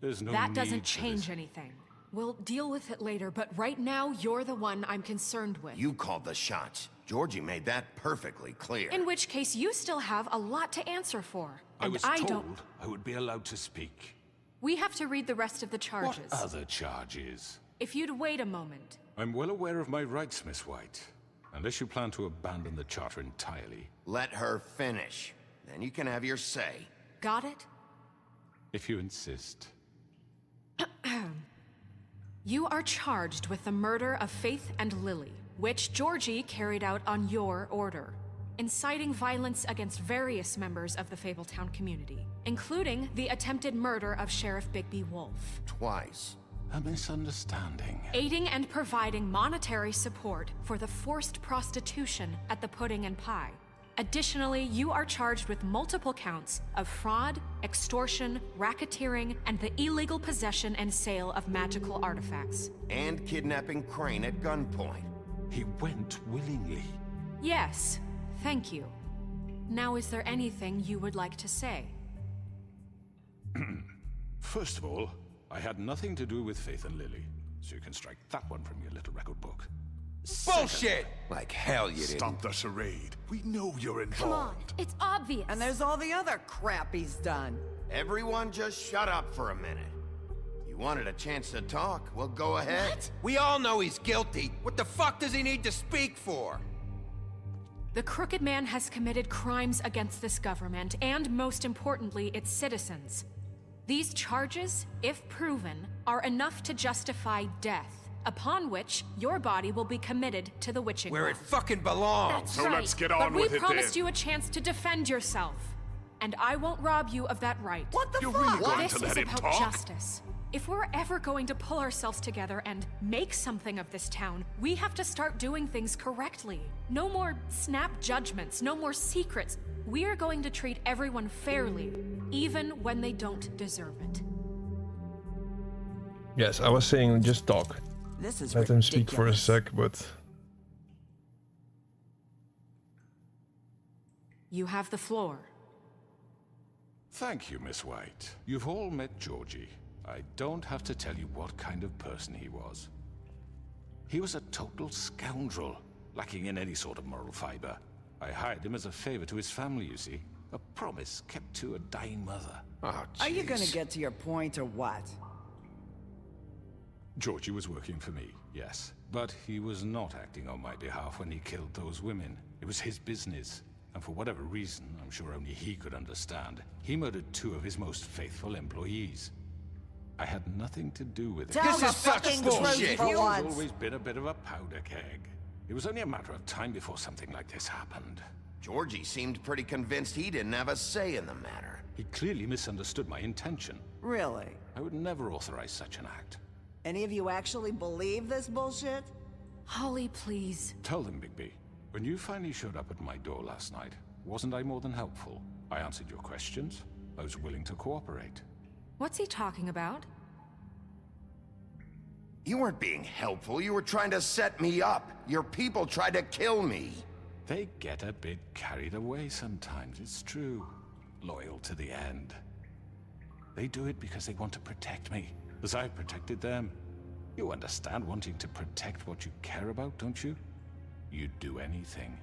There's no That need doesn't for change this. anything. We'll deal with it later, but right now, you're the one I'm concerned with. You called the shots. Georgie made that perfectly clear. In which case, you still have a lot to answer for. I And was don't... told I would be allowed to speak. We have to read the rest of the charges. What other charges? If you'd wait a moment. I'm well aware of my rights, Miss White. Unless you plan to abandon the charter entirely. Let her finish. Then you can have your say. Got it? If you insist. You are charged with the murder of Faith and Lily, which Georgie carried out on your order, inciting violence against various members of the Fabletown community, including the attempted murder of Sheriff Bigby Wolf. Twice. A misunderstanding. Aiding and providing monetary support for the forced prostitution at the Pudding and Pie. Additionally, you are charged with multiple counts of fraud, extortion, racketeering, and the illegal possession and sale of magical artifacts. And kidnapping Crane at gunpoint. He went willingly. Yes, thank you. Now, is there anything you would like to say? First of all, I had nothing to do with Faith and Lily, so you can strike that one from your little record book. Bullshit! Like hell you didn't. Stop the charade. We know you're involved. Come on, it's obvious. And there's all the other crap he's done. Everyone just shut up for a minute. You wanted a chance to talk? Well, go ahead. What? We all know he's guilty. What the fuck does he need to speak for? The Crooked Man has committed crimes against this government, and most importantly, its citizens. These charges, if proven, are enough to justify death, upon which your body will be committed to the witching Where well. it fucking belongs. That's So right. let's get on but with we it promised then. you a chance to defend yourself, and I won't rob you of that right. What the You're fuck? really going This to is let him about talk? justice. If we're ever going to pull ourselves together and make something of this town, we have to start doing things correctly. No more snap judgments, no more secrets. We are going to treat everyone fairly, even when they don't deserve it. Yes, I was saying just talk. This is Let him speak for a ridiculous. sec, but You have the floor. Thank you, Miss White. You've all met Georgie. I don't have to tell you what kind of person he was. He was a total scoundrel, lacking in any sort of moral fiber. I hired him as a favor to his family, you see. A promise kept to a dying mother. Oh, Are you gonna jeez. get to your point or what? Georgie was working for me, yes. But he was not acting on my behalf when he killed those women. It was his business. And for whatever reason, I'm sure only he could understand, he murdered 2 of his most faithful employees. I had nothing to do with it. Tell This the is such fucking bullshit. truth for He's once. always been a bit of a powder keg. It was only a matter of time before something like this happened. Georgie seemed pretty convinced he didn't have a say in the matter. He clearly misunderstood my intention. Really? I would never authorize such an act. Any of you actually believe this bullshit? Holly, please. Tell them, Bigby. When you finally showed up at my door last night, wasn't I more than helpful? I answered your questions. I was willing to cooperate. What's he talking about? You weren't being helpful. You were trying to set me up. Your people tried to kill me. They get a bit carried away sometimes, it's true. Loyal to the end. They do it because they want to protect me, as I protected them. You understand wanting to protect what you care about, don't you? You'd do anything.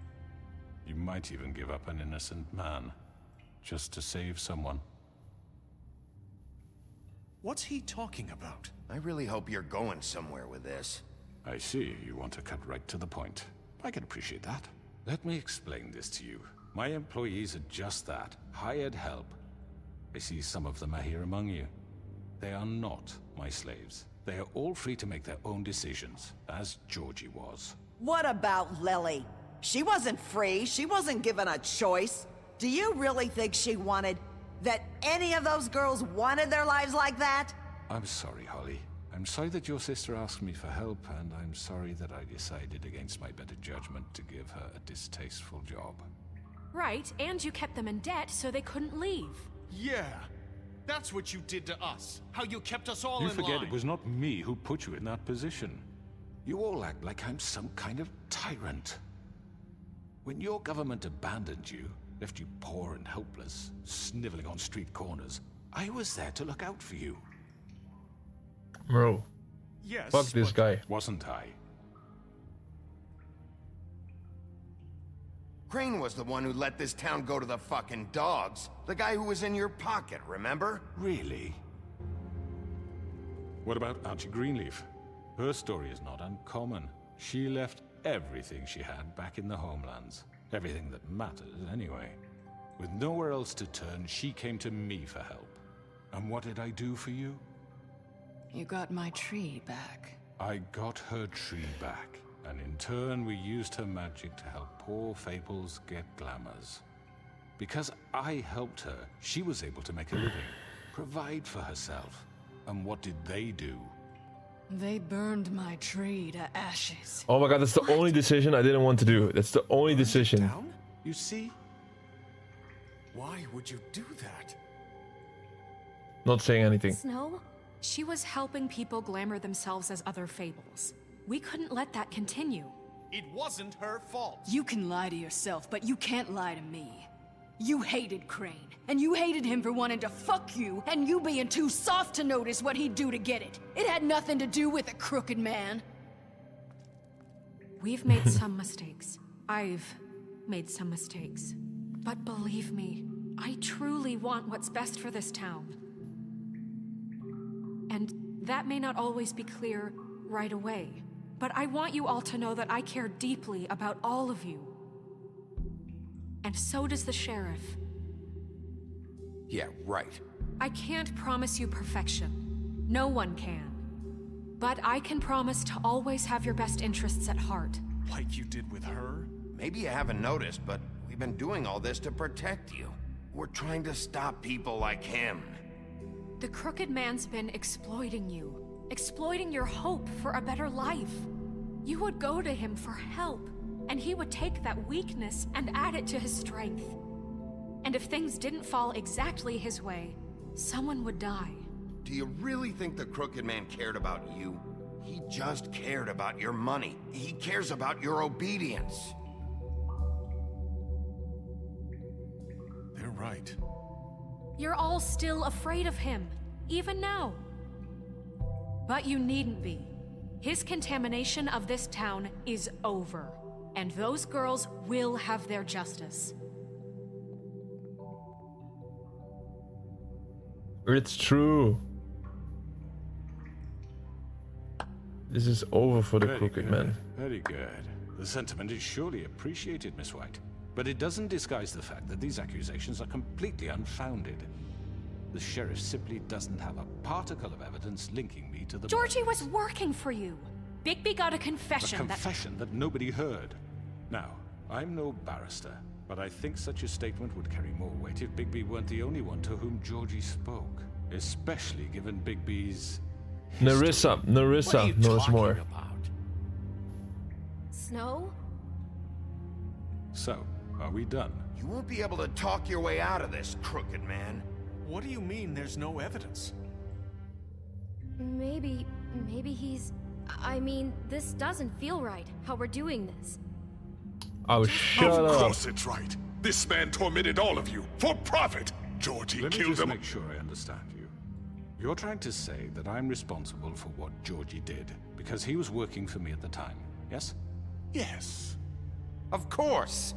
You might even give up an innocent man, just to save someone. What's he talking about? I really hope you're going somewhere with this. I see you want to cut right to the point. I can appreciate that. Let me explain this to you. My employees are just that, hired help. I see some of them are here among you. They are not my slaves. They are all free to make their own decisions, as Georgie was. What about Lily? She wasn't free. She wasn't given a choice. Do you really think she wanted... that any of those girls wanted their lives like that? I'm sorry, Holly. I'm sorry that your sister asked me for help, and I'm sorry that I decided against my better judgment to give her a distasteful job. Right, and you kept them in debt so they couldn't leave. Yeah, that's what you did to us. How you kept us all in line. You forget it was not me who put you in that position. You all act like I'm some kind of tyrant. When your government abandoned you, left you poor and helpless, sniveling on street corners, I was there to look out for you. Bro. Yes. Fuck this guy. Wasn't I? Crane was the one who let this town go to the fucking dogs. The guy who was in your pocket, remember? Really? What about Auntie Greenleaf? Her story is not uncommon. She left everything she had back in the homelands. Everything that matters, anyway. With nowhere else to turn, she came to me for help. And what did I do for you? You got my tree back. I got her tree back. And in turn, we used her magic to help poor Fables get glamours. Because I helped her, she was able to make a living, provide for herself. And what did they do? They burned my tree to ashes. Oh my god, that's the only decision I didn't want to do. That's the only decision. Down? You see? Why would you do that? Not saying anything. Snow? She was helping people glamour themselves as other Fables. We couldn't let that continue. It wasn't her fault. You can lie to yourself, but you can't lie to me. You hated Crane, and you hated him for wanting to fuck you, and you being too soft to notice what he'd do to get it. It had nothing to do with a crooked man. We've made some mistakes. I've made some mistakes. But believe me, I truly want what's best for this town. And that may not always be clear right away. But I want you all to know that I care deeply about all of you. And so does the sheriff. Yeah, right. I can't promise you perfection. No one can. But I can promise to always have your best interests at heart. Like you did with her? Maybe you haven't noticed, but we've been doing all this to protect you. We're trying to stop people like him. The Crooked Man's been exploiting you. Exploiting your hope for a better life. You would go to him for help, and he would take that weakness and add it to his strength. And if things didn't fall exactly his way, someone would die. Do you really think the Crooked Man cared about you? He just cared about your money. He cares about your obedience. They're right. You're all still afraid of him, even now. But you needn't be. His contamination of this town is over, and those girls will have their justice. It's true. This is over for the Crooked Man. Very good. The sentiment is surely appreciated, Miss White. But it doesn't disguise the fact that these accusations are completely unfounded. The sheriff simply doesn't have a particle of evidence linking me to the... Georgie was working for you. Bigby got a confession A confession that nobody heard. Now, I'm no barrister, but I think such a statement would carry more weight if Bigby weren't the only one to whom Georgie spoke. Especially given Bigby's... Nerissa knows more. Snow? So, are we done? You won't be able to talk your way out of this, Crooked Man. What do you mean there's no evidence? Maybe he's... I mean, this doesn't feel right, how we're doing this. Oh, shut up. Of course it's right. This man tormented all of you for profit. Georgie Let me killed just them. make sure I understand you. You're trying to say that I'm responsible for what Georgie did because he was working for me at the time, yes? Yes. Of course.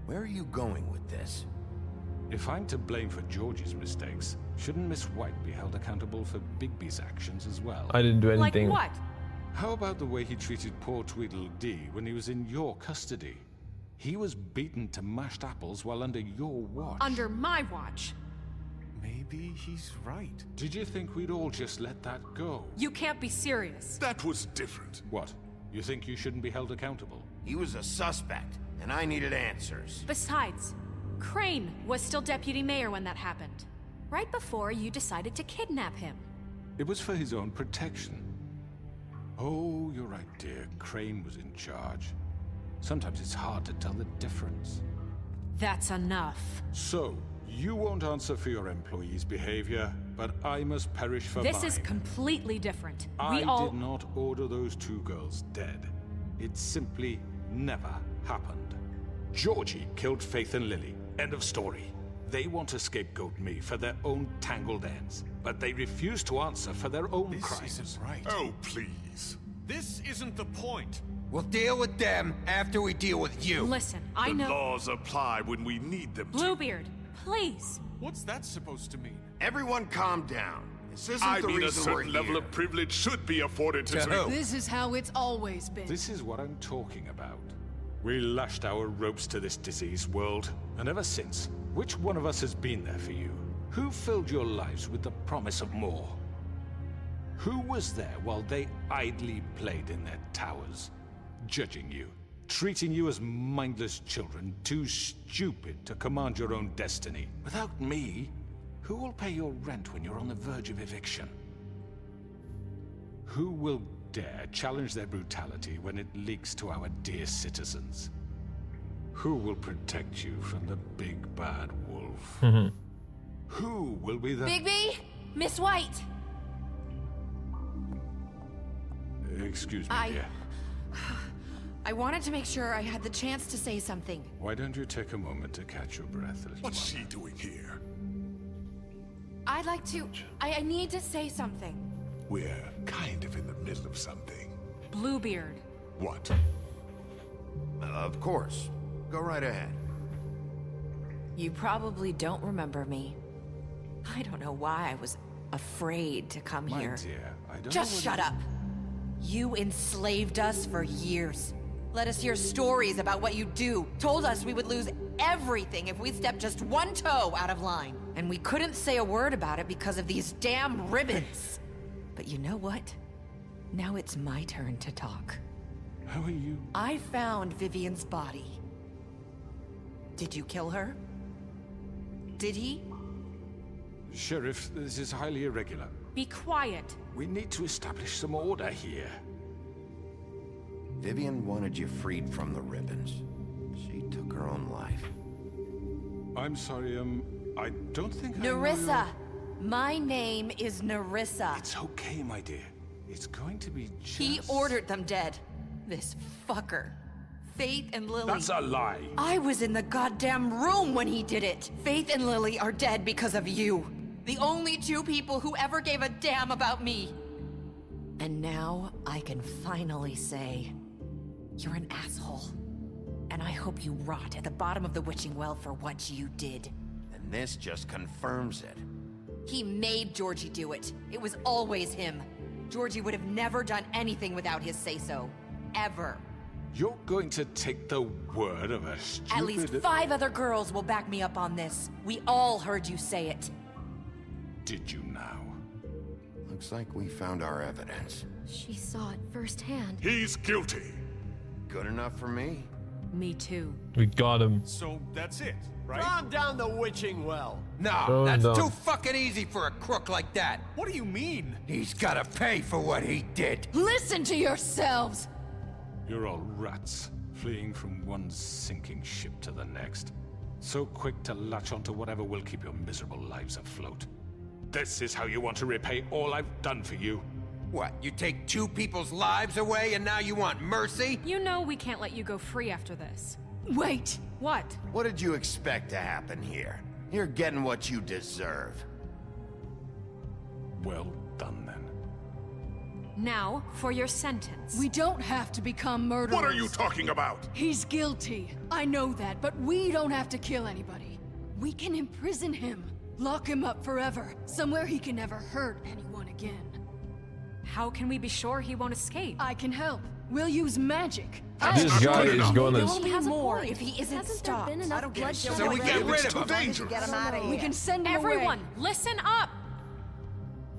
Where are you going with this? If I'm to blame for Georgie's mistakes, shouldn't Miss White be held accountable for Bigby's actions as well? I didn't do anything. Like what? How about the way he treated poor Tweedledee when he was in your custody? He was beaten to mashed apples while under your watch. Under my watch. Maybe he's right. Did you think we'd all just let that go? You can't be serious. That was different. What? You think you shouldn't be held accountable? He was a suspect, and I needed answers. Besides, Crane was still deputy mayor when that happened. Right before you decided to kidnap him. It was for his own protection. Oh, you're right, dear. Crane was in charge. Sometimes it's hard to tell the difference. That's enough. So, you won't answer for your employees' behavior, but I must perish for mine. This is completely different. I did not order those two girls dead. It simply never happened. Georgie killed Faith and Lily. End of story. They want to scapegoat me for their own tangled ends, but they refuse to answer for their own crimes. This isn't right. Oh, please. This isn't the point. We'll deal with them after we deal with you. Listen, I know. The laws apply when we need them to. Bluebeard, please. What's that supposed to mean? Everyone calm down. This isn't I the mean, a reason we're certain level here. of privilege should be afforded to who? This is how it's always been. This is what I'm talking about. We lashed our ropes to this diseased world, and ever since, which one of us has been there for you? Who filled your lives with the promise of more? Who was there while they idly played in their towers, judging you, treating you as mindless children, too stupid to command your own destiny? Without me, who will pay your rent when you're on the verge of eviction? Who will dare challenge their brutality when it leaks to our dear citizens? Who will protect you from the big bad wolf? Who will be the... Bigby! Miss White! Excuse me, dear. I wanted to make sure I had the chance to say something. Why don't you take a moment to catch your breath a little What's while? she doing here? I'd like to... I need to say something. We're kind of in the middle of something. Bluebeard. What? Of course. Go right ahead. You probably don't remember me. I don't know why I was afraid to come My here. dear, I don't Just know shut up. You enslaved us for years. Let us hear stories about what you do. Told us we would lose everything if we stepped just one toe out of line. And we couldn't say a word about it because of these damn ribbons. But you know what? Now it's my turn to talk. How are you? I found Vivian's body. Did you kill her? Did he? Sheriff, this is highly irregular. Be quiet. We need to establish some order here. Vivian wanted you freed from the ribbons. She took her own life. I'm sorry, I don't think I know Nerissa! My name is Nerissa. It's okay, my dear. It's going to be just... He ordered them dead. This fucker. Faith and Lily. That's a lie. I was in the goddamn room when he did it. Faith and Lily are dead because of you. The only two people who ever gave a damn about me. And now I can finally say, you're an asshole. And I hope you rot at the bottom of the witching well for what you did. And this just confirms it. He made Georgie do it. It was always him. Georgie would have never done anything without his say-so. Ever. You're going to take the word of a stupid... At least 5 other girls will back me up on this. We all heard you say it. Did you now? Looks like we found our evidence. She saw it firsthand. He's guilty. Good enough for me. Me too. We got him. So that's it, right? Calm down the witching well. No, that's too fucking easy for a crook like that. What do you mean? He's gotta pay for what he did. Listen to yourselves! You're all rats, fleeing from one sinking ship to the next. So quick to latch onto whatever will keep your miserable lives afloat. This is how you want to repay all I've done for you? What, you take 2 people's lives away and now you want mercy? You know we can't let you go free after this. Wait! What? What did you expect to happen here? You're getting what you deserve. Well done, then. Now, for your sentence. We don't have to become murderers. What are you talking about? He's guilty. I know that, but we don't have to kill anybody. We can imprison him. Lock him up forever. Somewhere he can never hurt anyone again. How can we be sure he won't escape? I can help. We'll use magic. This guy is gonna... There'll be more if he isn't stopped. I don't get So we get rid of him. Dangerous. Get him out of here. We can send him Everyone, away. listen up!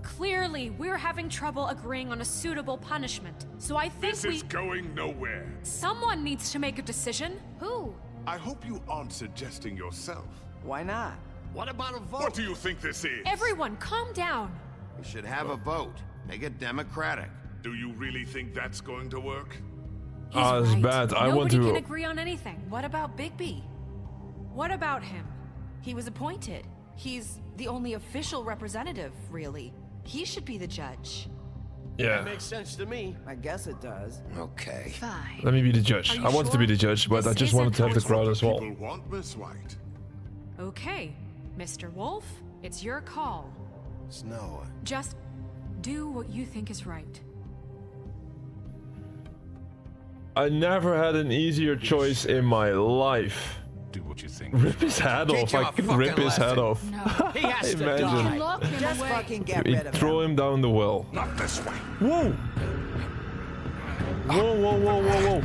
Clearly, we're having trouble agreeing on a suitable punishment. So I think This is going nowhere. Someone needs to make a decision. Who? I hope you aren't suggesting yourself. Why not? What about a vote? What do you think this is? Everyone, calm down. We should have a vote. Make it democratic. Do you really think that's going to work? Ah, it's right. bad. I want Nobody to... can agree on anything. What about Bigby? What about him? He was appointed. He's the only official representative, really. He should be the judge. Yeah. That makes sense to me. I guess it does. Okay. Fine. Let me be the judge. Are you I wanted to be sure? the judge, but This I just wanted to have the isn't crowd as well. People want Miss White. Okay, Mr. Wolf, it's your call. Snow. Just do what you think is right. I never had an easier choice in my life. Do what you think. Rip his head off. I can rip his head off. No. He has to Imagine. die. Lock him Just away. fucking get He'd rid of throw him. him down the well. Not this way. Whoa! Whoa, whoa, whoa, whoa, whoa.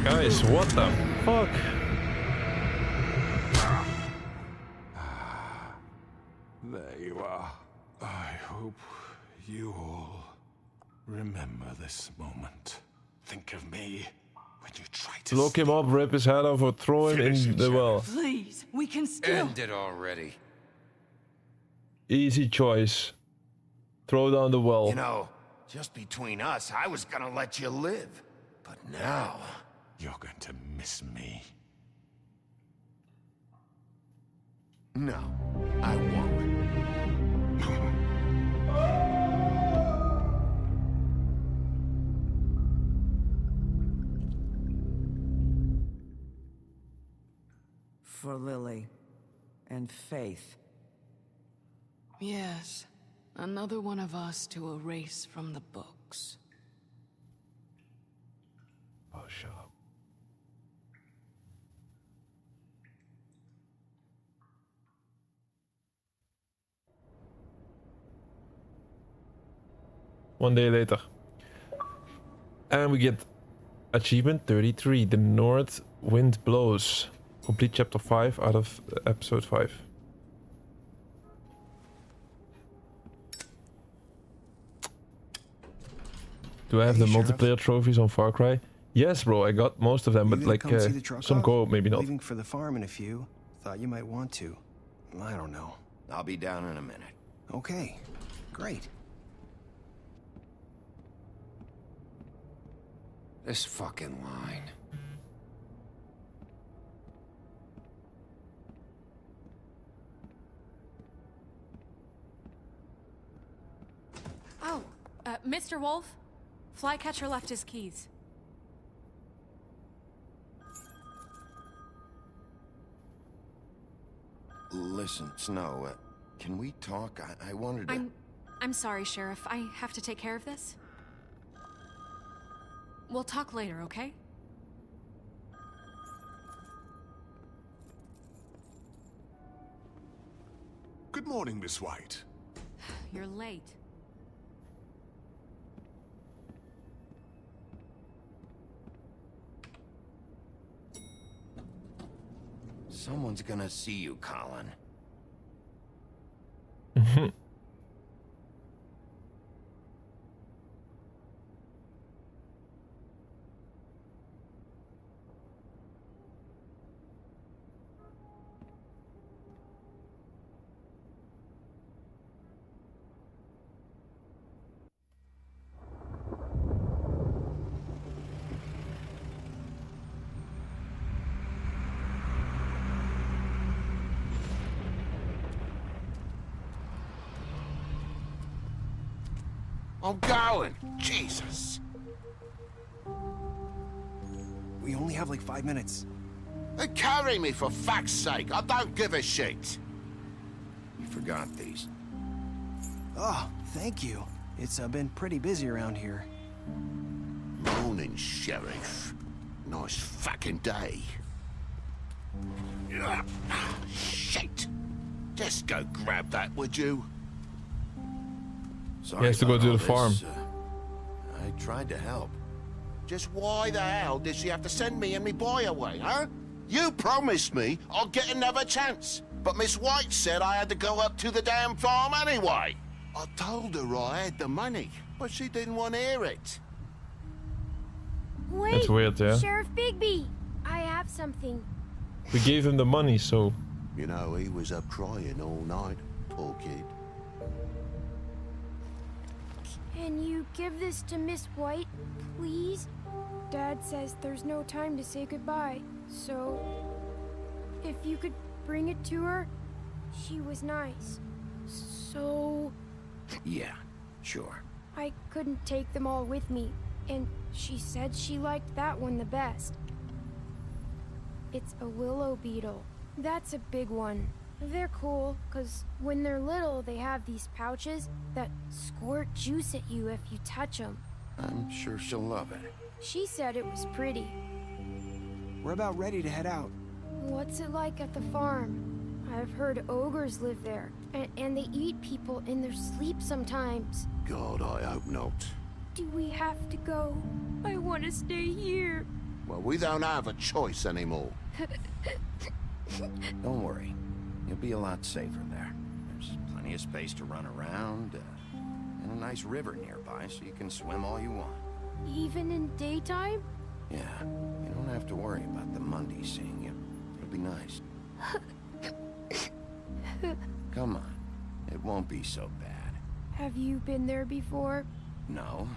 Guys, what the fuck? There you are. I hope you all remember this moment. Think of me when you try to Lock him up, rip his head off, or throw him in the well. Please, we can still... End it already. Easy choice. Throw down the well. You know, just between us, I was gonna let you live. But now... You're going to miss me. No, I won't. For Lily and Faith. Yes, another one of us to erase from the books. Oh, shut up. One day later. And we get achievement 33. The North Wind Blows. Complete chapter 5 out of episode 5. Do I have the multiplayer trophies on Far Cry? Yes, bro, I got most of them, but like some go, maybe not. Leaving for the farm in a few. Thought you might want to. I don't know. I'll be down in a minute. Okay, great. This fucking line. Oh, Mr. Wolf, Flycatcher left his keys. Listen, Snow, can we talk? I wanted to... I'm sorry, Sheriff. I have to take care of this. We'll talk later, okay? Good morning, Miss White. You're late. Someone's gonna see you, Colin. I'm going. Jesus. We only have like 5 minutes. Then carry me for fuck's sake. I don't give a shit. You forgot these. Oh, thank you. It's been pretty busy around here. Morning, Sheriff. Nice fucking day. Shit. Just go grab that, would you? Sorry He has to go about to all the farm. this, I tried to help. Just why the hell did she have to send me and me boy away, huh? You promised me I'd get another chance. But Miss White said I had to go up to the damn farm anyway. I told her I had the money, but she didn't want to hear it. Wait, That's weird, yeah? Sheriff Bigby, I have something. We gave him the money, so... You know, he was up crying all night, poor kid. Can you give this to Miss White, please? Dad says there's no time to say goodbye, so... if you could bring it to her, she was nice. So... Yeah, sure. I couldn't take them all with me, and she said she liked that one the best. It's a willow beetle. That's a big one. They're cool, because when they're little, they have these pouches that squirt juice at you if you touch them. I'm sure she'll love it. She said it was pretty. We're about ready to head out. What's it like at the farm? I've heard ogres live there, and they eat people in their sleep sometimes. God, I hope not. Do we have to go? I want to stay here. Well, we don't have a choice anymore. Don't worry. You'll be a lot safer there. There's plenty of space to run around, and a nice river nearby so you can swim all you want. Even in daytime? Yeah, you don't have to worry about the Mundy seeing you. It'll be nice. Come on. It won't be so bad. Have you been there before? No.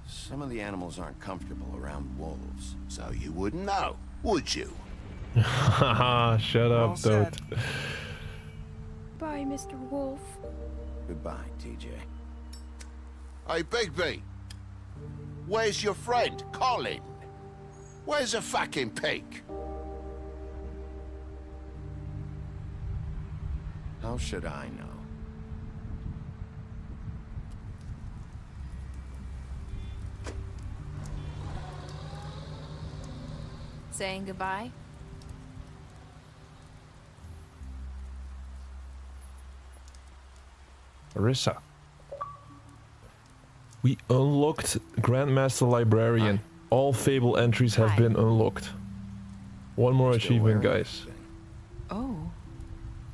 Some of the animals aren't comfortable around wolves. So you wouldn't know, would you? Haha, shut up, Toad. Bye, Mr. Wolf. Goodbye, TJ. Hey, Bigby. Where's your friend, Colin? Where's the fucking pig? How should I know? Saying goodbye? Marissa. We unlocked Grandmaster Librarian. All Fable entries have been unlocked. One more achievement, guys. Oh.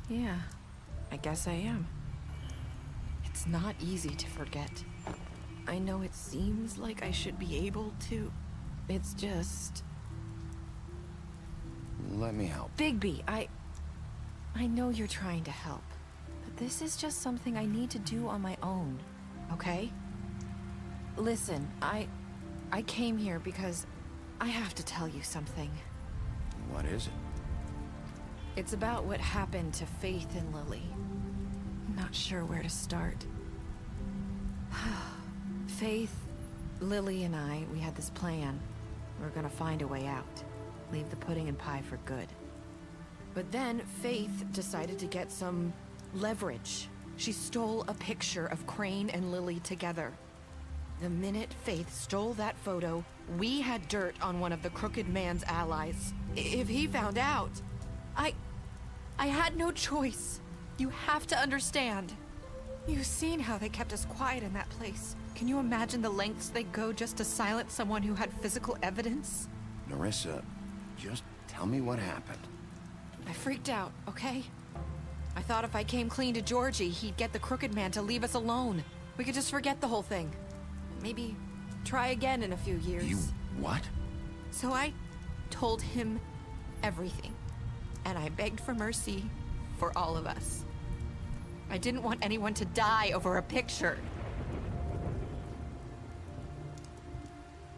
Yeah. I guess I am. It's not easy to forget. I know it seems like I should be able to. It's just... Let me help. Bigby, I know you're trying to help. But this is just something I need to do on my own, okay? Listen, I came here because I have to tell you something. What is it? It's about what happened to Faith and Lily. I'm not sure where to start. Faith, Lily, and I, we had this plan. We were gonna find a way out. Leave the pudding and pie for good. But then Faith decided to get some leverage. She stole a picture of Crane and Lily together. The minute Faith stole that photo, we had dirt on one of the Crooked Man's allies. If he found out, I had no choice. You have to understand. You've seen how they kept us quiet in that place. Can you imagine the lengths they go just to silence someone who had physical evidence? Narissa, just tell me what happened. I freaked out, okay? I thought if I came clean to Georgie, he'd get the Crooked Man to leave us alone. We could just forget the whole thing. Maybe try again in a few years. You what? So I told him everything. And I begged for mercy for all of us. I didn't want anyone to die over a picture.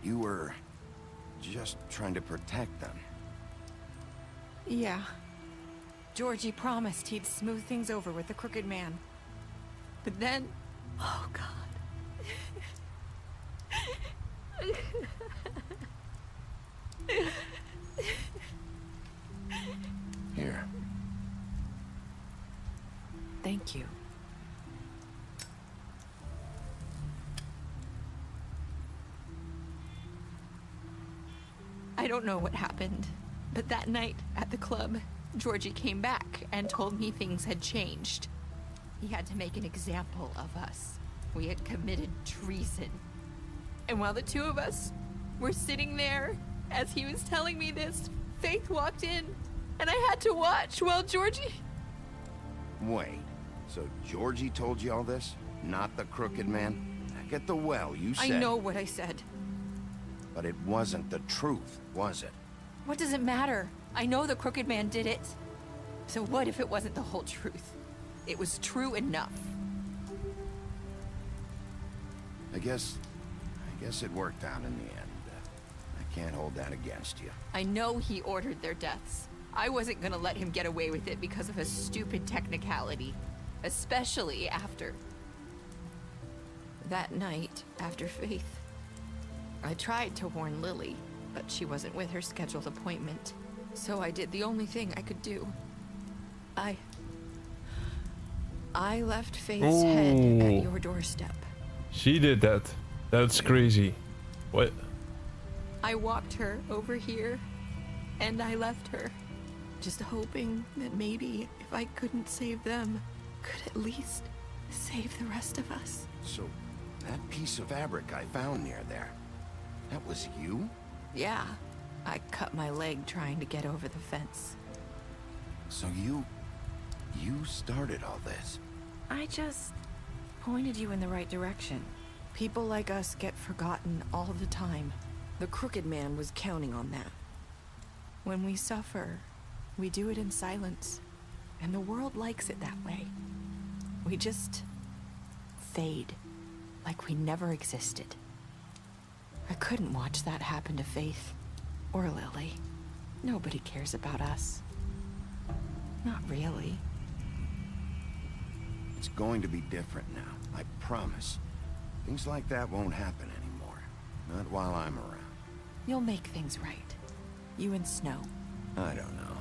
You were just trying to protect them. Yeah. Georgie promised he'd smooth things over with the Crooked Man. But then, Oh, God. Here. Thank you. I don't know what happened, but that night at the club, Georgie came back and told me things had changed. He had to make an example of us. We had committed treason. And while the two of us were sitting there, as he was telling me this, Faith walked in, and I had to watch while Georgie... Wait, so Georgie told you all this? Not the Crooked Man? Back at the well, you said... I know what I said. But it wasn't the truth, was it? What does it matter? I know the Crooked Man did it. So what if it wasn't the whole truth? It was true enough. I guess it worked out in the end. I can't hold that against you. I know he ordered their deaths. I wasn't gonna let him get away with it because of a stupid technicality. Especially after... that night, after Faith. I tried to warn Lily, but she wasn't with her scheduled appointment. So I did the only thing I could do. I left Faith's head at your doorstep. She did that. That's crazy. What? I walked her over here, and I left her. Just hoping that maybe if I couldn't save them, could at least save the rest of us. So, that piece of fabric I found near there, that was you? Yeah, I cut my leg trying to get over the fence. So you started all this? I just pointed you in the right direction. People like us get forgotten all the time. The Crooked Man was counting on that. When we suffer, we do it in silence, and the world likes it that way. We just fade, like we never existed. I couldn't watch that happen to Faith, or Lily. Nobody cares about us. Not really. It's going to be different now, I promise. Things like that won't happen anymore. Not while I'm around. You'll make things right. You and Snow. I don't know.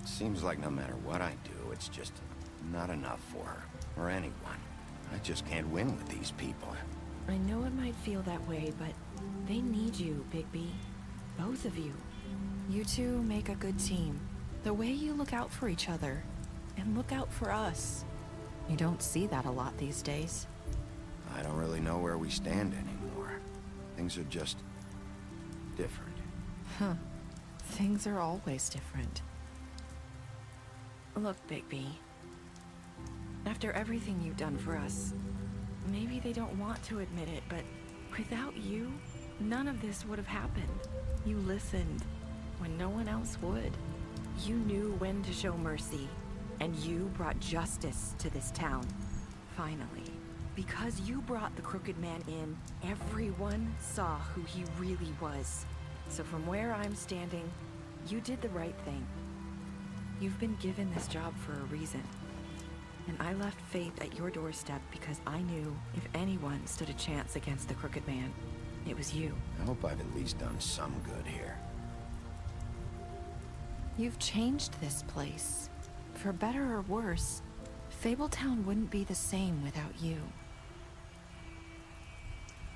It seems like no matter what I do, it's just not enough for her, or anyone. I just can't win with these people. I know it might feel that way, but they need you, Bigby. Both of you. You two make a good team. The way you look out for each other, and look out for us. You don't see that a lot these days. I don't really know where we stand anymore. Things are just... different. Huh. Things are always different. Look, Bigby. After everything you've done for us, maybe they don't want to admit it, but without you, none of this would have happened. You listened when no one else would. You knew when to show mercy, and you brought justice to this town. Finally. Because you brought the Crooked Man in, everyone saw who he really was. So from where I'm standing, you did the right thing. You've been given this job for a reason. And I left Faith at your doorstep because I knew if anyone stood a chance against the Crooked Man, it was you. I hope I've at least done some good here. You've changed this place. For better or worse, Fabletown wouldn't be the same without you.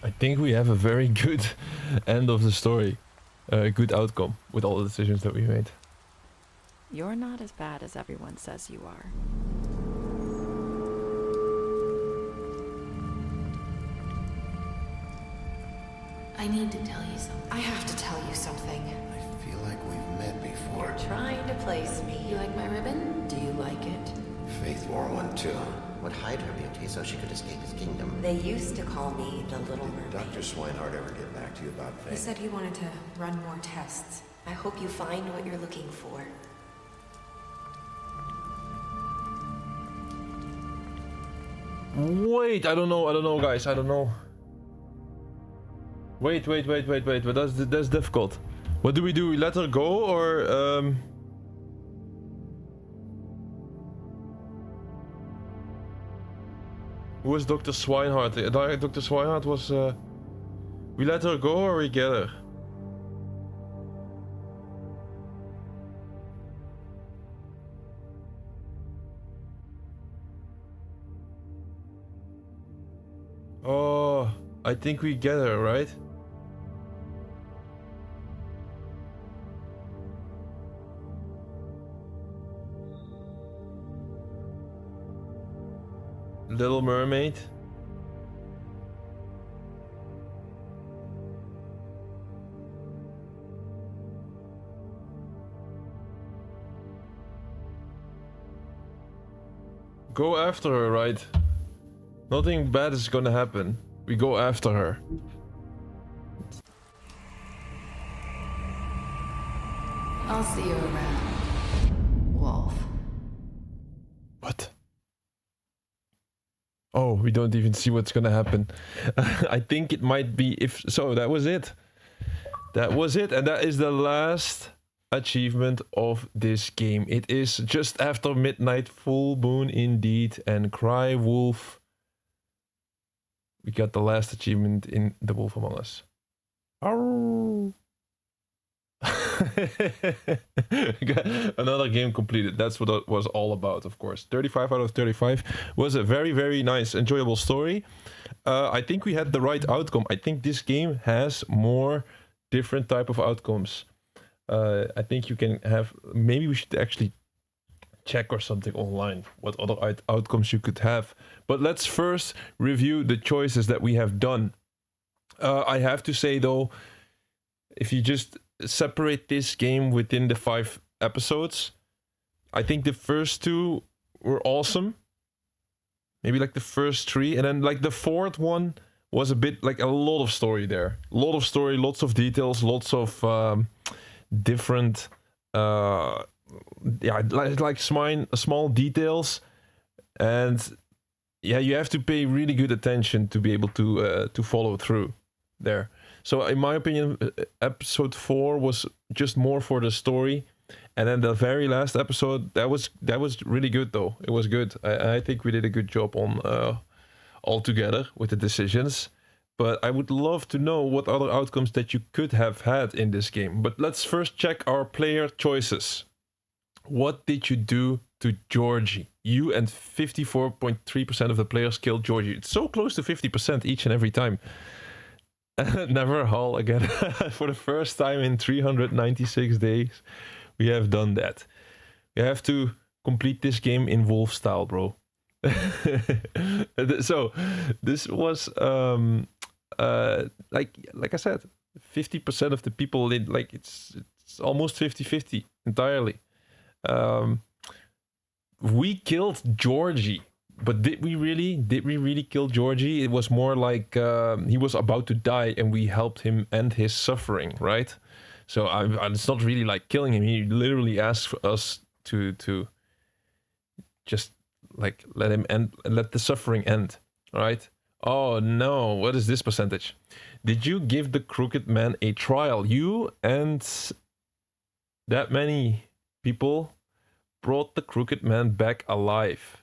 I think we have a very good end of the story. A good outcome with all the decisions that we made. You're not as bad as everyone says you are. I need to tell you something. I have to tell you something. I feel like we've met before. You're trying to place me. You like my ribbon? Do you like it? Faith wore one too. Would hide her beauty so she could escape his kingdom. They used to call me the Little Mermaid. Did Dr. Swinehart ever get back to you about Faith? He said he wanted to run more tests. I hope you find what you're looking for. Wait, I don't know, guys. I don't know. Wait. But that's difficult. What do? We let her go, or Who was Dr. Swinehart? Dr. Swinehart was... we let her go or we get her? Oh, I think we get her, right? Little Mermaid. Go after her, right? Nothing bad is gonna happen. We go after her. I'll see you around, Wolf. What? Oh, we don't even see what's gonna happen. I think it might be if so. That was it. That was it, and that is the last achievement of this game. It is just after midnight, full moon indeed, and Cry Wolf. We got the last achievement in The Wolf Among Us. Arr. Another game completed. That's what it was all about, of course. 35 out of 35 was a very, very nice, enjoyable story. I think we had the right outcome. I think this game has more different type of outcomes. I think you can have... Maybe we should actually check or something online what other outcomes you could have. But let's first review the choices that we have done. I have to say, though, if you just separate this game within the 5 episodes, I think the first 2 were awesome. Maybe like the first 3, and then like the 4th one was a bit like a lot of story there. A lot of story, lots of details, lots of different yeah, like small details, and yeah, you have to pay really good attention to be able to follow through there. So in my opinion, episode 4 was just more for the story, and then the very last episode, that was really good though. It was good. I think we did a good job on all together with the decisions. But I would love to know what other outcomes that you could have had in this game. But let's first check our player choices. What did you do to Georgie? You and 54.3% of the players killed Georgie. It's so close to 50% each and every time. Never haul again. For the first time in 396 days, we have done that. We have to complete this game in Wolf style, bro. So this was like I said, 50% of the people in, like it's almost 50-50 entirely. We killed Georgie, but did we really kill Georgie? It was more like he was about to die and we helped him end his suffering, right? So it's not really like killing him. He literally asked us to just like let him end, let the suffering end, right? Oh no, what is this percentage? Did you give the Crooked Man a trial? You and that many people brought the Crooked Man back alive.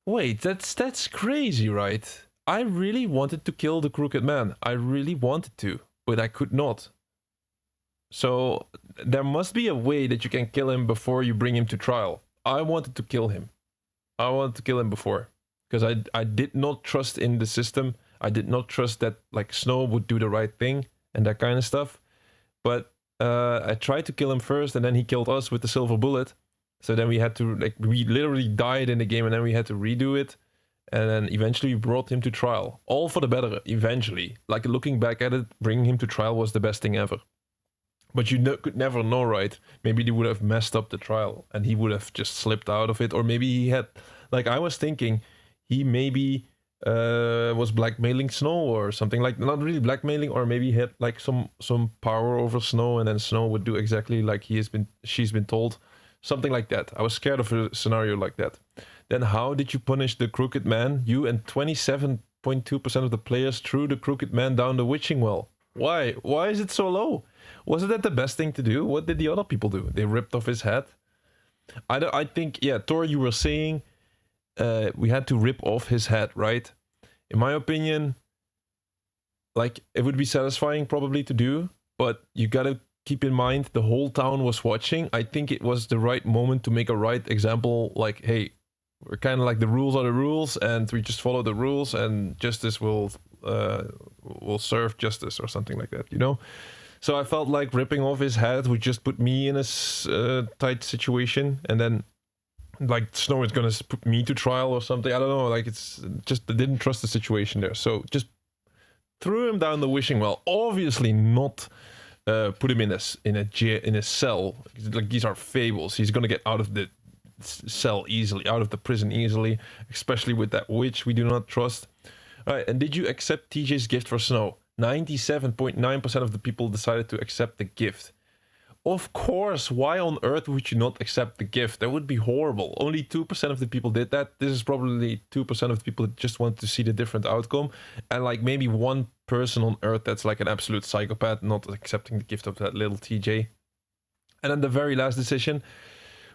Wait, that's crazy, right? I really wanted to kill the Crooked Man. I really wanted to, but I could not. So there must be a way that you can kill him before you bring him to trial. I wanted to kill him. I wanted to kill him before, because I did not trust in the system. I did not trust that like Snow would do the right thing and that kind of stuff. But I tried to kill him first, and then he killed us with the silver bullet. So then we had to, like, we literally died in the game, and then we had to redo it. And then eventually we brought him to trial. All for the better, eventually. Like, looking back at it, bringing him to trial was the best thing ever. But you could never know, right? Maybe they would have messed up the trial and he would have just slipped out of it. Or maybe he had, like, I was thinking he maybe was blackmailing Snow or something, like, not really blackmailing, or maybe he had like some power over Snow, and then Snow would do exactly like she's been told. Something like that. I was scared of a scenario like that. Then how did you punish the Crooked Man? You and 27.2% of the players threw the Crooked Man down the witching well. Why? Why is it so low? Wasn't that the best thing to do? What did the other people do? They ripped off his head. I think, yeah, Thor, you were saying we had to rip off his head, right? In my opinion, like, it would be satisfying probably to do, but you gotta keep in mind the whole town was watching. I think it was the right moment to make a right example, like, hey, we're kind of like, the rules are the rules, and we just follow the rules, and justice will serve justice, or something like that, you know? So I felt like ripping off his head would just put me in a tight situation, and then like Snow is gonna put me to trial or something. I don't know, like, it's just, I didn't trust the situation there, so just threw him down the wishing well. Obviously not put him in a cell. Like, these are fables. He's gonna get out of the cell easily, out of the prison easily, especially with that witch we do not trust. All right, and did you accept TJ's gift for Snow? 97.9% of the people decided to accept the gift. Of course, why on earth would you not accept the gift? That would be horrible. Only 2% of the people did that. This is probably 2% of the people that just want to see the different outcome. And like maybe one person on earth that's like an absolute psychopath, not accepting the gift of that little TJ. And then the very last decision.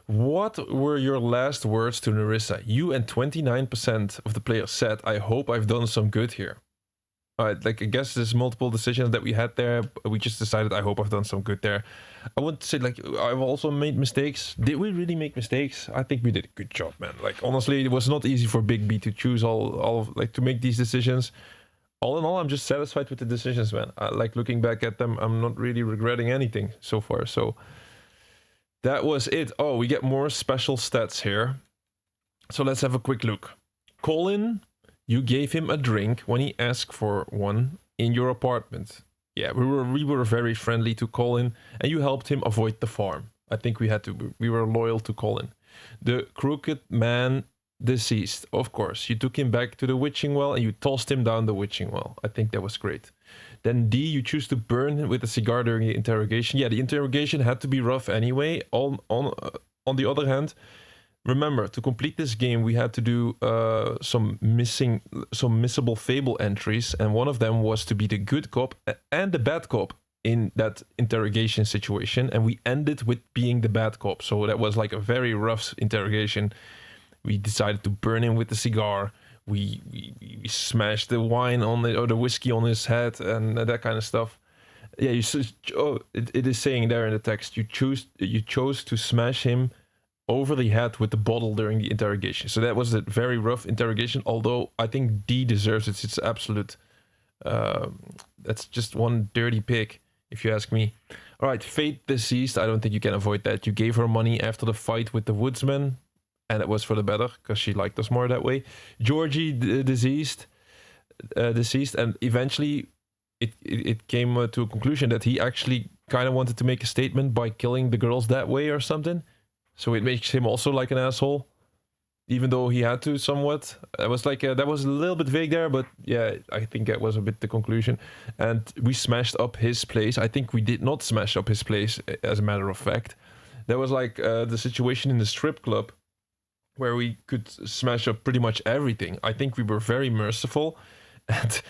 What were your last words to Nerissa? You and 29% of the players said, I hope I've done some good here. Alright, like, I guess there's multiple decisions that we had there. We just decided, I hope I've done some good there. I want to say, like, I've also made mistakes. Did we really make mistakes? I think we did a good job, man. Like, honestly, it was not easy for Big B to choose like, to make these decisions. All in all, I'm just satisfied with the decisions, man. Like, looking back at them, I'm not really regretting anything so far. So, that was it. Oh, we get more special stats here. So, let's have a quick look. Colin, you gave him a drink when he asked for one in your apartment. Yeah, we were very friendly to Colin, and you helped him avoid the farm. I think we were loyal to Colin. The crooked man deceased, of course. You took him back to the witching well and you tossed him down the witching well. I think that was great. Then D, you choose to burn him with a cigar during the interrogation. Yeah, the interrogation had to be rough anyway. On the other hand, remember, to complete this game, we had to do some missable fable entries, and one of them was to be the good cop and the bad cop in that interrogation situation, and we ended with being the bad cop. So that was like a very rough interrogation. We decided to burn him with the cigar. We smashed the wine on or the whiskey on his head and that kind of stuff. Yeah, it is saying there in the text, you chose to smash him over the head with the bottle during the interrogation. So that was a very rough interrogation, although I think D deserves it. It's absolute, that's just one dirty pig, if you ask me. All right, Fate deceased. I don't think you can avoid that. You gave her money after the fight with the woodsman, and it was for the better, because she liked us more that way. Georgie deceased, and eventually it came to a conclusion that he actually kind of wanted to make a statement by killing the girls that way or something. So it makes him also like an asshole, even though he had to somewhat. It was like that was a little bit vague there, but yeah, I think that was a bit the conclusion. And we smashed up his place. I think we did not smash up his place, as a matter of fact. There was like the situation in the strip club where we could smash up pretty much everything. I think we were very merciful, and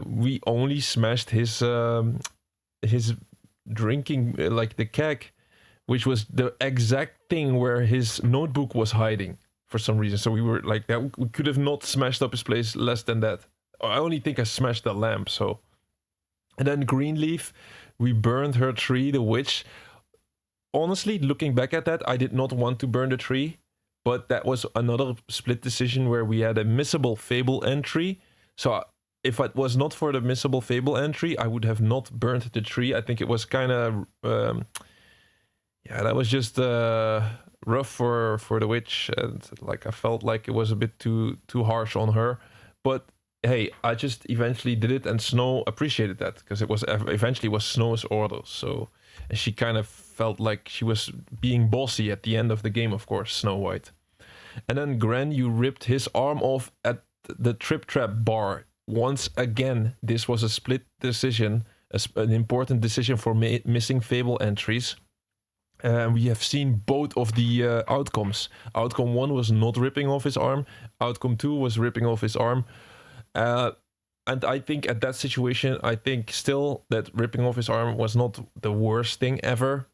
we only smashed his drinking, like the keg, which was the exact thing where his notebook was hiding for some reason. So we were like that. We could have not smashed up his place less than that. I only think I smashed the lamp. So, and then Greenleaf, we burned her tree, the witch. Honestly, looking back at that, I did not want to burn the tree, but that was another split decision where we had a missable fable entry. So if it was not for the missable fable entry, I would have not burnt the tree. I think it was kind of yeah, that was just rough for the witch, and like I felt like it was a bit too harsh on her. But hey, I just eventually did it, and Snow appreciated that, because it was eventually was Snow's order. So, and she kind of felt like she was being bossy at the end of the game, of course, Snow White. And then Gren, you ripped his arm off at the Trip Trap bar. Once again, this was a split decision, an important decision for missing fable entries. We have seen both of the outcomes. Outcome 1 was not ripping off his arm. Outcome 2 was ripping off his arm. And I think at that situation, I think still that ripping off his arm was not the worst thing ever.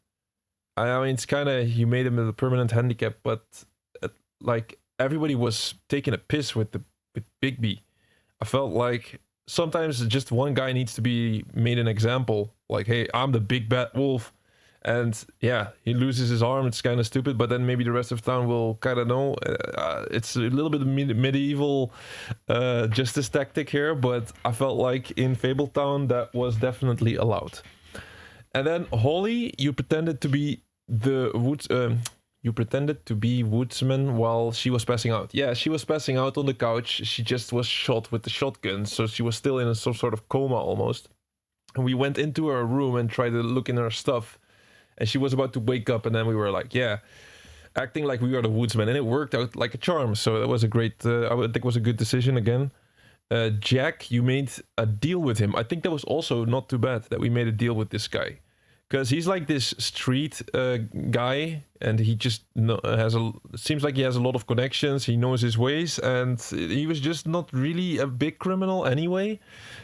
I mean, it's kind of, you made him a permanent handicap, but like everybody was taking a piss with Bigby. I felt like sometimes just one guy needs to be made an example. Like, hey, I'm the big bad wolf. And yeah, he loses his arm. It's kind of stupid, but then maybe the rest of town will kind of know. It's a little bit of medieval justice tactic here, but I felt like in Fabletown that was definitely allowed. And then Holly, you pretended to be the woodsman while she was passing out. Yeah, she was passing out on the couch. She just was shot with the shotgun, so she was still in some sort of coma almost. And we went into her room and tried to look in her stuff. And she was about to wake up, and then we were like, yeah, acting like we are the woodsman, and it worked out like a charm. So that was a great, I think it was a good decision again. Jack, you made a deal with him. I think that was also not too bad that we made a deal with this guy, because he's like this street guy, and he just seems like he has a lot of connections. He knows his ways, and he was just not really a big criminal anyway.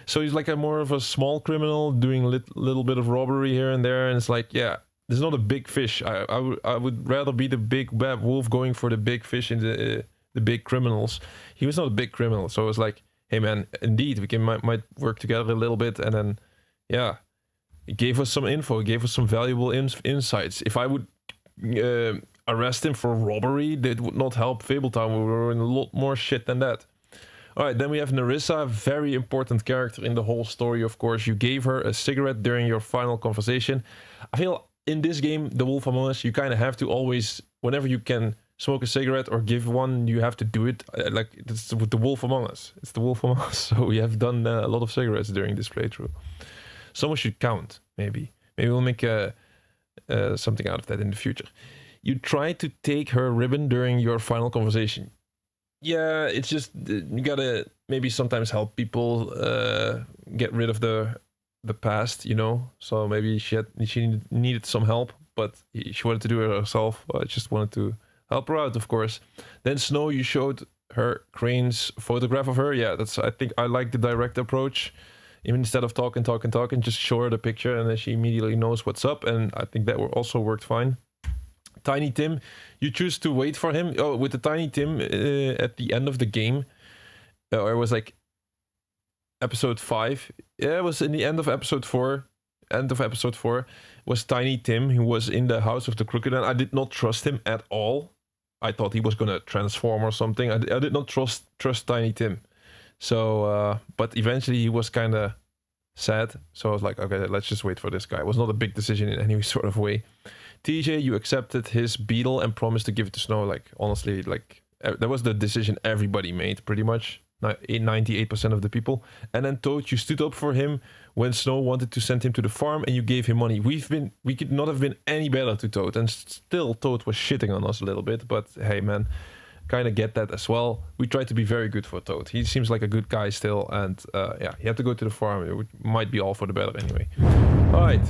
So he's like a more of a small criminal doing little bit of robbery here and there, and it's like, yeah. There's not a big fish. I would rather be the big bad wolf going for the big fish and the big criminals. He was not a big criminal, so I was like, hey man, indeed we might work together a little bit. And then yeah, he gave us some info, he gave us some valuable insights. If I would arrest him for robbery, that would not help Fabletown. We were in a lot more shit than that. All right, then we have Nerissa, very important character in the whole story. Of course, you gave her a cigarette during your final conversation. I feel in this game, The Wolf Among Us, you kind of have to always, whenever you can smoke a cigarette or give one, you have to do it. Like, it's with The Wolf Among Us. It's The Wolf Among Us. So we have done a lot of cigarettes during this playthrough. Someone should count, maybe. Maybe we'll make something out of that in the future. You try to take her ribbon during your final conversation. Yeah, it's just, you gotta maybe sometimes help people get rid of the past, you know. So maybe she needed some help, but she wanted to do it herself. I just wanted to help her out, of course. Then Snow, you showed her Crane's photograph of her. Yeah, I think I like the direct approach. Even instead of talking, just show her the picture, and then she immediately knows what's up. And I think that also worked fine. Tiny Tim, you choose to wait for him. Oh, with the Tiny Tim at the end of the game, or it was like episode 5. Yeah, it was in the end of episode 4. End of episode 4 was Tiny Tim, who was in the house of the Crooked Man. I did not trust him at all. I thought he was gonna transform or something. I did not trust Tiny Tim. So, but eventually he was kind of sad. So I was like, okay, let's just wait for this guy. It was not a big decision in any sort of way. TJ, you accepted his beetle and promised to give it to Snow. Like, honestly, like, that was the decision everybody made, pretty much. 98% of the people. And then Toad, you stood up for him when Snow wanted to send him to the farm, and you gave him money. We could not have been any better to Toad, and still Toad was shitting on us a little bit. But hey, man, kind of get that as well. We tried to be very good for Toad. He seems like a good guy still, and yeah, he had to go to the farm. It might be all for the better anyway. All right,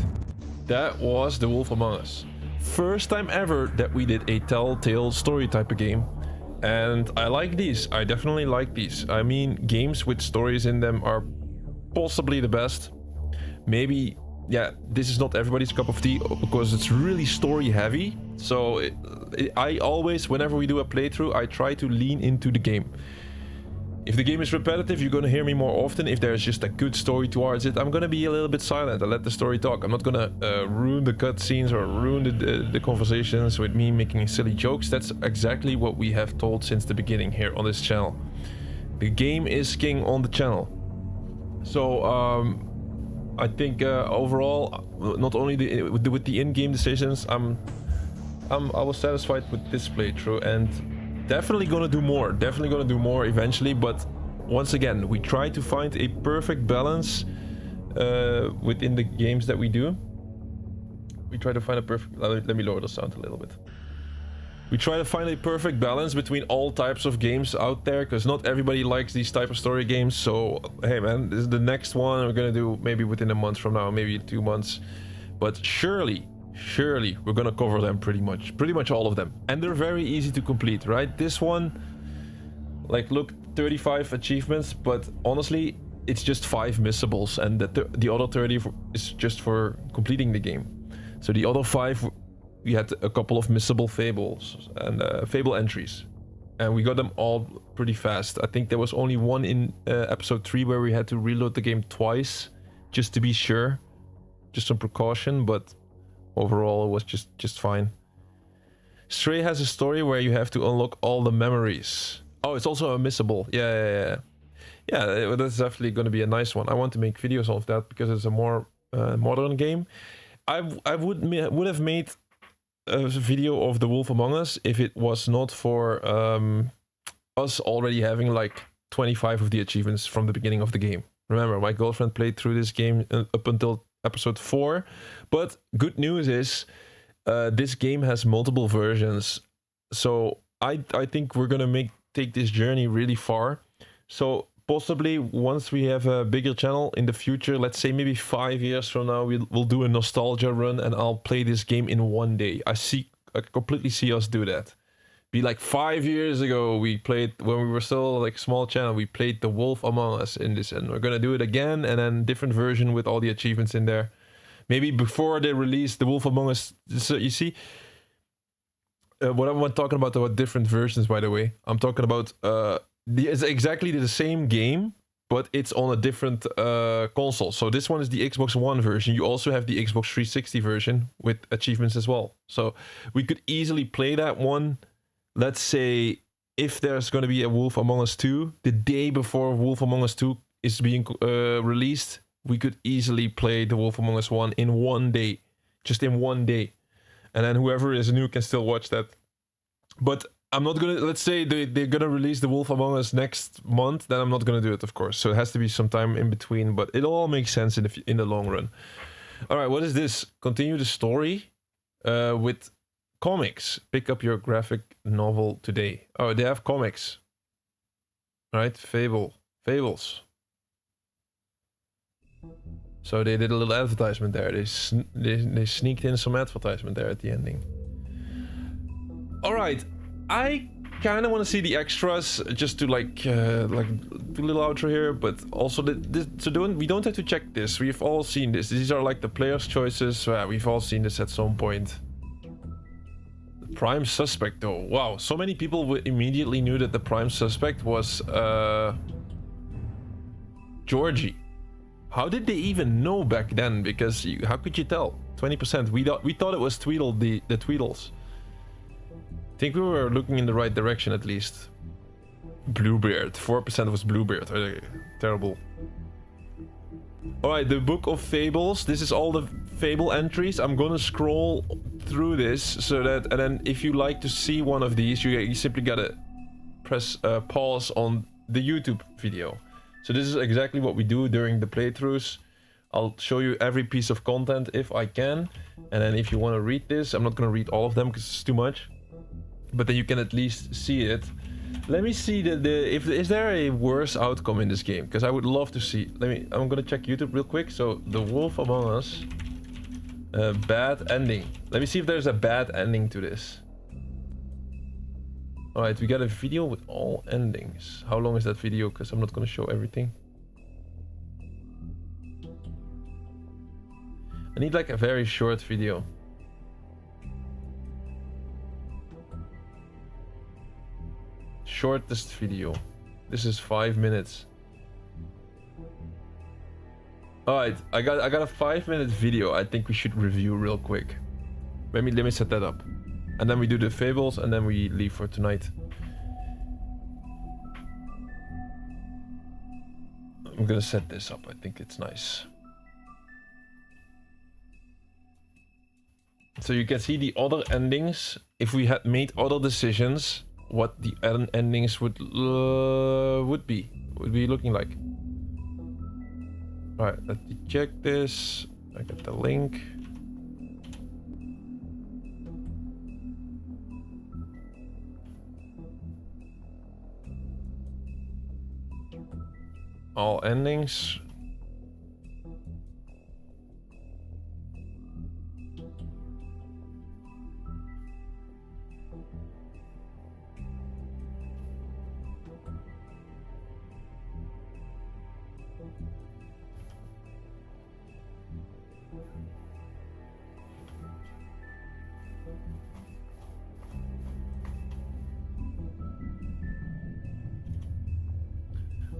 that was The Wolf Among Us. First time ever that we did a telltale story type of game. And I like these. I definitely like these. I mean, games with stories in them are possibly the best. Maybe, yeah, this is not everybody's cup of tea because it's really story heavy. So I always, whenever we do a playthrough, I try to lean into the game. If the game is repetitive, you're gonna hear me more often. If there's just a good story towards it, I'm gonna be a little bit silent and let the story talk. I'm not gonna ruin the cutscenes or ruin the conversations with me making silly jokes. That's exactly what we have told since the beginning here on this channel. The game is king on the channel. So I think overall, not only with the in-game decisions, I was satisfied with this playthrough, and definitely gonna do more eventually. But once again, we try to find a perfect balance within the games that we do. We try to find a perfect, let me lower the sound a little bit. We try to find a perfect balance between all types of games out there, because not everybody likes these type of story games. So hey man, this is the next one we're gonna do maybe within a month from now, maybe 2 months, but surely we're gonna cover them pretty much all of them, and they're very easy to complete, right? This one, like, look, 35 achievements, but honestly it's just 5 missables, and the other 30 is just for completing the game. So the other 5, we had a couple of missable fables and fable entries, and we got them all pretty fast. I think there was only one in episode 3 where we had to reload the game twice just to be sure, just some precaution, but overall it was just fine. Stray has a story where you have to unlock all the memories. Oh, it's also a missable. Yeah, that's definitely going to be a nice one. I want to make videos of that because it's a more modern game. I would have made a video of The Wolf Among Us if it was not for us already having like 25 of the achievements from the beginning of the game. Remember, my girlfriend played through this game up until episode 4. But good news is this game has multiple versions. So I think we're gonna take this journey really far. So possibly once we have a bigger channel in the future, let's say maybe 5 years from now, we'll do a nostalgia run and I'll play this game in one day. I completely see us do that. Be like 5 years ago, we played, when we were still like small channel, we played The Wolf Among Us in this, and we're gonna do it again, and then different version with all the achievements in there. Maybe before they release The Wolf Among Us. So you see, what I'm talking about different versions, by the way. I'm talking about it's exactly the same game, but it's on a different console. So this one is the Xbox One version. You also have the Xbox 360 version with achievements as well. So we could easily play that one. Let's say if there's going to be a Wolf Among Us 2, the day before Wolf Among Us 2 is being released, we could easily play the Wolf Among Us 1 in one day. Just in one day. And then whoever is new can still watch that. But I'm not gonna, let's say they're gonna release the Wolf Among Us next month, then I'm not gonna do it, of course. So it has to be some time in between, but it all makes sense in the long run. All right, what is this? Continue the story with comics. Pick up your graphic novel today. Oh, they have comics. All right, fables. So they did a little advertisement there. They sneaked in some advertisement there at the ending. All right, I kind of want to see the extras just to like do a little outro here, but also we don't have to check this. We've all seen this. These are like the player's choices. We've all seen this at some point. Prime suspect though. Wow, so many people immediately knew that the prime suspect was Georgie. How did they even know back then? Because how could you tell? 20%. We thought it was Tweedle, the Tweedles. I think we were looking in the right direction at least. Bluebeard. 4% was Bluebeard. Terrible. Alright, the Book of Fables. This is all the fable entries. I'm gonna scroll through this so that, and then if you like to see one of these, you simply gotta press pause on the YouTube video. So this is exactly what we do during the playthroughs. I'll show you every piece of content if I can. And then if you want to read this, I'm not going to read all of them because it's too much. But then you can at least see it. Let me see is there a worse outcome in this game? Because I would love to see. I'm going to check YouTube real quick. So The Wolf Among Us. Bad ending. Let me see if there's a bad ending to this. Alright, we got a video with all endings. How long is that video? Because I'm not going to show everything. I need like a very short video. Shortest video. This is 5 minutes. Alright, I got a 5-minute video I think we should review real quick. Let me set that up. And then we do the fables, and then we leave for tonight. I'm gonna set this up. I think it's nice. So you can see the other endings. If we had made other decisions, what the endings would be looking like. All right, let me check this. I got the link. All endings.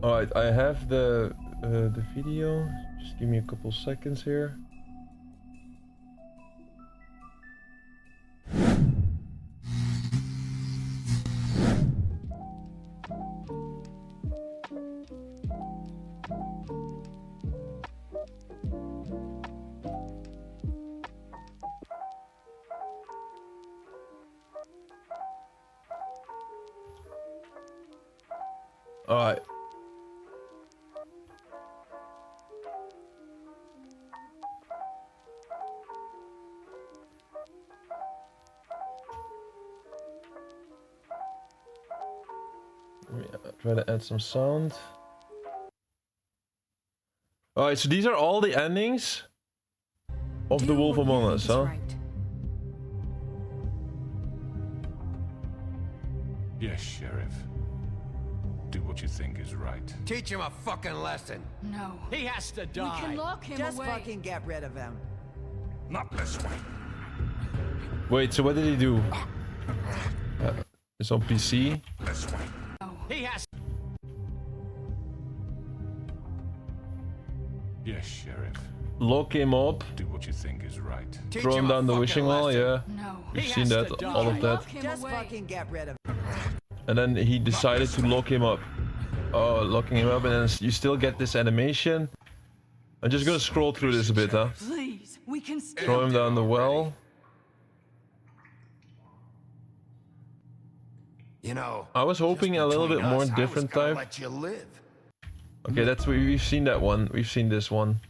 Alright, I have the video. Just give me a couple seconds here. Alright. Let me try to add some sound. Alright, so these are all the endings of The Wolf Among Us, huh? Yes, Sheriff. Do what you think is right. Teach him a fucking lesson. No. He has to die. We can lock him Just away. fucking get rid of him. Not this way. Wait, so what did he do? It's on PC. This way. He has. Yes, Sheriff. Lock him up. Do what you think is right. Throw him down the wishing well, yeah. No. We've seen that, all of that. Just fucking get rid of him. And then he decided to lock him up. Oh, locking him up, and then you still get this animation. I'm just gonna scroll through this a bit, huh? Please, we can still. Throw him down the well. You know, I was hoping a little bit more different time. Let you live. Okay, that's we've seen that one. We've seen this one.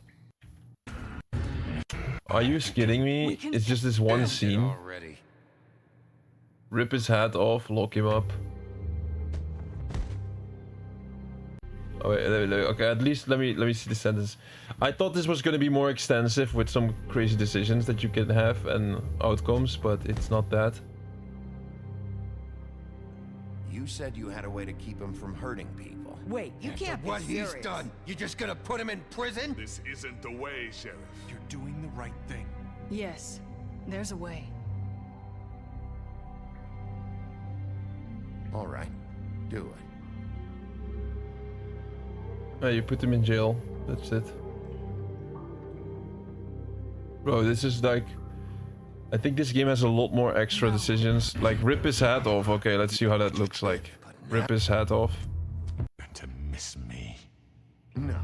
Are you kidding me? It's just this one scene. Rip his hat off, lock him up. Oh wait, okay, at least let me see the sentence. I thought this was gonna be more extensive with some crazy decisions that you can have and outcomes, but it's not that. You said you had a way to keep him from hurting people. Wait, you can't be What serious. he's done, you're just gonna put him in prison? This isn't the way, Sheriff. You're doing the right thing. Yes, there's a way. All right, do it. Oh, you put him in jail. That's it. Bro, this is like... I think this game has a lot more extra decisions. Like, rip his hat off. Okay, let's see how that looks like. Rip his hat off. To miss me. No.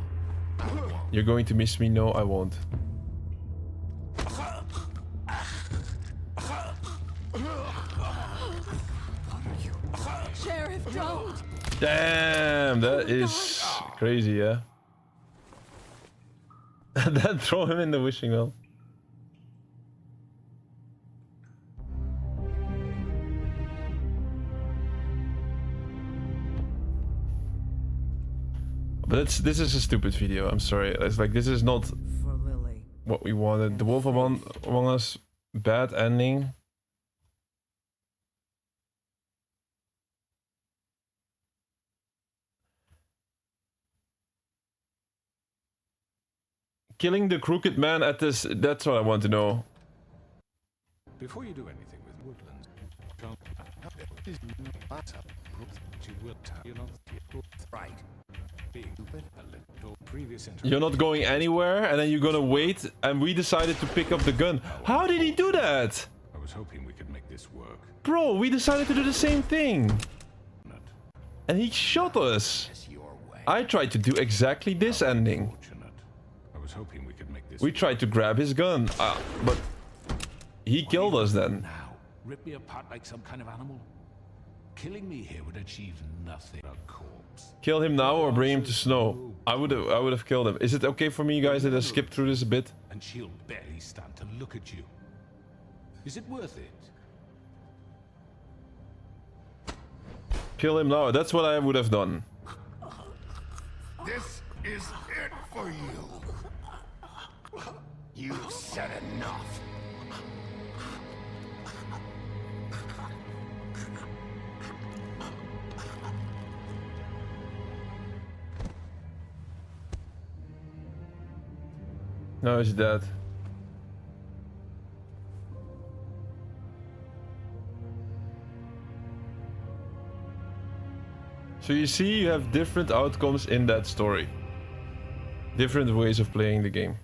You're going to miss me? No, I won't. Sheriff, don't! Damn, that is crazy, yeah? Then throw him in the wishing well. But this is a stupid video, I'm sorry. It's like, this is not what we wanted. The Wolf Among Us, bad ending. Killing the crooked man at this, that's what I want to know. Before you do anything with Woodlands, Right. You're not going anywhere, and then you're gonna wait, and we decided to pick up the gun. How did he do that? I was hoping we could make this work. Bro, we decided to do the same thing. And he shot us. I tried to do exactly this ending. I was hoping we could make this. We tried to grab his gun, but he killed us then. Now, rip me apart like some kind of animal. Killing me here would achieve nothing. A corpse. Kill him now or bring him to snow. I would have killed him. Is it okay for me, guys, that I skip through this a bit? And she'll barely stand to look at you. Is it worth it? Kill him now. That's what I would have done. This is it for you. You've said enough. No, he's dead. So you see, you have different outcomes in that story. Different ways of playing the game.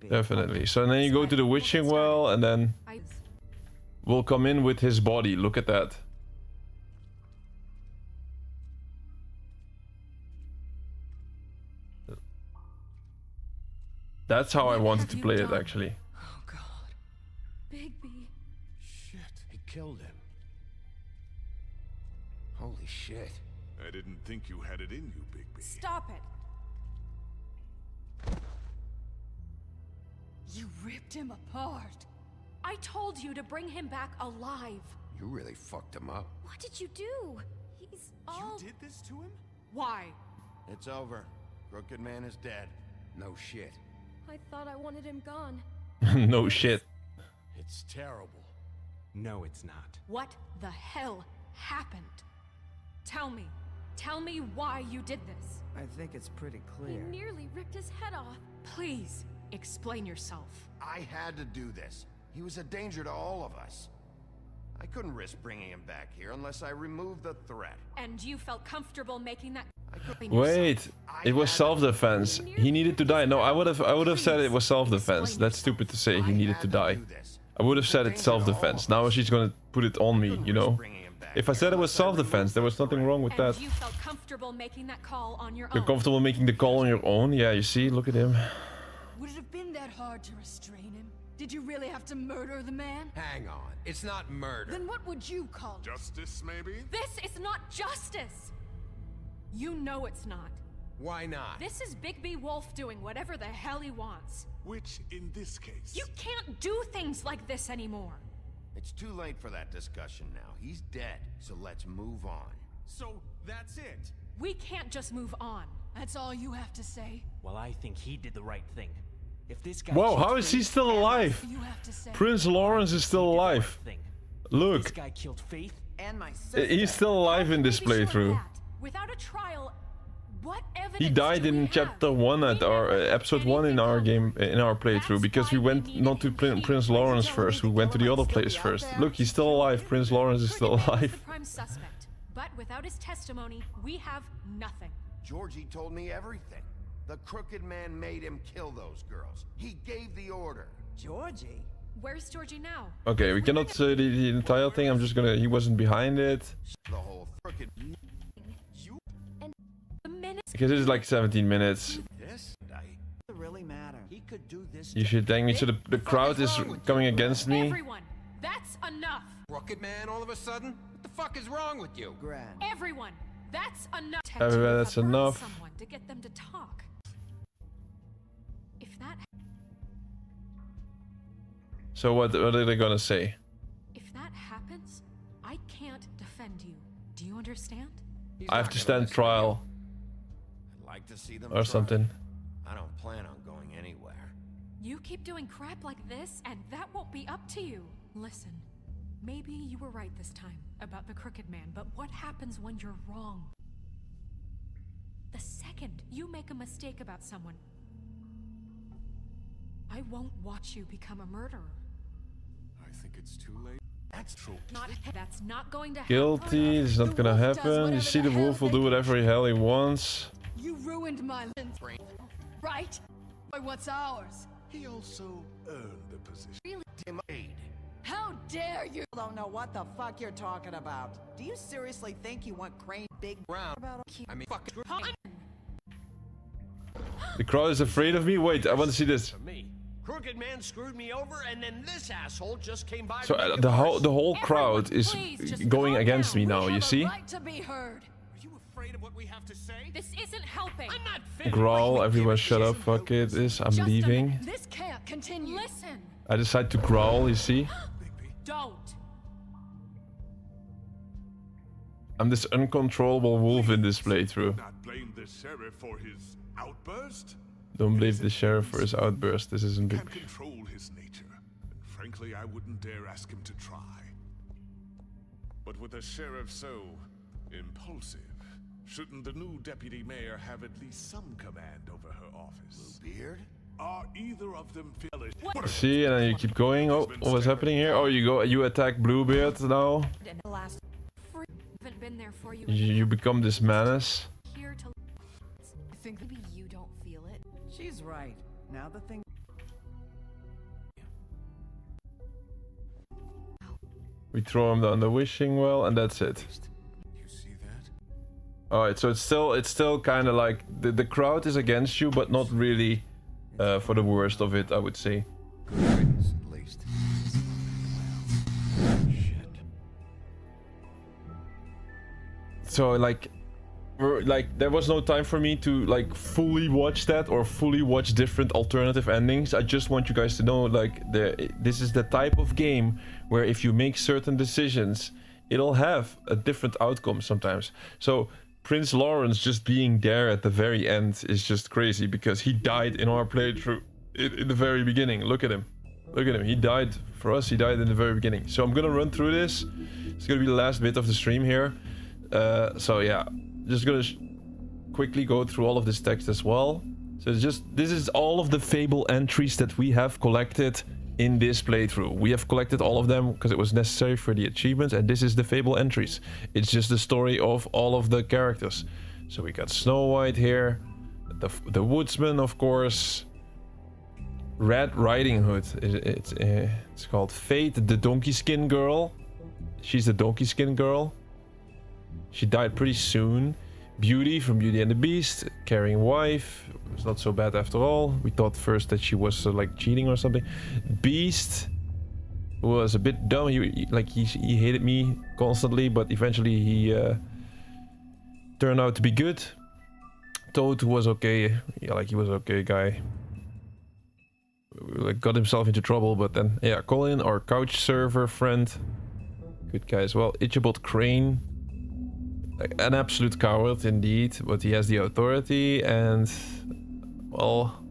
Definitely. So then you go to the witching well, and then we'll come in with his body. Look at that. That's how I wanted to play it, actually. Oh God. Bigby. Shit, he killed him. Holy shit. I didn't think you had it in you, Bigby. Stop it. You ripped him apart. I told you to bring him back alive. You really fucked him up. What did you do? He's all... You did this to him? Why? It's over. Crooked Man is dead. No shit. I thought I wanted him gone. No shit. It's terrible. No, it's not. What the hell happened? Tell me. Tell me why you did this. I think it's pretty He clear. nearly ripped his head off. Please, explain yourself. I had to do this. He was a danger to all of us. I couldn't risk bringing him back here unless I removed the threat. And you felt comfortable making that... Wait, it was self-defense. He needed to die. No, I would have said it was self-defense. That's stupid to say he needed to die. I would have said it's self-defense. Now she's gonna put it on me, you know? If I said it was self-defense, there was nothing wrong with that. You felt comfortable making that call on your own. You're comfortable making the call on your own? Yeah, you see, look at him. Would it have been that hard to restrain him? Did you really have to murder the man? Hang on, it's not murder. Then what would you call it? Justice, maybe? This is not justice! You know it's not. Why not? This is Bigby Wolf doing whatever the hell he wants. Which, in this case... You can't do things like this anymore. It's too late for that discussion now. He's dead, so let's move on. So, that's it? We can't just move on. That's all you have to say? Well, I think he did the right thing. If this guy... Whoa, how is he still alive? You have to say. Prince Lawrence is still alive. Look. This guy killed Faith? And my sister. He's still alive in this playthrough. Without a trial, what evidence He died in chapter 1 at our episode 1 in our game, in our playthrough, because we went not to Prince Lawrence first, we went to the other place first. Look, he's still alive. Prince Lawrence is still alive. The prime suspect, but without his testimony, we have nothing. Georgie told me everything. The Crooked Man made him kill those girls. He gave the order. Georgie? Where's Georgie now? Okay, we cannot say the entire thing. I'm just gonna. He wasn't behind it. The whole crooked. Because it is like 17 minutes. This doesn't really matter. He could do this. You should thank me. So the crowd is coming against me. Everyone, that's enough. Crooked Man all of a sudden? What the fuck is wrong with you? Grand. Everyone, that's enough. Everyone, that's enough. Someone to get them to talk. If that. So what are they gonna say? If that happens, I can't defend you. Do you understand? I have to stand trial. I'd like to see them Or try. something. I don't plan on going anywhere. You keep doing crap like this, and that won't be up to you. Listen, maybe you were right this time about the Crooked Man, but what happens when you're wrong? The second you make a mistake about someone, I won't watch you become a murderer. I think it's too late. That's true. That's not going to happen. Guilty. This is not gonna happen. You see, the wolf will do whatever the hell he wants. You ruined my brain, right? Boy, what's ours? He also earned the position. Really? How dare you? I don't know what the fuck you're talking about. Do you seriously think you want Crane big Round. about I mean, fucking. The crowd is afraid of me. Wait, I want to see this. Me. Crooked Man screwed me over, and then this asshole just came by. So the whole crowd is going against me now. You see? Right to be heard. Are you afraid of what we have to say? This isn't helping. I'm not finished. Growl. Everyone, shut up. Fuck it. I'm leaving. This can't continue. Listen. I decide to growl. You see? Don't. I'm this uncontrollable wolf in this playthrough. Not blame the sheriff for his outburst? Don't blame the sheriff for his outburst. This isn't big. Can't control his nature, and frankly, I wouldn't dare ask him to try. But with a sheriff so impulsive, shouldn't the new deputy mayor have at least some command over her office? Bluebeard? Are either of them finished? See, and then you keep going. Oh, what's happening here? Oh, you attack Bluebeard now. Haven't been there for you. You become this menace. Here to I think maybe you don't feel it. She's right. Now the thing. We throw him down the wishing well, and that's it. You see that? All right, so it's still kind of like the crowd is against you, but not really for the worst of it, I would say. Good riddance, at least. Shit. So like there was no time for me to like fully watch that or fully watch different alternative endings. I just want you guys to know like this is the type of game where if you make certain decisions, it'll have a different outcome sometimes. So Prince Lawrence just being there at the very end is just crazy because he died in our playthrough in the very beginning. Look at him. Look at him. He died for us. He died in the very beginning. So I'm gonna run through this. It's gonna be the last bit of the stream here. So yeah, just gonna quickly go through all of this text as well. So it's just, this is all of the Fable entries that we have collected in this playthrough. We have collected all of them because it was necessary for the achievements, and this is the Fable entries. It's just the story of all of the characters. So we got Snow White here, the Woodsman, of course, Red Riding Hood. It's called Fate, the Donkey Skin Girl. She's the Donkey Skin Girl. She died pretty soon. Beauty from Beauty and the Beast, Caring Wife. It was not so bad after all. We thought first that she was like cheating or something. Beast was a bit dumb. He hated me constantly, but eventually he turned out to be good. Toad was okay. Yeah, like he was okay guy. Like got himself into trouble, but then yeah, Colin, our couch server friend, good guy as well. Ichabod Crane. An absolute coward indeed, but he has the authority and well,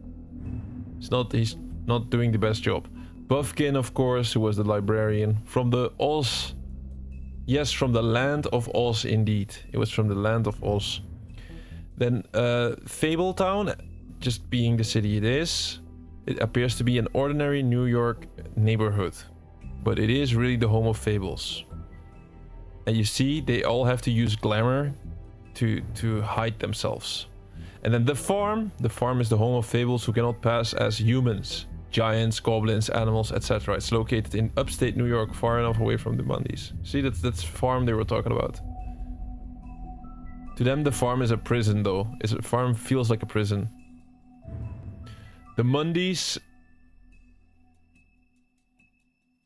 he's not doing the best job. Buffkin, of course, who was the librarian from the Oz. Yes, from the land of Oz indeed. It was from the land of Oz. Then Fabletown, just being the city it is, it appears to be an ordinary New York neighborhood, but it is really the home of fables. And you see, they all have to use glamour to hide themselves. And then the farm is the home of fables who cannot pass as humans. Giants, goblins, animals, etc. It's located in upstate New York, far enough away from the Mundys. See, that's farm they were talking about. To them, the farm is a prison, though. A farm feels like a prison. The Mundys,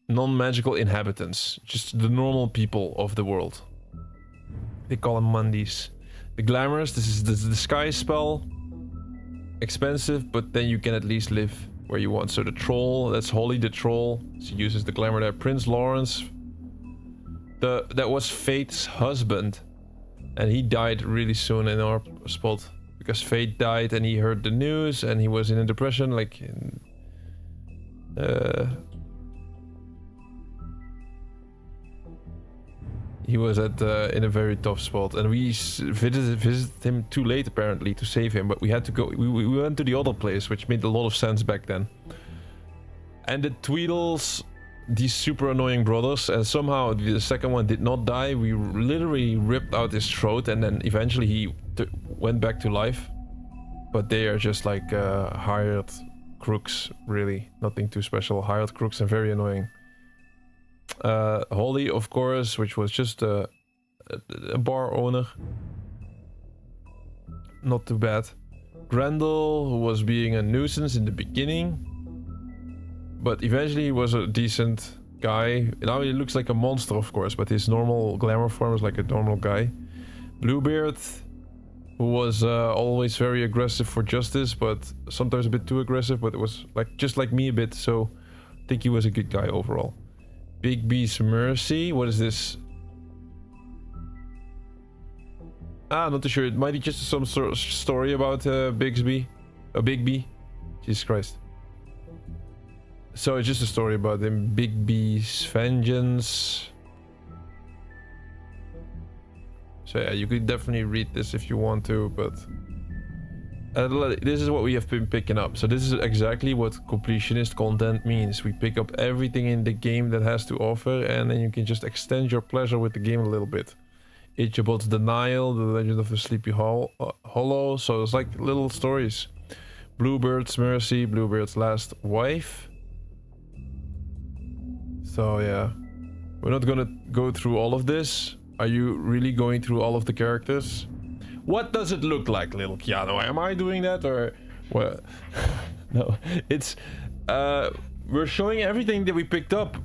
non-magical inhabitants, just the normal people of the world. They call them Mundys. The Glamorous, this is the disguise spell. Expensive, but then you can at least live where you want. So the Troll, that's Holly the Troll. She uses the glamour there. Prince Lawrence, that was Fate's husband, and he died really soon in our spot because Fate died and he heard the news and he was in a depression, like he was in a very tough spot, and we visited him too late apparently to save him, but we had to go. We went to the other place, which made a lot of sense back then. And the Tweedles, these super annoying brothers, and somehow the second one did not die. We literally ripped out his throat, and then eventually he went back to life. But they are just like hired crooks, really. Nothing too special. Hired crooks and very annoying. Holly, of course, which was just a bar owner. Not too bad. Grendel, who was being a nuisance in the beginning, but eventually he was a decent guy. Now he looks like a monster, of course, but his normal glamour form is like a normal guy. Bluebeard, who was always very aggressive for justice, but sometimes a bit too aggressive, but it was like just like me a bit, so I think he was a good guy overall. Big B's Mercy, what is this? Not too sure. It might be just some sort of story about Big B. Jesus Christ. So it's just a story about him. Big B's Vengeance. So yeah, you could definitely read this if you want to, but this is what we have been picking up. So this is exactly what completionist content means. We pick up everything in the game that has to offer, and then you can just extend your pleasure with the game a little bit. Ichabod's Denial, The Legend of the Sleepy Hollow. So it's like little stories. Bluebird's Mercy, Bluebird's Last Wife. So yeah, we're not gonna go through all of this. Are you really going through all of the characters? What does it look like, little Keanu? Am I doing that or what? No, it's we're showing everything that we picked up.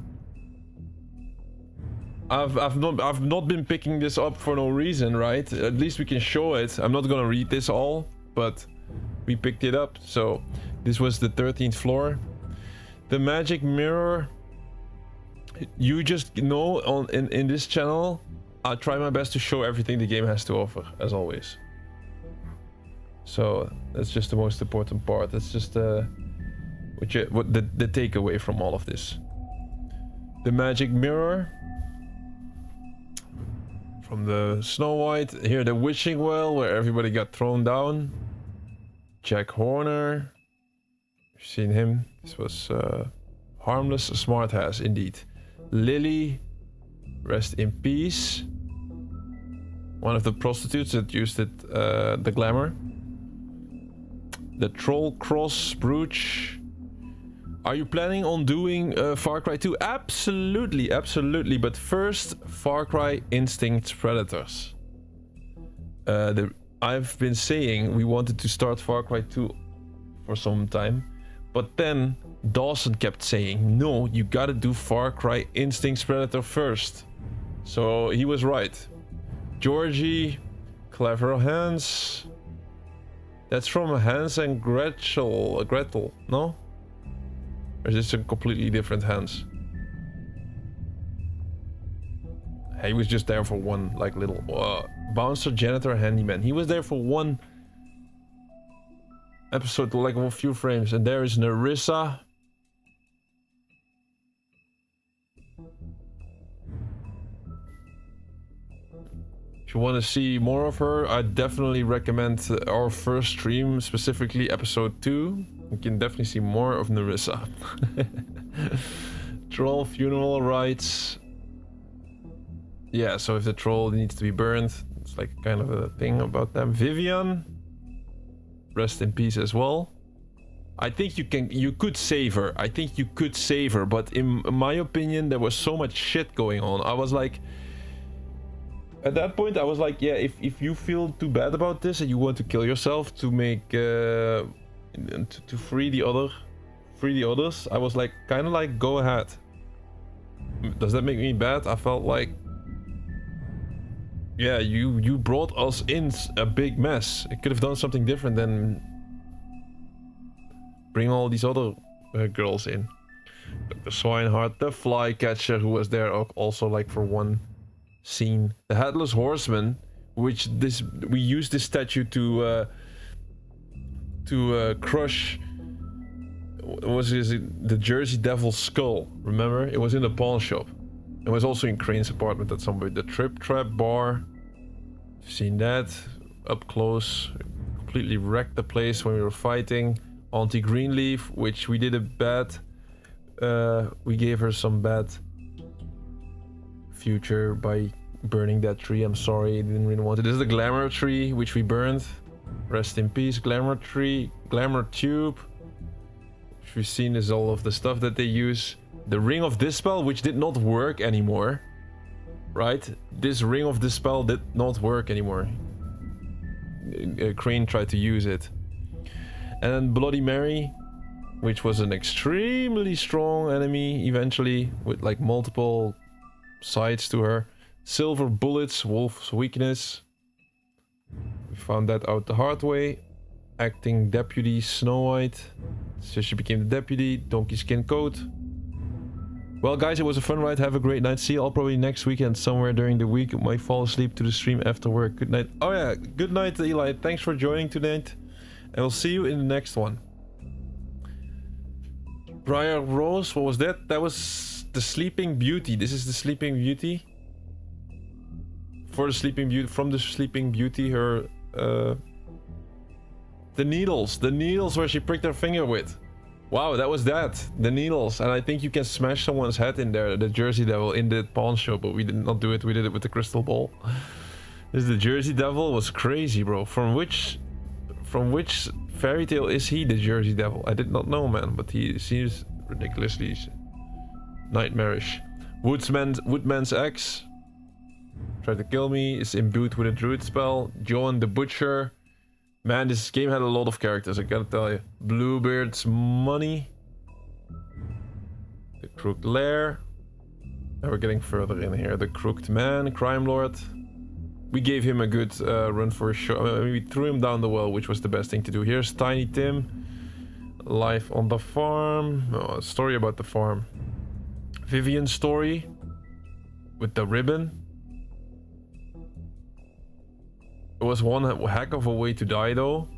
I've not been picking this up for no reason, right? At least we can show it. I'm not gonna read this all, but we picked it up. So this was the 13th floor. The magic mirror. You just know in this channel, I try my best to show everything the game has to offer, as always. So that's just the most important part. That's just the takeaway from all of this. The magic mirror. From the Snow White. Here, the wishing well, where everybody got thrown down. Jack Horner. You've seen him. This was harmless, smart ass, indeed. Lily, rest in peace. One of the prostitutes that used it, the glamour. The Troll Cross brooch. Are you planning on doing Far Cry 2? Absolutely, absolutely. But first, Far Cry Instinct Predators. I've been saying we wanted to start Far Cry 2 for some time. But then Dawson kept saying, no, you gotta do Far Cry Instinct Predator first. So he was right. Georgie, Clever Hans. That's from Hans and Gretel, no? Or is this a completely different Hans? He was just there for one, like, little bouncer, janitor, handyman. He was there for one episode, like a few frames. And there is Nerissa. If you want to see more of her, I definitely recommend our first stream, specifically episode 2. You can definitely see more of Nerissa. Troll funeral rites. Yeah, so if the troll needs to be burned, it's like kind of a thing about them. Vivian, rest in peace as well. I think you could save her. I think you could save her, but in my opinion, there was so much shit going on. I was like, at that point, I was like, yeah, if you feel too bad about this and you want to kill yourself to make to free the others, I was like, kind of like, go ahead. Does that make me bad? I felt like, yeah, you brought us in a big mess. It could have done something different than bring all these other girls in. Like the Swinehart, the Flycatcher, who was there also like for one scene. The Headless Horseman, which we used this statue to crush. The Jersey Devil's skull? Remember? It was in the pawn shop. It was also in Crane's apartment at some point. The Trip Trap bar. Seen that up close. Completely wrecked the place when we were fighting. Auntie Greenleaf, which we did a bad. We gave her some bad future by burning that tree. I'm sorry, didn't really want it. This is the Glamour tree, which we burned. Rest in peace, Glamour tree. Glamour tube. Which we've seen is all of the stuff that they use. The Ring of Dispel, which did not work anymore. Right? This Ring of Dispel did not work anymore. Crane tried to use it. And then Bloody Mary, which was an extremely strong enemy eventually, with like multiple sides to her. Silver Bullets, Wolf's Weakness. We found that out the hard way. Acting Deputy Snow White. So she became the deputy. Donkey Skin Coat. Well, guys, it was a fun ride. Have a great night. See you all probably next weekend somewhere during the week. Might fall asleep to the stream after work. Good night. Oh yeah, good night, Eli. Thanks for joining tonight. And we'll see you in the next one. Briar Rose, what was that? That was the Sleeping Beauty. This is the Sleeping Beauty. For the Sleeping Beauty, from the Sleeping Beauty, her the needles where she pricked her finger with. Wow, that was that. The needles. And I think you can smash someone's head in there, the Jersey Devil, in the pawn shop, but we did not do it. We did it with the crystal ball. This the Jersey Devil was crazy, bro. From which fairy tale is he, the Jersey Devil? I did not know, man, but he seems ridiculously nightmarish. Woodman's ex tried to kill me, is imbued with a druid spell. John the Butcher. Man, this game had a lot of characters, I gotta tell you. Bluebeard's money. The Crooked Lair. Now we're getting further in here. The Crooked Man, Crime Lord. We gave him a good run for a show. We threw him down the well, which was the best thing to do. Here's Tiny Tim. Life on the farm. Oh, a story about the farm. Vivian's story. With the ribbon. It was one heck of a way to die, though.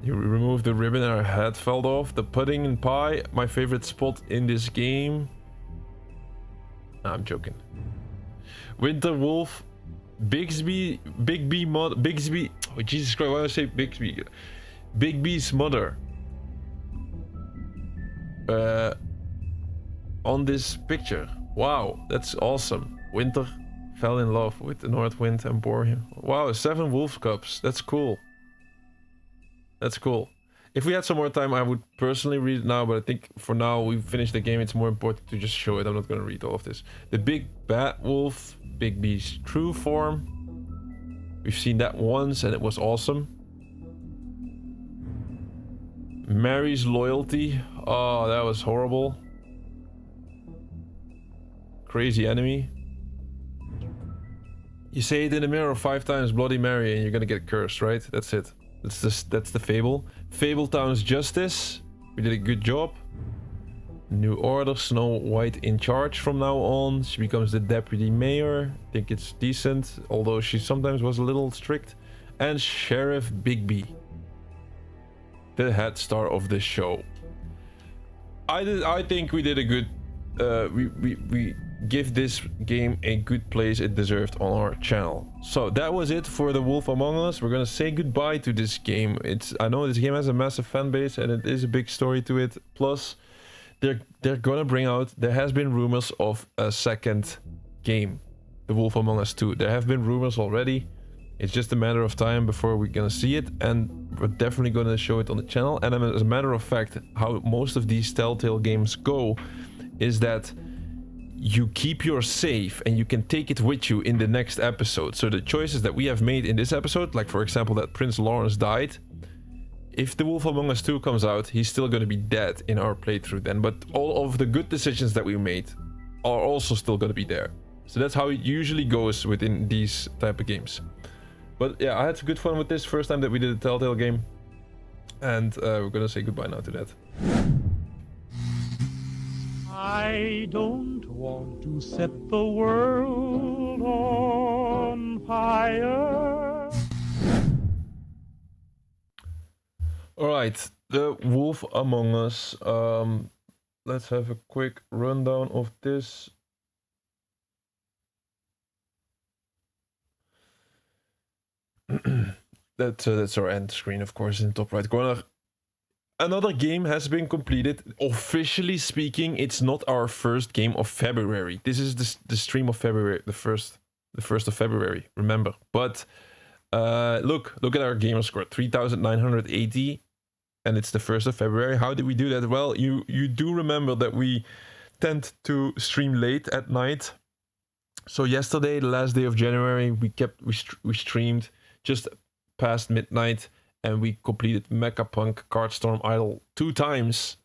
You removed the ribbon and her head fell off. The pudding and pie, my favorite spot in this game. Nah, I'm joking. Winter Wolf, Bigsby, Bigsby. Oh Jesus Christ! Why do I say Bigsby? Bigby's mother. On this picture. Wow, that's awesome. Winter fell in love with the North Wind and bore him. Wow, 7 wolf cubs. That's cool. That's cool. If we had some more time, I would personally read it now, but I think for now we've finished the game. It's more important to just show it. I'm not going to read all of this. The Big Bad Wolf, Bigby's true form. We've seen that once and it was awesome. Mary's loyalty. Oh, that was horrible. Crazy enemy. You say it in the mirror 5 times, Bloody Mary, and you're gonna get cursed, right? That's it. That's the fable. Fabletown's justice. We did a good job. New order. Snow White in charge from now on. She becomes the deputy mayor. I think it's decent, although she sometimes was a little strict. And Sheriff Bigby, the head star of the show. I think we did a good. We give this game a good place it deserved on our channel. So that was it for The Wolf Among Us. We're gonna say goodbye to this game. I know this game has a massive fan base and it is a big story to it. Plus, they're gonna bring out. There has been rumors of a second game, The Wolf Among Us 2. There have been rumors already. It's just a matter of time before we're gonna see it, and we're definitely gonna show it on the channel. And as a matter of fact, how most of these Telltale games go is that you keep your save and you can take it with you in the next episode. So the choices that we have made in this episode, like for example that Prince Lawrence died, if The Wolf Among Us 2 comes out, he's still going to be dead in our playthrough then, but all of the good decisions that we made are also still going to be there. So that's how it usually goes within these type of games. But yeah, I had good fun with this first time that we did a Telltale game, and we're gonna say goodbye now to that. I don't want to set the world on fire. Alright, The Wolf Among Us. Let's have a quick rundown of this. That's our end screen, of course, in the top right corner. Another game has been completed. Officially speaking, it's not our first game of February. This is the stream of February, the first of February, remember. But look at our gamer score, 3,980, and it's the 1st of February. How did we do that? Well, you do remember that we tend to stream late at night. So yesterday, the last day of January, we streamed just past midnight, and we completed Mecha Punk Cardstorm Idol 2 times.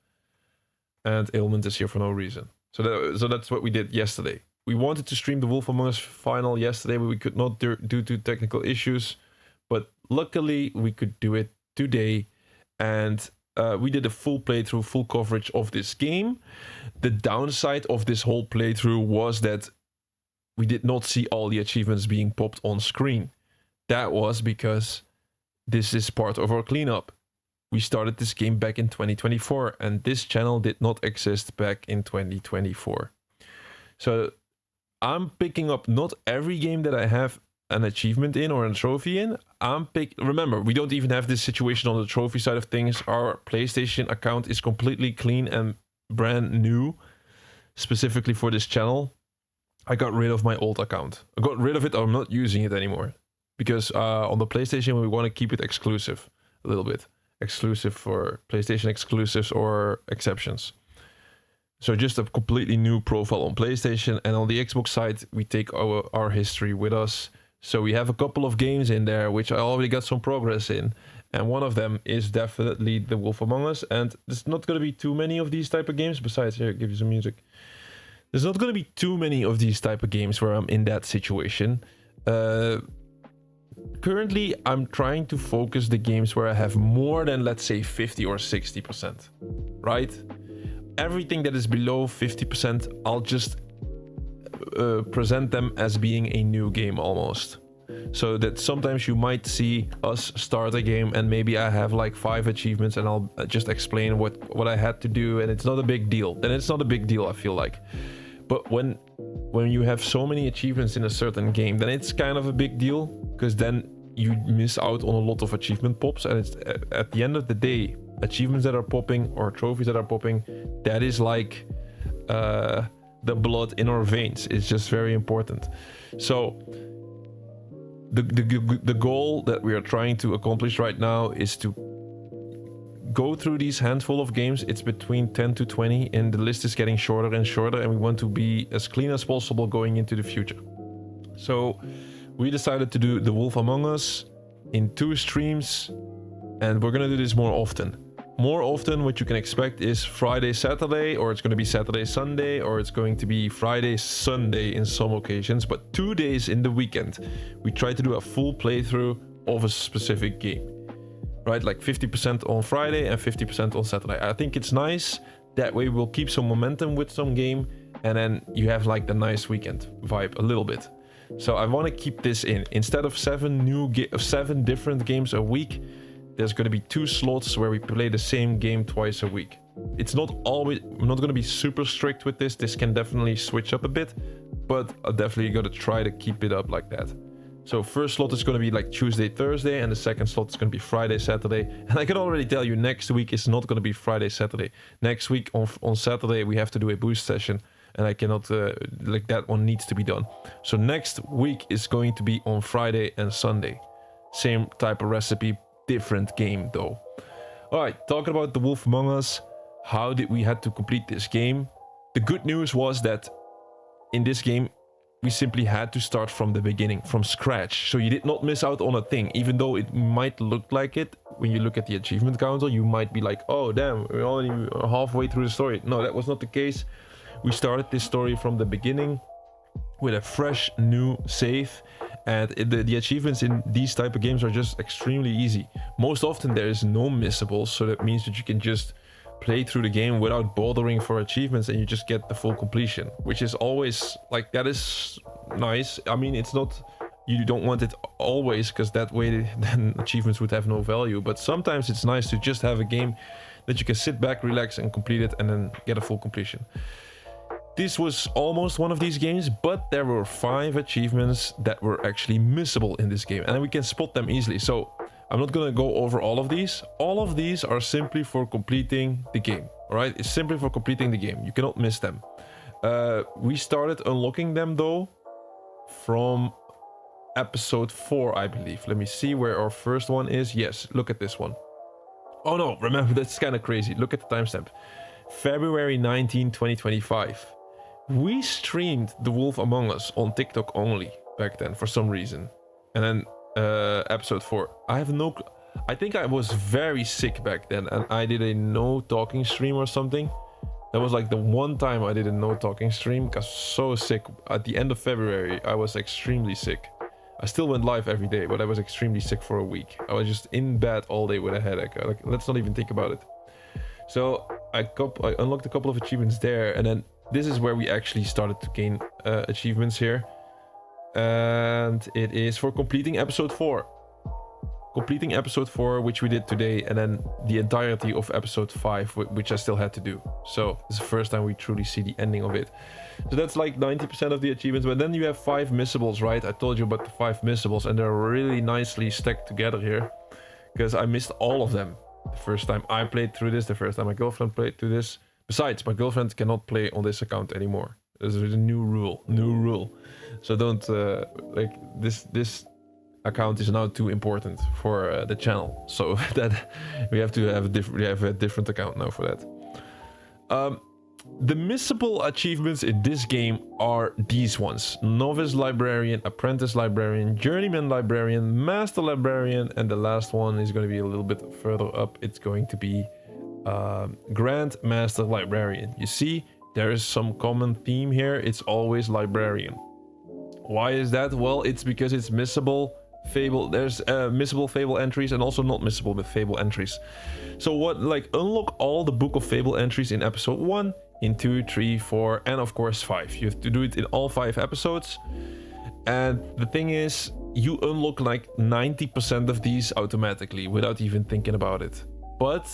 And Ailment is here for no reason. So that's what we did yesterday. We wanted to stream the Wolf Among Us final yesterday, but we could not due to technical issues. But luckily, we could do it today. And we did a full playthrough, full coverage of this game. The downside of this whole playthrough was that we did not see all the achievements being popped on screen. That was because this is part of our cleanup. We started this game back in 2024, and this channel did not exist back in 2024. So I'm picking up not every game that I have an achievement in or a trophy in. Remember, we don't even have this situation on the trophy side of things. Our PlayStation account is completely clean and brand new, specifically for this channel. I got rid of my old account. I got rid of it. I'm not using it anymore. Because on the PlayStation, we want to keep it exclusive a little bit. Exclusive for PlayStation exclusives or exceptions. So just a completely new profile on PlayStation. And on the Xbox side, we take our history with us. So we have a couple of games in there, which I already got some progress in. And one of them is definitely The Wolf Among Us. And there's not going to be too many of these type of games. Besides, here, I'll give you some music. There's not going to be too many of these type of games where I'm in that situation. Currently, I'm trying to focus the games where I have more than, let's say, 50 or 60%, right? Everything that is below 50%, I'll just present them as being a new game almost. So that sometimes you might see us start a game and maybe I have like 5 achievements and I'll just explain what I had to do and it's not a big deal. Then it's not a big deal, I feel like. But when you have so many achievements in a certain game, then it's kind of a big deal, because then you miss out on a lot of achievement pops, and it's at the end of the day, achievements that are popping or trophies that are popping, that is like the blood in our veins. It's just very important. So the goal that we are trying to accomplish right now is to go through these handful of games. It's between 10 to 20 and the list is getting shorter and shorter, and we want to be as clean as possible going into the future. So we decided to do The Wolf Among Us in 2 streams, and we're gonna do this more often. More often, what you can expect is Friday, Saturday, or it's gonna be Saturday, Sunday, or it's going to be Friday, Sunday in some occasions, but 2 days in the weekend. We try to do a full playthrough of a specific game. Right, like 50% on Friday and 50% on Saturday. I think it's nice. That way we'll keep some momentum with some game, and then you have like the nice weekend vibe a little bit. So I want to keep this in. Instead of 7 different games a week, there's going to be 2 slots where we play the same game twice a week. It's not always. I'm not going to be super strict with this. This can definitely switch up a bit, but I definitely got to try to keep it up like that. So first slot is going to be like Tuesday, Thursday, and the second slot is going to be Friday, Saturday. And I can already tell you next week is not going to be Friday, Saturday. Next week on Saturday we have to do a boost session, and I cannot like that one needs to be done. So next week is going to be on Friday and Sunday. Same type of recipe, different game though. All right, talking about The Wolf Among Us, how did we had to complete this game? The good news was that in this game we simply had to start from the beginning, from scratch. So you did not miss out on a thing, even though it might look like it. When you look at the achievement counter, you might be like, oh damn, we're only halfway through the story. No, that was not the case. We started this story from the beginning with a fresh new save, and the achievements in these type of games are just extremely easy. Most often there is no missables, so that means that you can just play through the game without bothering for achievements, and you just get the full completion, which is always like, that is nice. I mean, it's not, you don't want it always, because that way then achievements would have no value, but sometimes it's nice to just have a game that you can sit back, relax and complete it, and then get a full completion. This was almost one of these games, but there were 5 achievements that were actually missable in this game, and we can spot them easily. So I'm not gonna go over all of these. All of these are simply for completing the game, all right? It's simply for completing the game. You cannot miss them. We started unlocking them though from episode 4, I believe. Let me see where our first one is. Yes, look at this one. Oh no, remember, that's kind of crazy. Look at the timestamp. February 19, 2025. We streamed The Wolf Among Us on TikTok only back then for some reason. And then episode 4. I think I was very sick back then, and I did a no talking stream or something. That was like the one time I did a no talking stream, because I was so sick. At the end of February, I was extremely sick. I still went live every day, but I was extremely sick for a week. I was just in bed all day with a headache. Like, let's not even think about it. So I unlocked a couple of achievements there, and then this is where we actually started to gain achievements here. And it is for completing episode 4. Completing episode 4, which we did today, and then the entirety of episode 5, which I still had to do. So it's the first time we truly see the ending of it. So that's like 90% of the achievements. But then you have 5 missables, right? I told you about the 5 missables, and they're really nicely stacked together here, because I missed all of them the first time I played through this, the first time my girlfriend played through this. Besides, my girlfriend cannot play on this account anymore. There's a new rule. So don't like this account is now too important for the channel. So that we have to have a different account now for that. The missable achievements in this game are these ones: Novice Librarian, Apprentice Librarian, Journeyman Librarian, Master Librarian, and the last one is going to be a little bit further up. It's going to be Grand Master Librarian. You see, there is some common theme here. It's always Librarian. Why is that? Well, it's because it's missable Fable. There's missable Fable entries and also not missable with Fable entries. So what, like, unlock all the Book of Fable entries in episode 1, in 2, 3, 4, and of course 5. You have to do it in all 5 episodes. And the thing is, you unlock like 90% of these automatically without even thinking about it. But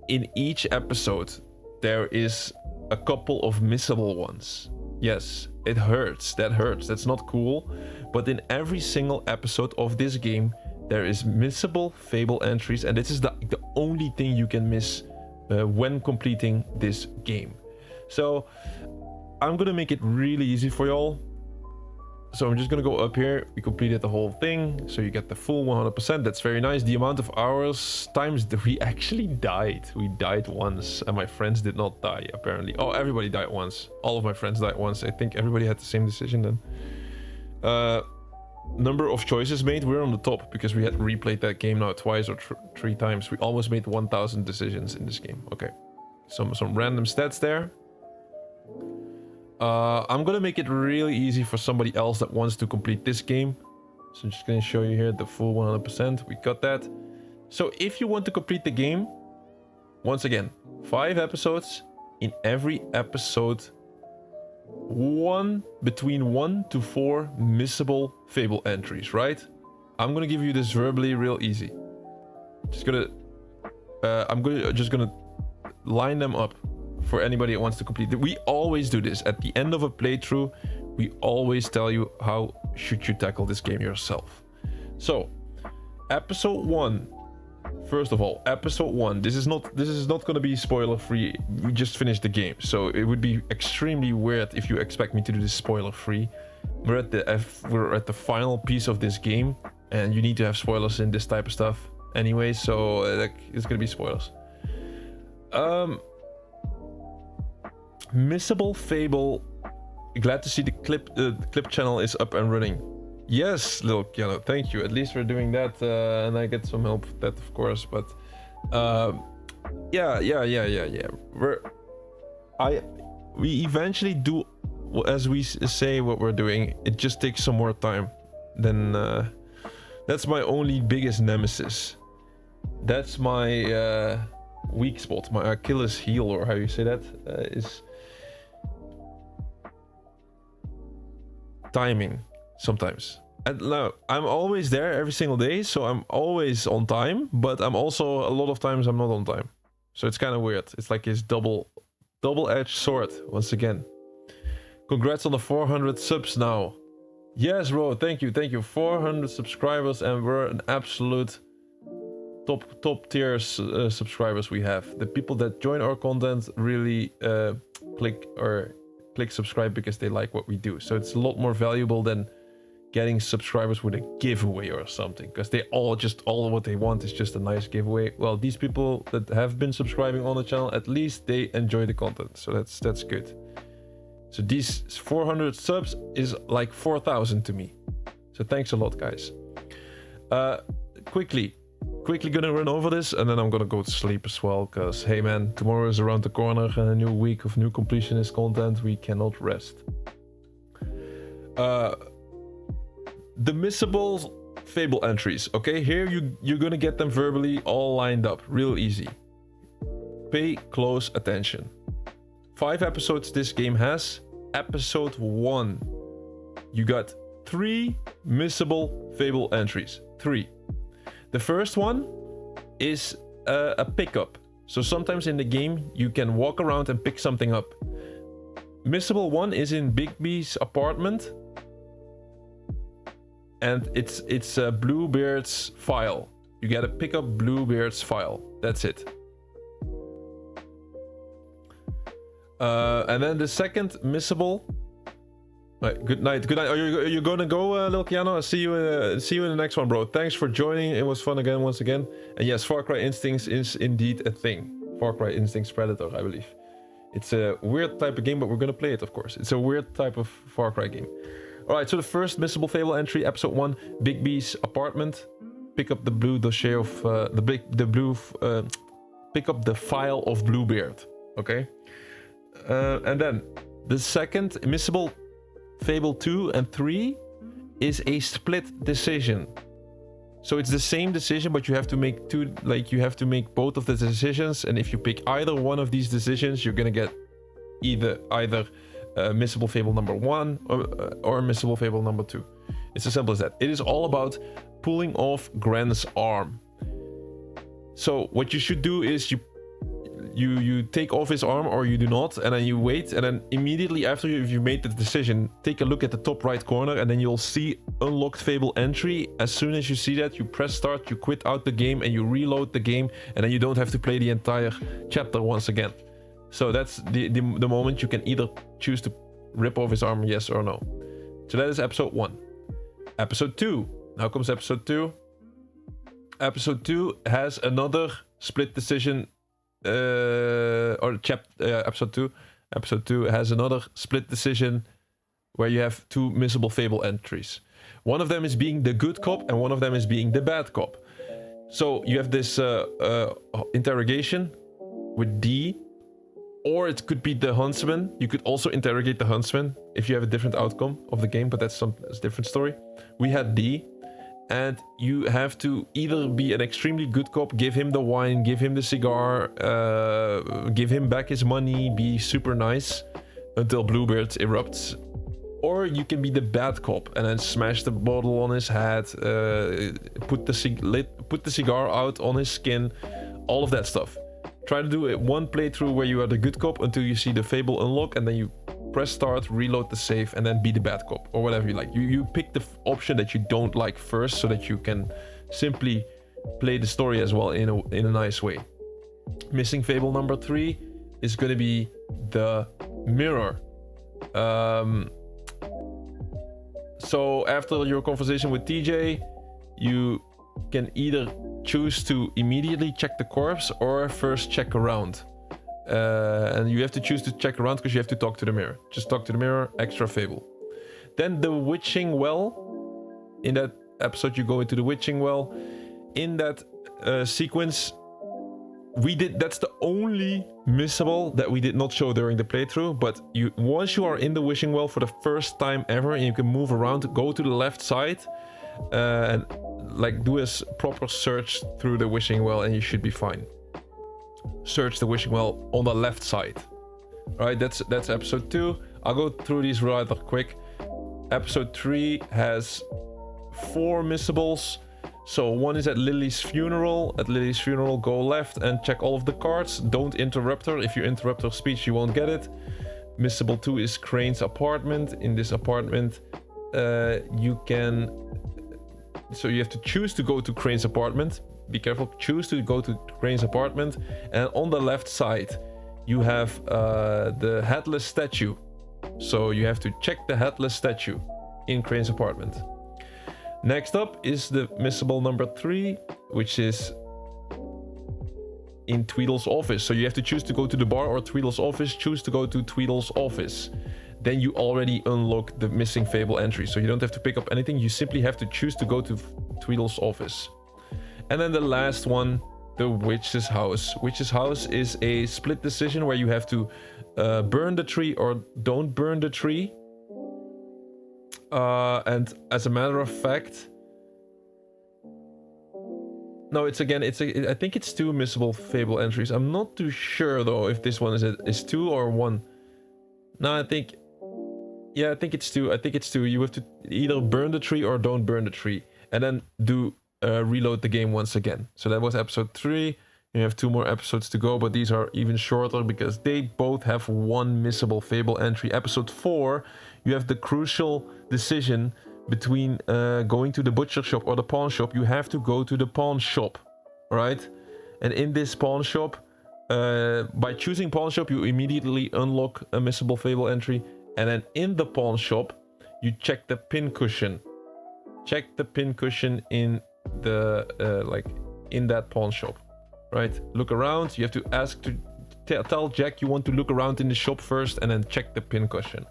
in each episode, there is a couple of missable ones. Yes, it hurts. That hurts. That's not cool. But in every single episode of this game, there is missable Fable entries, and this is the only thing you can miss when completing this game. So I'm gonna make it really easy for y'all. So I'm just gonna go up here. We completed the whole thing, so you get the full 100%. That's very nice. The amount of hours times we actually died. We died once, and my friends did not die apparently. Oh, everybody died once. All of my friends died once. I think everybody had the same decision then. Number of choices made, we're on the top because we had replayed that game now twice or 3 times. We almost made 1,000 decisions in this game. Okay, some random stats there. I'm gonna make it really easy for somebody else that wants to complete this game. So I'm just gonna show you here the full 100%. We got that. So if you want to complete the game, once again, 5 episodes. In every episode, between 1 to 4 missable Fable entries, right? I'm gonna give you this verbally real easy. Just gonna just gonna line them up for anybody that wants to complete it. We always do this at the end of a playthrough. We always tell you how should you tackle this game yourself. So episode 1, first of all, episode 1, this is not going to be spoiler free. We just finished the game, so it would be extremely weird if you expect me to do this spoiler free. We're at the final piece of this game, and you need to have spoilers in this type of stuff anyway, so it's gonna be spoilers. Missable Fable. Glad to see the clip channel is up and running. Yes, little Keanu, thank you. At least we're doing that, and I get some help with that, of course. But yeah. We eventually do as we say what we're doing. It just takes some more time. Then that's my only biggest nemesis. That's my weak spot, my Achilles heel, or how you say that, is timing sometimes. And now I'm always there every single day, so I'm always on time, but I'm also a lot of times I'm not on time. So it's kind of weird. It's like this double-edged sword once again. Congrats on the 400 subs now. Yes, bro, thank you. 400 subscribers, and we're an absolute top tier subscribers we have. The people that join our content really click subscribe because they like what we do. So it's a lot more valuable than getting subscribers with a giveaway or something, because they all what they want is just a nice giveaway. Well, these people that have been subscribing on the channel, at least they enjoy the content, so that's good. So these 400 subs is like 4,000 to me, so thanks a lot, guys. Quickly gonna run over this, and then I'm gonna go to sleep as well, because hey man, tomorrow is around the corner and a new week of new completionist content. We cannot rest. The missable Fable entries. Okay, here you're gonna get them verbally all lined up, real easy. Pay close attention. 5 episodes this game has. Episode 1, you got 3 missable Fable entries. 3. The first one is a pickup. So sometimes in the game you can walk around and pick something up. Missable 1 is in Bigby's apartment, and it's Bluebeard's file. You gotta pick up Bluebeard's file. That's it. And then the second missable. Right, good night. Good night. Are you gonna go, Lil Keanu? I'll see you in the next one, bro. Thanks for joining. It was fun again, once again. And yes, Far Cry Instincts is indeed a thing. Far Cry Instincts Predator, I believe. It's a weird type of game, but we're gonna play it, of course. It's a weird type of Far Cry game. All right. So the first missable Fable entry, episode 1, Big B's apartment. Pick up the blue dossier of pick up the file of Bluebeard. Okay. And then the second missable Fable 2 and 3 is a split decision. So it's the same decision, but you have to make two, like you have to make both of the decisions, and if you pick either one of these decisions, you're gonna get either missable Fable number 1 or missable Fable number 2. It's as simple as that. It is all about pulling off Gren's arm. So what you should do is you take off his arm, or you do not, and then you wait, and then immediately after you've made the decision, take a look at the top right corner, and then you'll see unlocked Fable entry. As soon as you see that, you press start, you quit out the game, and you reload the game, and then you don't have to play the entire chapter once again. So that's the moment you can either choose to rip off his arm, yes or no. So that is episode 1. Episode 2. Now comes episode 2. Episode 2 has another split decision. Episode 2. Episode 2 has another split decision where you have two missable Fable entries. One of them is being the good cop, and one of them is being the bad cop. So you have this interrogation with D, or it could be the huntsman. You could also interrogate the huntsman if you have a different outcome of the game, but that's a different story. We had D. And you have to either be an extremely good cop, give him the wine, give him the cigar, give him back his money, be super nice until Bluebeard erupts. Or you can be the bad cop and then smash the bottle on his head, put the cigar out on his skin, all of that stuff. Try to do it one playthrough where you are the good cop until you see the Fable unlock, and then you press start, reload the save, and then be the bad cop, or whatever you like. You pick the option that you don't like first, so that you can simply play the story as well in a nice way. Missing Fable number 3 is going to be the mirror. So after your conversation with TJ, you can either choose to immediately check the corpse or first check around. And you have to choose to check around because you have to talk to the mirror. Just talk to the mirror, extra Fable. Then the witching well. In that episode, you go into the witching well. In that sequence, that's the only missable that we did not show during the playthrough. But once you are in the wishing well for the first time ever, and you can move around, go to the left side, and like do a proper search through the wishing well, and you should be fine. Search the wishing well on the left side. All right, that's episode 2. I'll go through these rather quick. Episode 3 has 4 missables. So one is at Lily's funeral. At Lily's funeral, go left and check all of the cards. Don't interrupt her. If you interrupt her speech, you won't get it. Missable 2 is Crane's apartment. In this apartment, you have to choose to go to Crane's apartment. Be careful, choose to go to Crane's apartment, and on the left side you have the headless statue. So you have to check the headless statue in Crane's apartment. Next up is the missable number 3, which is in Tweedle's office. So you have to choose to go to the bar or Tweedle's office. Choose to go to Tweedle's office. Then you already unlock the missing Fable entry. So you don't have to pick up anything. You simply have to choose to go to Tweedle's office. And then the last one, the Witch's House. Witch's House is a split decision where you have to burn the tree or don't burn the tree. And as a matter of fact, no, I think it's 2 missable Fable entries. I'm not too sure though if this one is 2 or 1. No, I think it's 2. I think it's 2. You have to either burn the tree or don't burn the tree, and then do reload the game once again. So that was episode 3. You have 2 more episodes to go, but these are even shorter because they both have 1 missable Fable entry. Episode 4, you have the crucial decision between going to the butcher shop or the pawn shop. You have to go to the pawn shop, right? And in this pawn shop, by choosing pawn shop, you immediately unlock a missable Fable entry, and then in the pawn shop, you check the pin cushion. Check the pin cushion in the like in that pawn shop, right? Look around. You have to ask to tell Jack you want to look around in the shop first, and then check the pin cushion.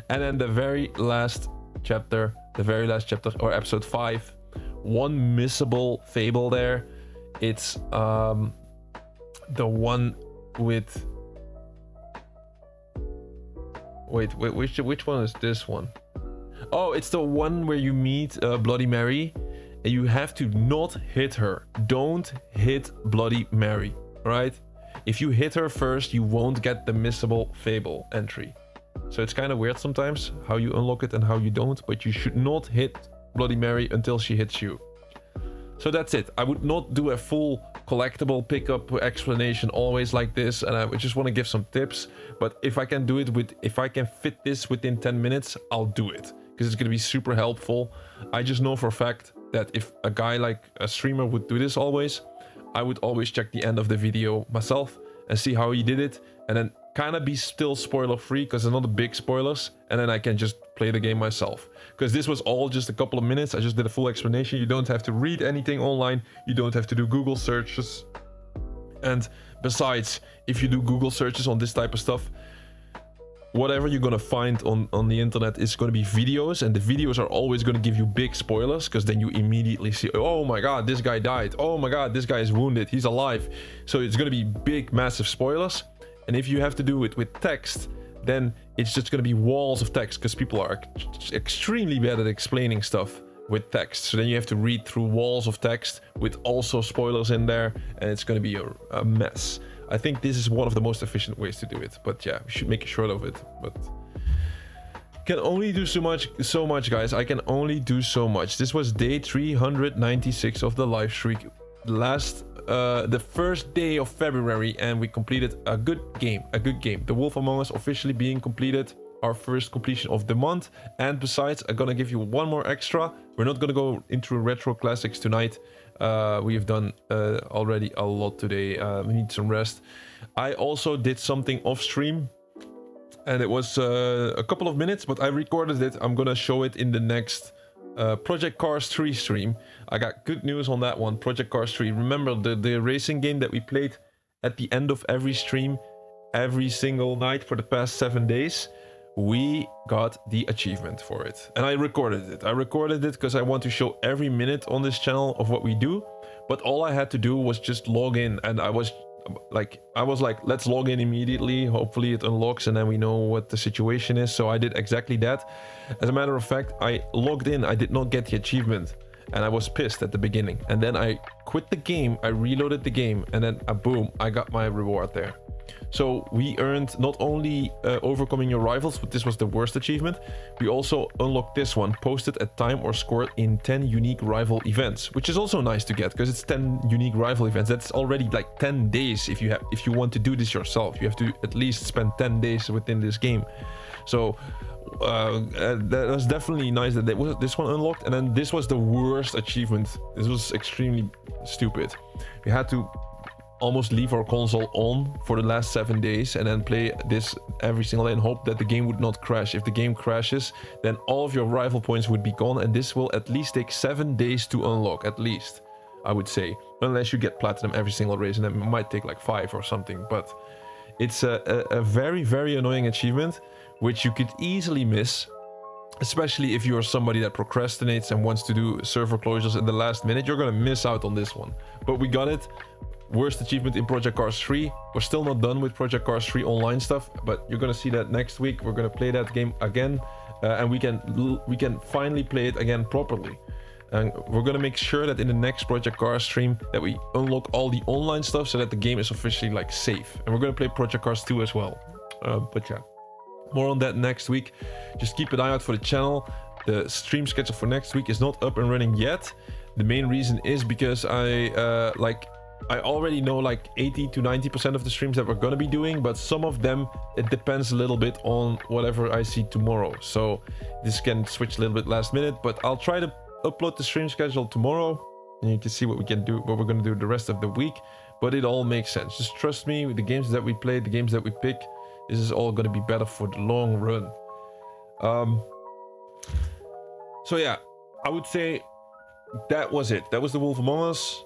And then the very last chapter or episode 5, one missable Fable there. It's the one with wait, which one is this one? Oh, it's the one where you meet Bloody Mary, and you have to not hit her. Don't hit Bloody Mary, right? If you hit her first, you won't get the missable Fable entry. So it's kind of weird sometimes how you unlock it and how you don't, but you should not hit Bloody Mary until she hits you. So that's it. I would not do a full collectible pickup explanation always like this, and I just want to give some tips. But if I can do it if I can fit this within 10 minutes, I'll do it, because it's going to be super helpful. I just know for a fact that if a guy like a streamer would do this always, I would always check the end of the video myself and see how he did it, and then kind of be still spoiler free, because there's not the big spoilers, and then I can just play the game myself. Because this was all just a couple of minutes. I just did a full explanation. You don't have to read anything online. You don't have to do Google searches. And besides, if you do Google searches on this type of stuff, whatever you're gonna find on the internet is gonna be videos, and the videos are always gonna give you big spoilers, because then you immediately see, oh my god, this guy died, oh my god, this guy is wounded, he's alive. So it's gonna be big, massive spoilers. And if you have to do it with text, then it's just gonna be walls of text, because people are extremely bad at explaining stuff with text. So then you have to read through walls of text with also spoilers in there, and it's gonna be a mess. I think this is one of the most efficient ways to do it, but yeah, we should make a short of it. But can only do so much, guys. I can only do so much. This was day 396 of the live streak, the first day of February, and we completed a good game. The Wolf Among Us officially being completed, our first completion of the month. And besides, I'm gonna give you one more extra. We're not gonna go into retro classics tonight. We have done already a lot today. We need some rest. I also did something off stream, and it was a couple of minutes, but I recorded it. I'm gonna show it in the next Project Cars 3 stream. I got good news on that one. Project Cars 3, remember the racing game that we played at the end of every stream every single night for the past 7 days? We got the achievement for it, and I recorded it because I want to show every minute on this channel of what we do. But all I had to do was just log in, and I was like, let's log in immediately, hopefully it unlocks and then we know what the situation is. So I did exactly that. As a matter of fact, I logged in, I did not get the achievement, and I was pissed at the beginning, and then I quit the game, I reloaded the game, and then boom, I got my reward there. So we earned not only overcoming your rivals, but this was the worst achievement. We also unlocked this one, posted at time or scored in 10 unique rival events, which is also nice to get, because it's 10 unique rival events. That's already like 10 days. If you want to do this yourself, you have to at least spend 10 days within this game. So that was definitely nice that this one unlocked. And then this was the worst achievement. This was extremely stupid. We had to almost leave our console on for the last 7 days and then play this every single day and hope that the game would not crash. If the game crashes, then all of your rival points would be gone, and this will at least take 7 days to unlock, at least, I would say, unless you get platinum every single race, and then it might take like 5 or something. But it's a very, very annoying achievement, which you could easily miss, especially if you are somebody that procrastinates and wants to do server closures in the last minute. You're gonna miss out on this one. But we got it. Worst achievement in Project Cars 3. We're still not done with Project Cars 3 online stuff, but you're gonna see that next week. We're gonna play that game again, and we can finally play it again properly. And we're gonna make sure that in the next Project Cars stream that we unlock all the online stuff so that the game is officially like safe. And we're gonna play Project Cars 2 as well. But yeah, more on that next week. Just keep an eye out for the channel. The stream schedule for next week is not up and running yet. The main reason is because I already know like 80 to 90% of the streams that we're gonna be doing, but some of them, it depends a little bit on whatever I see tomorrow. So this can switch a little bit last minute, but I'll try to upload the stream schedule tomorrow, and you can see what we can do, what we're gonna do the rest of the week. but it all makes sense. Just trust me, with the games that we play, the games that we pick, this is all going to be better for the long run. So yeah, I would say that was it. That was The Wolf Among Us.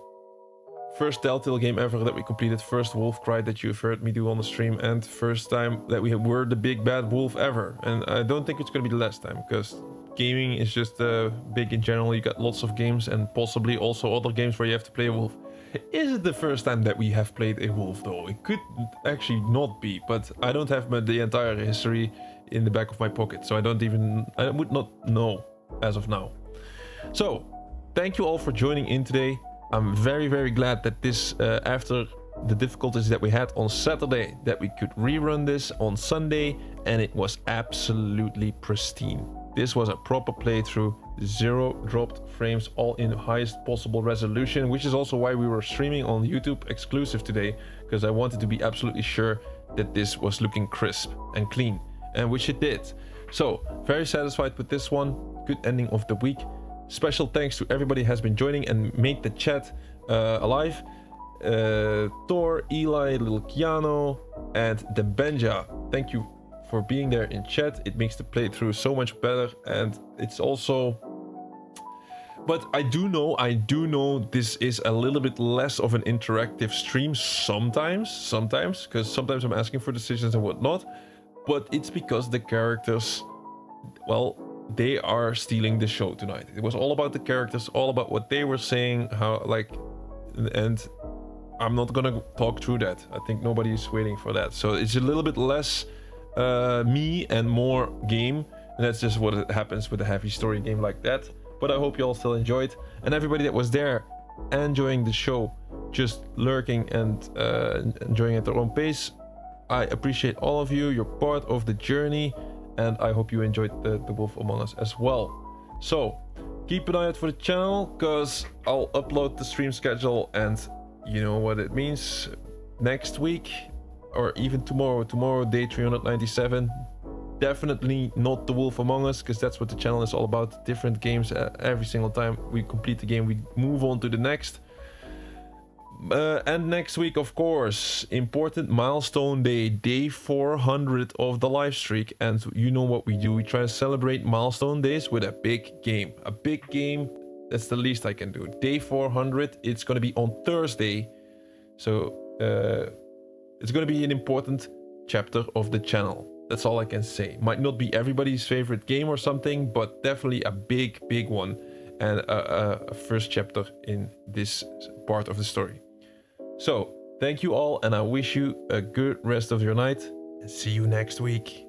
First Telltale game ever that we completed. First wolf cry that you've heard me do on the stream. And first time that we were the big bad wolf ever. And I don't think it's going to be the last time, because gaming is just big in general. You got lots of games and possibly also other games where you have to play a wolf. Is it the first time that we have played a wolf though? It could actually not be, but I don't have the entire history in the back of my pocket. So I would not know as of now. So thank you all for joining in today. I'm very, very glad that this, after the difficulties that we had on Saturday, that we could rerun this on Sunday, and it was absolutely pristine. This was a proper playthrough, 0 dropped frames, all in highest possible resolution, which is also why we were streaming on YouTube exclusive today, because I wanted to be absolutely sure that this was looking crisp and clean, and which it did. So, very satisfied with this one. Good ending of the week. Special thanks to everybody who has been joining and made the chat alive. Thor, Eli, Little Keanu, and the Benja. Thank you for being there in chat. It makes the playthrough so much better, and it's also... But I do know this is a little bit less of an interactive stream sometimes, because sometimes I'm asking for decisions and whatnot, but it's because the characters, well, they are stealing the show tonight. It was all about the characters, all about what they were saying, how, like, and I'm not gonna talk through that. I think nobody is waiting for that. So it's a little bit less me and more game, and that's just what happens with a heavy story game like that. But I hope you all still enjoyed, and everybody that was there enjoying the show, just lurking and enjoying at their own pace. I appreciate all of you. You're part of the journey, and I hope you enjoyed the Wolf Among Us as well. So keep an eye out for the channel, because I'll upload the stream schedule, and you know what it means. Next week, or even tomorrow, day 397, definitely not the Wolf Among Us, because that's what the channel is all about. Different games. Every single time we complete the game, we move on to the next. And next week, of course, important milestone day, day 400 of the live streak. And you know what we do. We try to celebrate milestone days with a big game. A big game, that's the least I can do. Day 400, it's going to be on Thursday. So it's going to be an important chapter of the channel. That's all I can say. Might not be everybody's favorite game or something, but definitely a big one. And a first chapter in this part of the story. So, thank you all, and I wish you a good rest of your night, and see you next week.